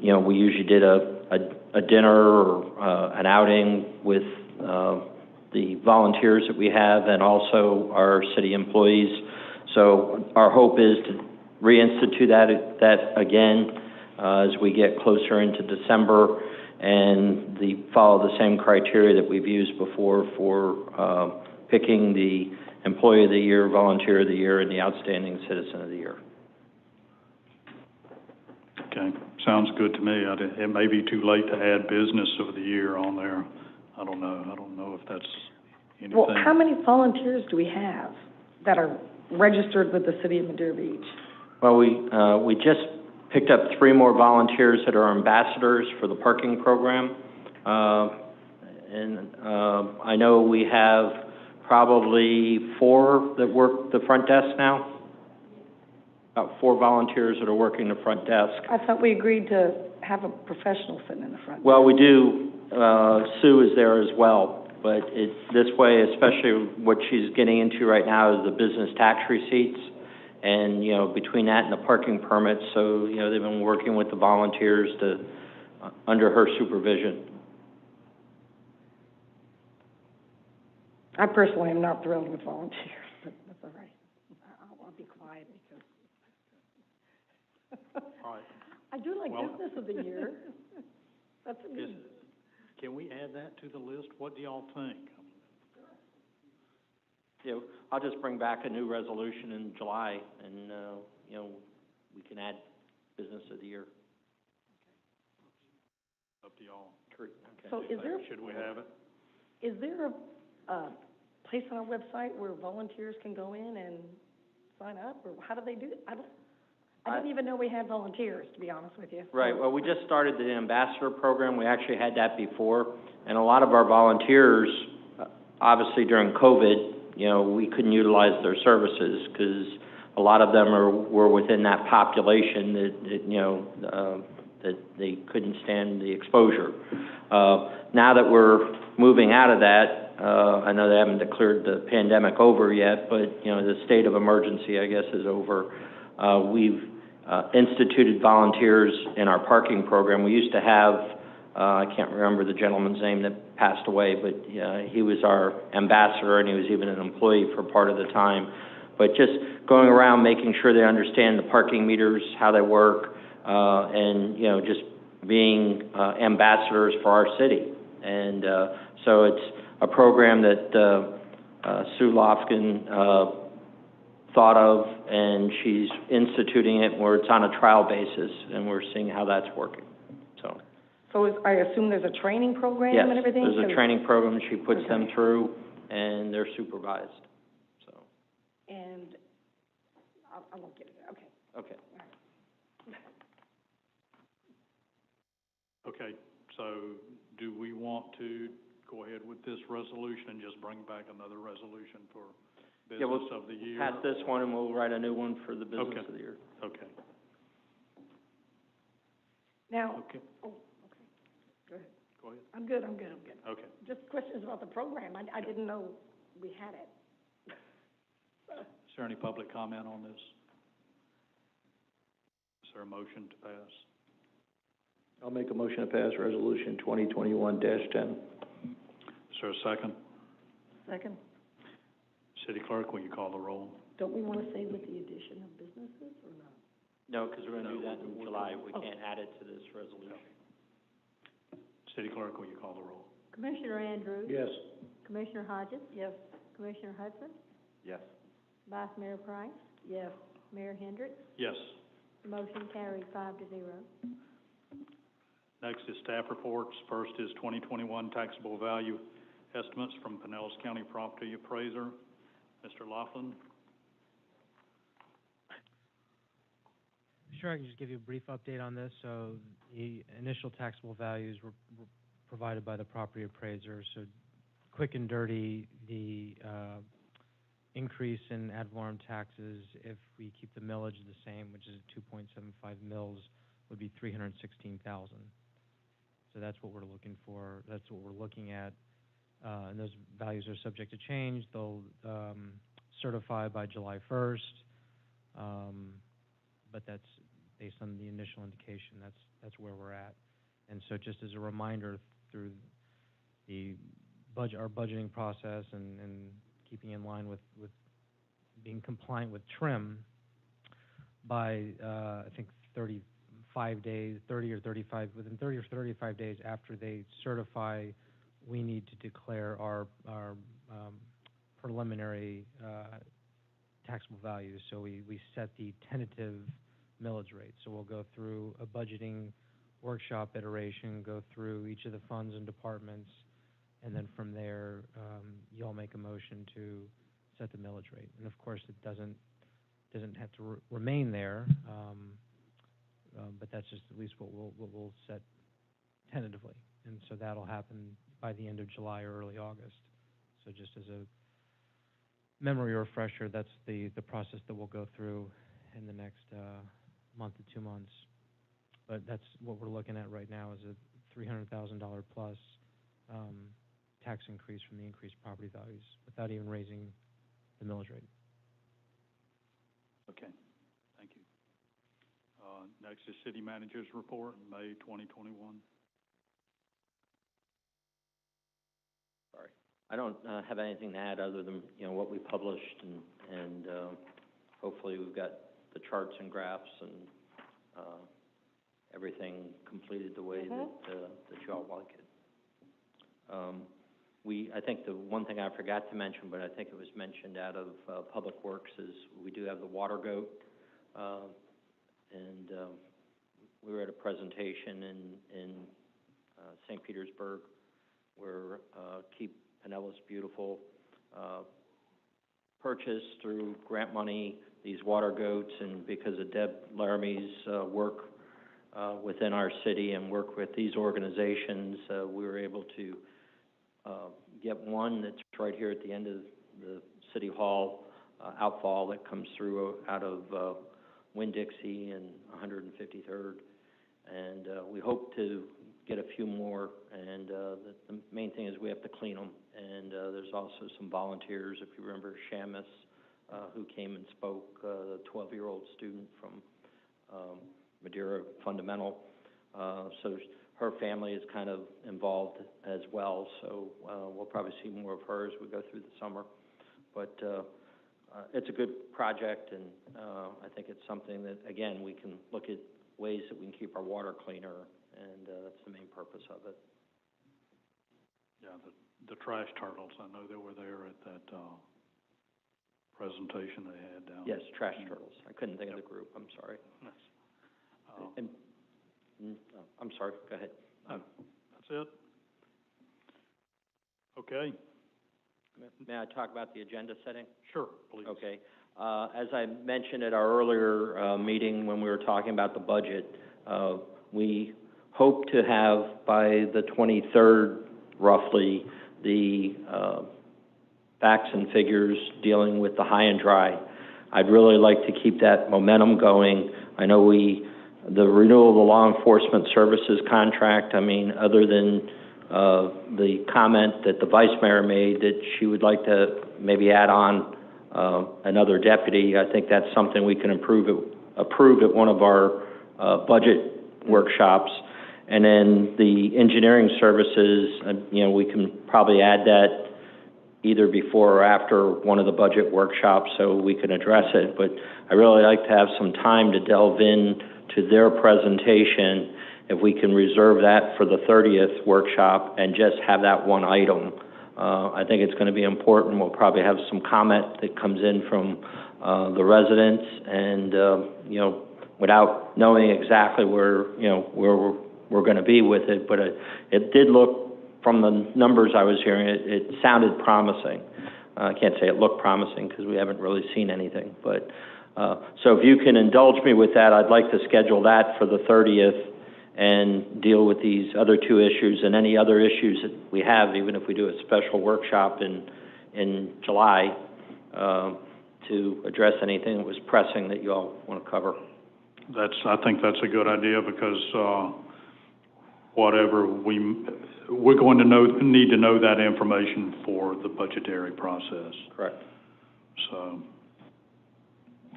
you know, we usually did a dinner or an outing with the volunteers that we have and also our city employees. So our hope is to reinstitute that again as we get closer into December and follow the same criteria that we've used before for picking the Employee of the Year, Volunteer of the Year, and the Outstanding Citizen of the Year. Okay, sounds good to me. It may be too late to add Business of the Year on there. I don't know if that's anything. Well, how many volunteers do we have that are registered with the City of Madeira Beach? Well, we just picked up 3 more volunteers that are ambassadors for the parking program. And I know we have probably 4 that work the front desk now. About 4 volunteers that are working the front desk. I thought we agreed to have a professional sitting in the front. Well, we do. Sue is there as well. But it's this way, especially what she's getting into right now is the business tax receipts. And, you know, between that and the parking permits, so, you know, they've been working with the volunteers under her supervision. I personally am not thrilled with volunteers, but that's all right. I'll be quiet because. All right. I do like Well, Business of the Year. That's a good. Can we add that to the list? What do y'all think? You know, I'll just bring back a new resolution in July, and, you know, we can add Business of the Year. Up to y'all. Okay. So Should we have it? Is there a place on our website where volunteers can go in and sign up, or how do they do it? I didn't even know we had volunteers, to be honest with you. Right. Well, we just started the ambassador program. We actually had that before, and a lot of our volunteers, obviously during COVID, you know, we couldn't utilize their services because a lot of them were within that population that you know, that they couldn't stand the exposure. Now that we're moving out of that, I know they haven't declared the pandemic over yet, but, you know, the state of emergency, I guess, is over. We've instituted volunteers in our parking program. We used to have, I can't remember the gentleman's name that passed away, but he was our ambassador, and he was even an employee for part of the time. But just going around making sure they understand the parking meters, how they work, and, you know, just being ambassadors for our city. And so it's a program that Sue Lofkin thought of, and she's instituting it where it's on a trial basis, and we're seeing how that's working. So I assume there's a training program and everything? Yes, there's a training program she puts them through, and they're supervised, so. And I won't get it, okay. Okay. Okay, so do we want to go ahead with this resolution and just bring back another resolution for Business of the Year? Pass this one, and we'll write a new one for the Business of the Year. Okay. Now, Okay. oh, okay, go ahead. Go ahead. I'm good. Okay. Just questions about the program. I didn't know we had it. Is there any public comment on this? Is there a motion to pass? I'll make a motion to pass Resolution 2021-10. Is there a second? Second. City Clerk, will you call the roll? Don't we want to say with the addition of businesses or not? No, because we're gonna do that in July. We can't add it to this resolution. City Clerk, will you call the roll? Commissioner Andrews? Yes. Commissioner Hodges? Yes. Commissioner Hudson? Yes. Vice Mayor Price? Yes. Mayor Hendricks? Yes. The motion carried 5-0. Next is staff reports. First is 2021 taxable value estimates from Pinellas County Property Appraiser. Mr. Laughlin? Sure, I can just give you a brief update on this. So the initial taxable values were provided by the property appraiser. So quick and dirty, the increase in ad valorem taxes, if we keep the millage the same, which is 2.75 mils, would be $316,000. So that's what we're looking for. That's what we're looking at. And those values are subject to change. They'll certify by July 1st. But that's based on the initial indication. That's where we're at. And so just as a reminder, through the our budgeting process and keeping in line with being compliant with TRIM, by I think 35 days, 30 or 35, within 30 or 35 days after they certify, we need to declare our preliminary taxable values. So we set the tentative millage rate. So we'll go through a budgeting workshop iteration, go through each of the funds and departments, and then from there, you'll make a motion to set the millage rate. And of course, it doesn't have to remain there, but that's just at least what we'll set tentatively. And so that'll happen by the end of July or early August. So just as a memory refresher, that's the process that we'll go through in the next month to 2 months. But that's what we're looking at right now, is a $300,000 plus tax increase from the increased property values without even raising the millage rate. Okay, thank you. Next is City Manager's Report, May 2021. Sorry. I don't have anything to add other than, what we published, and hopefully we've got the charts and graphs and everything completed the way that you all like it. I think the one thing I forgot to mention, but I think it was mentioned out of Public Works, is we do have the water goat, and we were at a presentation in St. Petersburg where Keep Pinellas Beautiful purchased through grant money these water goats, and because of Deb Laramie's work within our city and work with these organizations, we were able to get one that's right here at the end of the City Hall outfall that comes through out of Winn-Dixie and 153rd. And we hope to get a few more, and the main thing is we have to clean them. And there's also some volunteers, if you remember Shamus, who came and spoke, the 12-year-old student from Madeira Fundamental. So her family is kind of involved as well, so we'll probably see more of her as we go through the summer. But it's a good project, and I think it's something that, again, we can look at ways that we can keep our water cleaner, and that's the main purpose of it. Yeah, the trash turtles, I know they were there at that presentation they had down. Yes, trash turtles. I couldn't think of the group, I'm sorry. And I'm sorry, go ahead. That's it? Okay. May I talk about the agenda setting? Sure, please. Okay. As I mentioned at our earlier meeting when we were talking about the budget, we hope to have by the 23rd, roughly, the facts and figures dealing with the high and dry. I'd really like to keep that momentum going. I know the renewal of the law enforcement services contract, I mean, other than the comment that the vice mayor made that she would like to maybe add on another deputy. I think that's something we can approve at one of our, budget workshops. And then the engineering services, you know, we can probably add that either before or after one of the budget workshops so we can address it. But I really like to have some time to delve in to their presentation. If we can reserve that for the 30th workshop and just have that one item, I think it's going to be important. We'll probably have some comment that comes in from the residents, and you know, without knowing exactly where we're going to be with it, but it did look, from the numbers I was hearing, it sounded promising. I can't say it looked promising because we haven't really seen anything, but so if you can indulge me with that, I'd like to schedule that for the 30th and deal with these other two issues and any other issues that we have, even if we do a special workshop in July, to address anything that was pressing that you all want to cover. I think that's a good idea, because whatever we're going to need to know that information for the budgetary process. Correct. So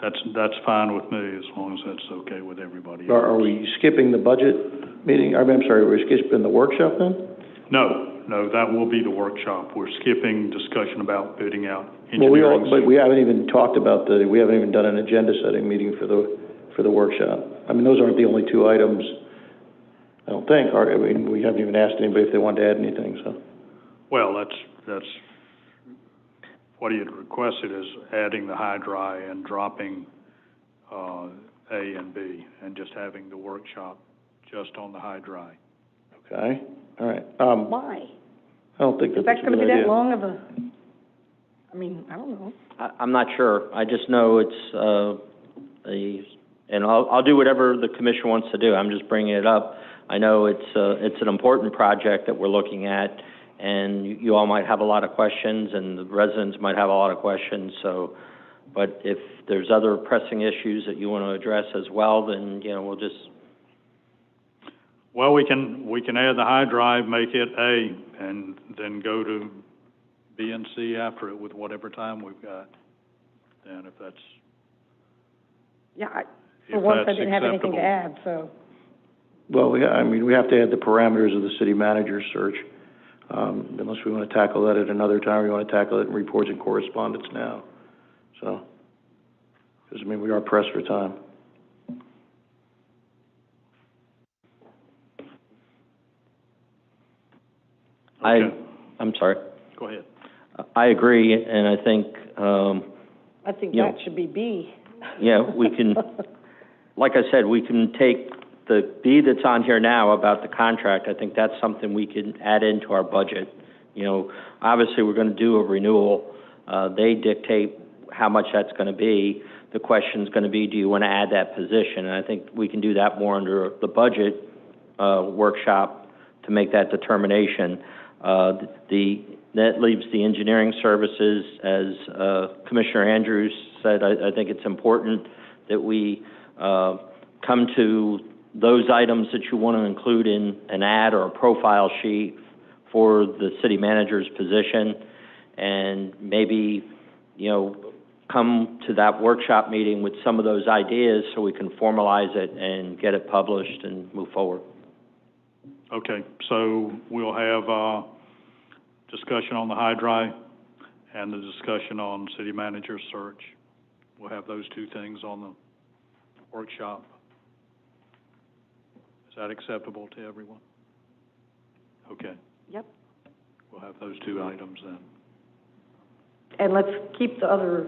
that's fine with me, as long as that's okay with everybody else. Are we skipping the budget meeting? I'm sorry, we're skipping the workshop then? No, that will be the workshop. We're skipping discussion about bidding out engineering. But we haven't even talked about we haven't even done an agenda setting meeting for the workshop. I mean, those aren't the only two items, I don't think. I mean, we haven't even asked anybody if they wanted to add anything, so. Well, that's what he had requested, is adding the high dry and dropping A and B, and just having the workshop just on the high dry. Okay, all right. Why? I don't think Is that's that a good going to be idea. that long of a, I mean, I don't know. I'm not sure. I just know it's and I'll do whatever the commission wants to do. I'm just bringing it up. I know it's an important project that we're looking at, and you all might have a lot of questions, and the residents might have a lot of questions. So, but if there's other pressing issues that you want to address as well, then we'll just. Well, we can add the high drive, make it A, and then go to B and C after it with whatever time we've got. And if that's for once I didn't have anything to add, so. Well, we have to add the parameters of the city manager's search, unless we want to tackle that at another time. We want to tackle it in reports and correspondence now. So, because we are pressed for time. okay. I'm sorry. Go ahead. I agree, and I think. I think that should be B. Yeah, we can. Like I said, we can take the B that's on here now about the contract. I think that's something we can add into our budget. Obviously we're going to do a renewal. They dictate how much that's going to be. The question's going to be, do you want to add that position? And I think we can do that more under the budget workshop to make that determination. That leaves the engineering services, as Commissioner Andrews said. I think it's important that we come to those items that you want to include in an ad or a profile sheet for the city manager's position, and maybe, come to that workshop meeting with some of those ideas so we can formalize it and get it published and move forward. Okay, so we'll have discussion on the high dry and the discussion on city manager search. We'll have those two things on the workshop. Is that acceptable to everyone? Okay. Yep. We'll have those two items then. And let's keep the other,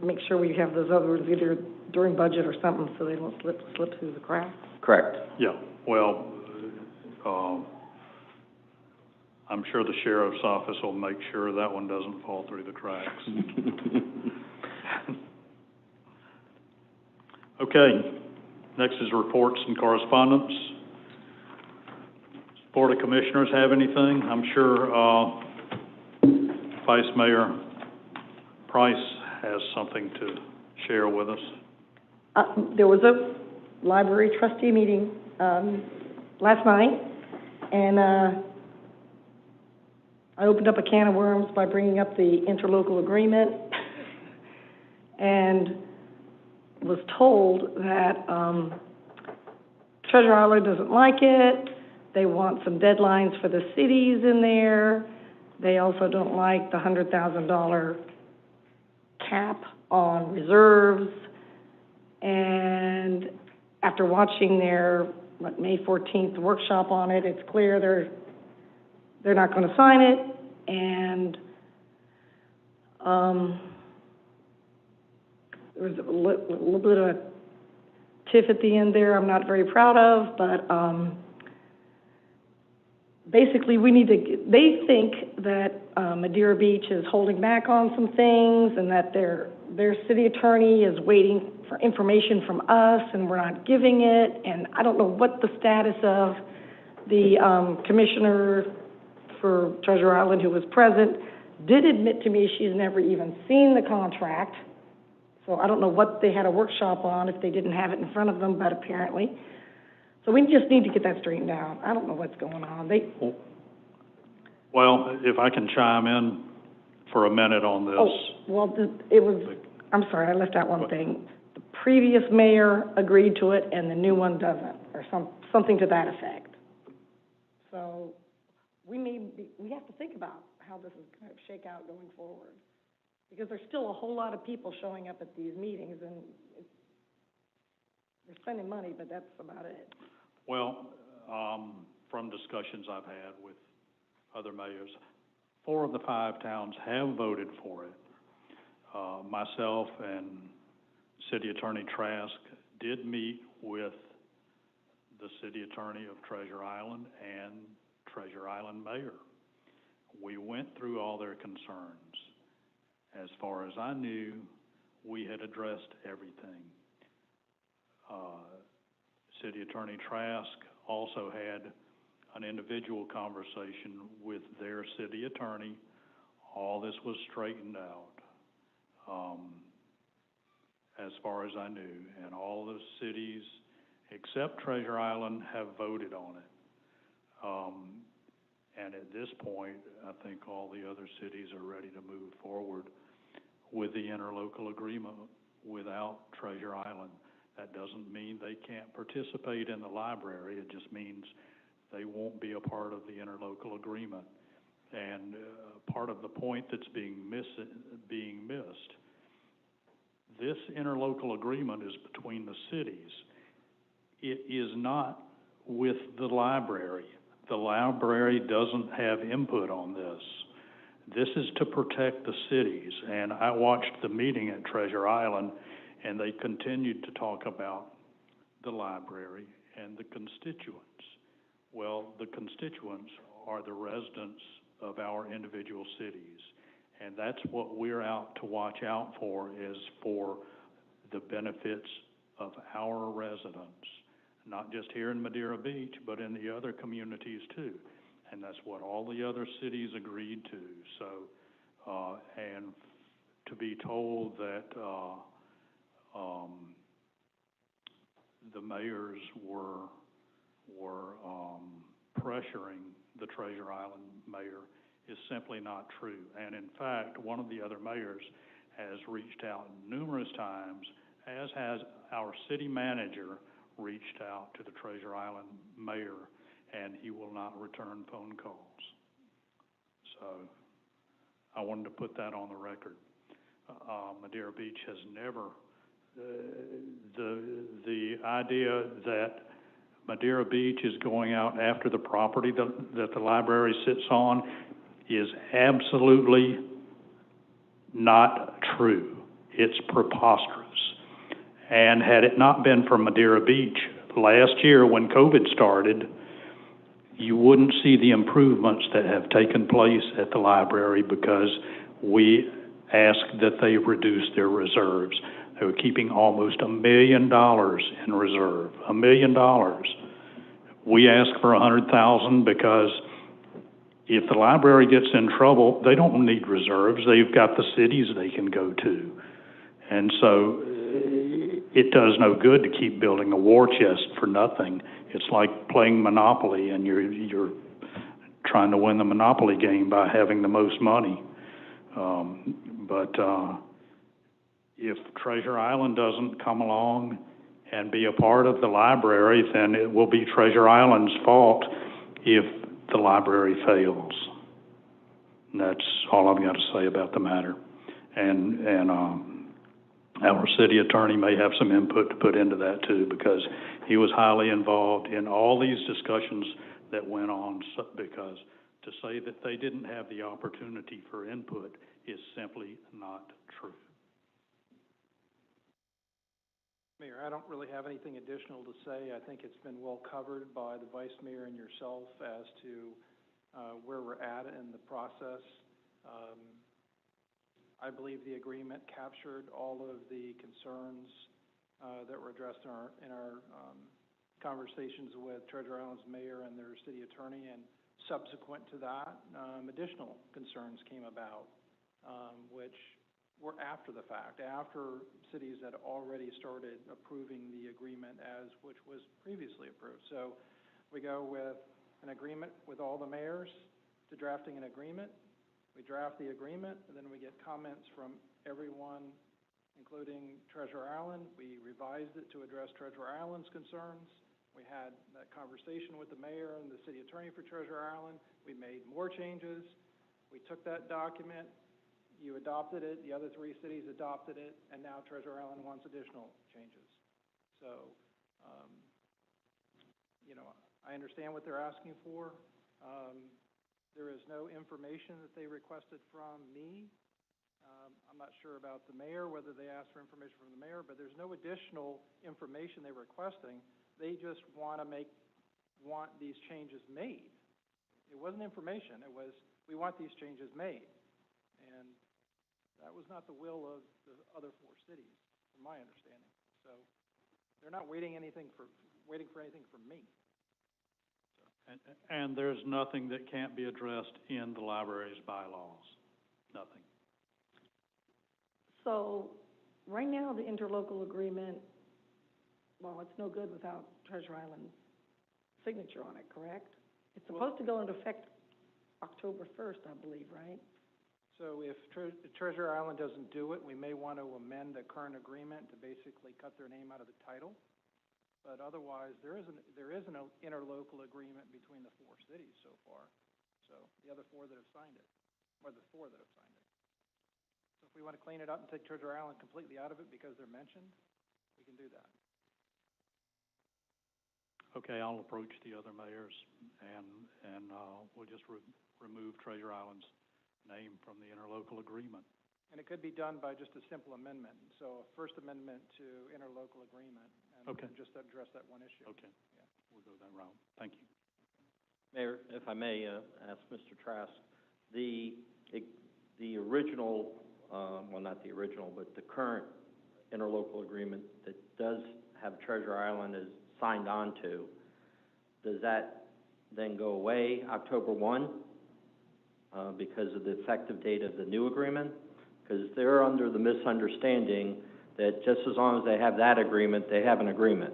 make sure we have those others either during budget or something so they don't slip through the cracks. Correct. Yeah, well, I'm sure the sheriff's office will make sure that one doesn't fall through the cracks. Okay, next is reports and correspondence. Board of Commissioners have anything? I'm sure Vice Mayor Price has something to share with us. There was a library trustee meeting last night, and I opened up a can of worms by bringing up the interlocal agreement and was told that Treasure Island doesn't like it. They want some deadlines for the cities in there. They also don't like the $100,000 cap on reserves. And after watching their, May 14th workshop on it, it's clear they're not going to sign it. And there was a little bit of a tiff at the end there I'm not very proud of, but basically they think that Madeira Beach is holding back on some things and that their city attorney is waiting for information from us and we're not giving it. And I don't know what the status of the commissioner for Treasure Island, who was present, did admit to me she's never even seen the contract. So I don't know what they had a workshop on if they didn't have it in front of them, but apparently. So we just need to get that straightened out. I don't know what's going on. Well, if I can chime in for a minute on this. I'm sorry, I left out one thing. The previous mayor agreed to it and the new one doesn't, or something to that effect. So we have to think about how this is going to shake out going forward. Because there's still a whole lot of people showing up at these meetings, and they're spending money, but that's about it. Well, from discussions I've had with other mayors, 4 of the 5 towns have voted for it. Myself and City Attorney Trask did meet with the City Attorney of Treasure Island and Treasure Island Mayor. We went through all their concerns. As far as I knew, we had addressed everything. City Attorney Trask also had an individual conversation with their city attorney. All this was straightened out, as far as I knew, and all the cities except Treasure Island have voted on it. And at this point, I think all the other cities are ready to move forward with the interlocal agreement without Treasure Island. That doesn't mean they can't participate in the library. It just means they won't be a part of the interlocal agreement. And part of the point that's being missed, this interlocal agreement is between the cities. It is not with the library. The library doesn't have input on this. This is to protect the cities, and I watched the meeting at Treasure Island, and they continued to talk about the library and the constituents. Well, the constituents are the residents of our individual cities, and that's what we're out to watch out for, is for the benefits of our residents, not just here in Madeira Beach, but in the other communities too. And that's what all the other cities agreed to. So, and to be told that the mayors were pressuring the Treasure Island mayor is simply not true. And in fact, one of the other mayors has reached out numerous times, as has our city manager reached out to the Treasure Island mayor, and he will not return phone calls. So I wanted to put that on the record. Madeira Beach has never, the idea that Madeira Beach is going out after the property that the library sits on is absolutely not true. It's preposterous. And had it not been for Madeira Beach, last year when COVID started, you wouldn't see the improvements that have taken place at the library, because we asked that they reduce their reserves. They were keeping almost $1 million in reserve, $1 million. We asked for $100,000 because if the library gets in trouble, they don't need reserves. They've got the cities they can go to. And so it does no good to keep building a war chest for nothing. It's like playing Monopoly and you're trying to win the monopoly game by having the most money. But if Treasure Island doesn't come along and be a part of the library, then it will be Treasure Island's fault if the library fails. And that's all I've got to say about the matter. And our city attorney may have some input to put into that too, because he was highly involved in all these discussions that went on, because to say that they didn't have the opportunity for input is simply not true. Mayor, I don't really have anything additional to say. I think it's been well covered by the Vice Mayor and yourself as to where we're at in the process. I believe the agreement captured all of the concerns that were addressed in our conversations with Treasure Island's mayor and their city attorney, and subsequent to that, additional concerns came about, which were after the fact, after cities had already started approving the agreement which was previously approved. So we go with an agreement with all the mayors to drafting an agreement. We draft the agreement, and then we get comments from everyone, including Treasure Island. We revised it to address Treasure Island's concerns. We had that conversation with the mayor and the city attorney for Treasure Island. We made more changes. We took that document. You adopted it. The other three cities adopted it, and now Treasure Island wants additional changes. So, I understand what they're asking for. There is no information that they requested from me. I'm not sure about the mayor, whether they asked for information from the mayor, but there's no additional information they're requesting. They just want these changes made. It wasn't information. It was, we want these changes made. And that was not the will of the other four cities, from my understanding. So they're not waiting for anything from me. And there's nothing that can't be addressed in the library's bylaws. Nothing. So, right now, the interlocal agreement, well, it's no good without Treasure Island's signature on it, correct? It's supposed to go into effect October 1st, I believe, right? So if Treasure Island doesn't do it, we may want to amend the current agreement to basically cut their name out of the title. But otherwise, there is an interlocal agreement between the four cities so far. So the other four that have signed it, or the four that have signed it. So if we want to clean it up and take Treasure Island completely out of it because they're mentioned, we can do that. Okay, I'll approach the other mayors, and we'll just remove Treasure Island's name from the interlocal agreement. And it could be done by just a simple amendment. So a first amendment to interlocal agreement, and Okay. just address that one issue. Okay, Yeah. we'll go that route. Thank you. Mayor, if I may, ask Mr. Trask, the original, well, not the original, but the current interlocal agreement that does have Treasure Island is signed on to, does that then go away October 1 because of the effective date of the new agreement? Because they're under the misunderstanding that just as long as they have that agreement, they have an agreement,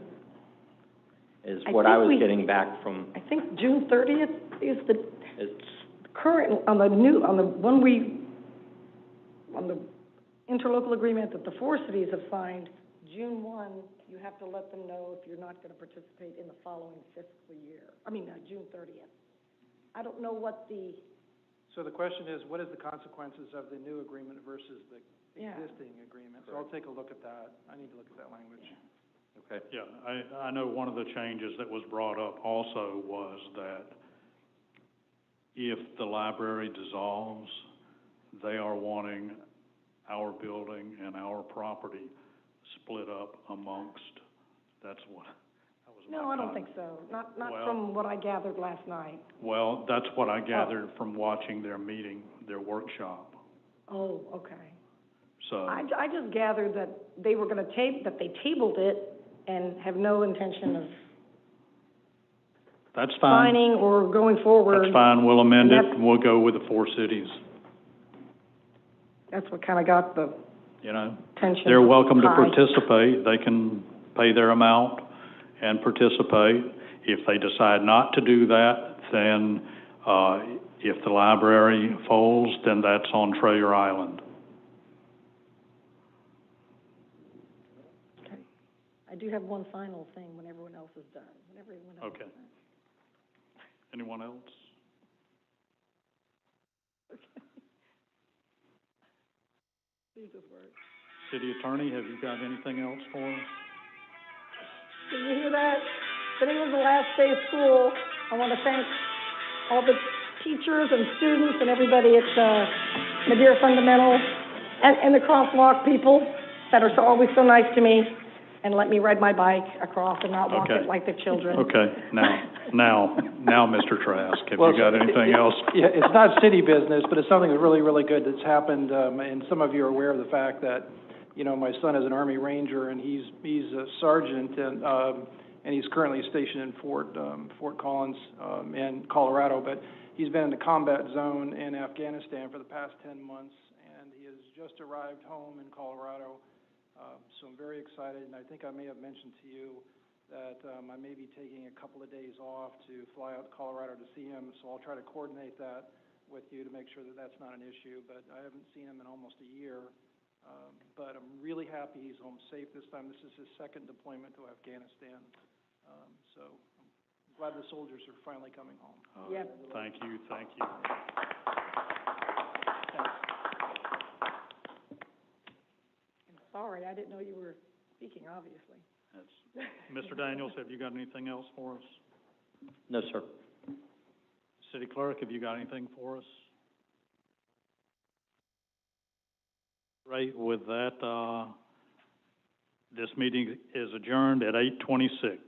is what I was getting back from. I think June 30th is the current, on the interlocal agreement that the four cities have signed, June 1, you have to let them know if you're not going to participate in the following fiscal year. June 30th. I don't know what the... So the question is, what is the consequences of the new agreement versus the existing agreement? So I'll take a look at that. I need to look at that language. Okay. Yeah, I know one of the changes that was brought up also was that if the library dissolves, they are wanting our building and our property split up amongst, that was No, I don't think so. Not from what I gathered last night. Well, that's what I gathered from watching their meeting, their workshop. Oh, okay. So I just gathered that they were going to that they tabled it and have no intention of that's fine. signing or going forward. That's fine. We'll amend it and we'll go with the four cities. That's what kind of got the tension. They're welcome to high. participate. They can pay their amount and participate. If they decide not to do that, then If the library folds, then that's on Treasure Island. Okay. I do have one final thing when everyone else is done, when everyone else Okay. is done. Anyone else? Okay. These just work. City Attorney, have you got anything else for us? Did you hear that? Today was the last day of school. I want to thank all the teachers and students and everybody at Madeira Fundamental and the crosswalk people that are always so nice to me and let me ride my bike across and not walk Okay. it like the children. Okay, now, Mr. Trask, have Well, you got anything else? Yeah, it's not city business, but it's something that's really, really good that's happened, and some of you are aware of the fact that, you know, my son is an Army Ranger, and he's a sergeant, and he's currently stationed in Fort Collins, in Colorado, but he's been in the combat zone in Afghanistan for the past 10 months, and he has just arrived home in Colorado. So I'm very excited, and I think I may have mentioned to you that I may be taking a couple of days off to fly out to Colorado to see him, so I'll try to coordinate that with you to make sure that that's not an issue, but I haven't seen him in almost a year. But I'm really happy he's home safe this time. This is his second deployment to Afghanistan. So I'm glad the soldiers are finally coming home. Yep. Thank you. Thanks. Sorry, I didn't know you were speaking, obviously. Mr. Daniels, have you got anything else for us? No, sir. City Clerk, have you got anything for us? Right, with that, this meeting is adjourned at 8:26.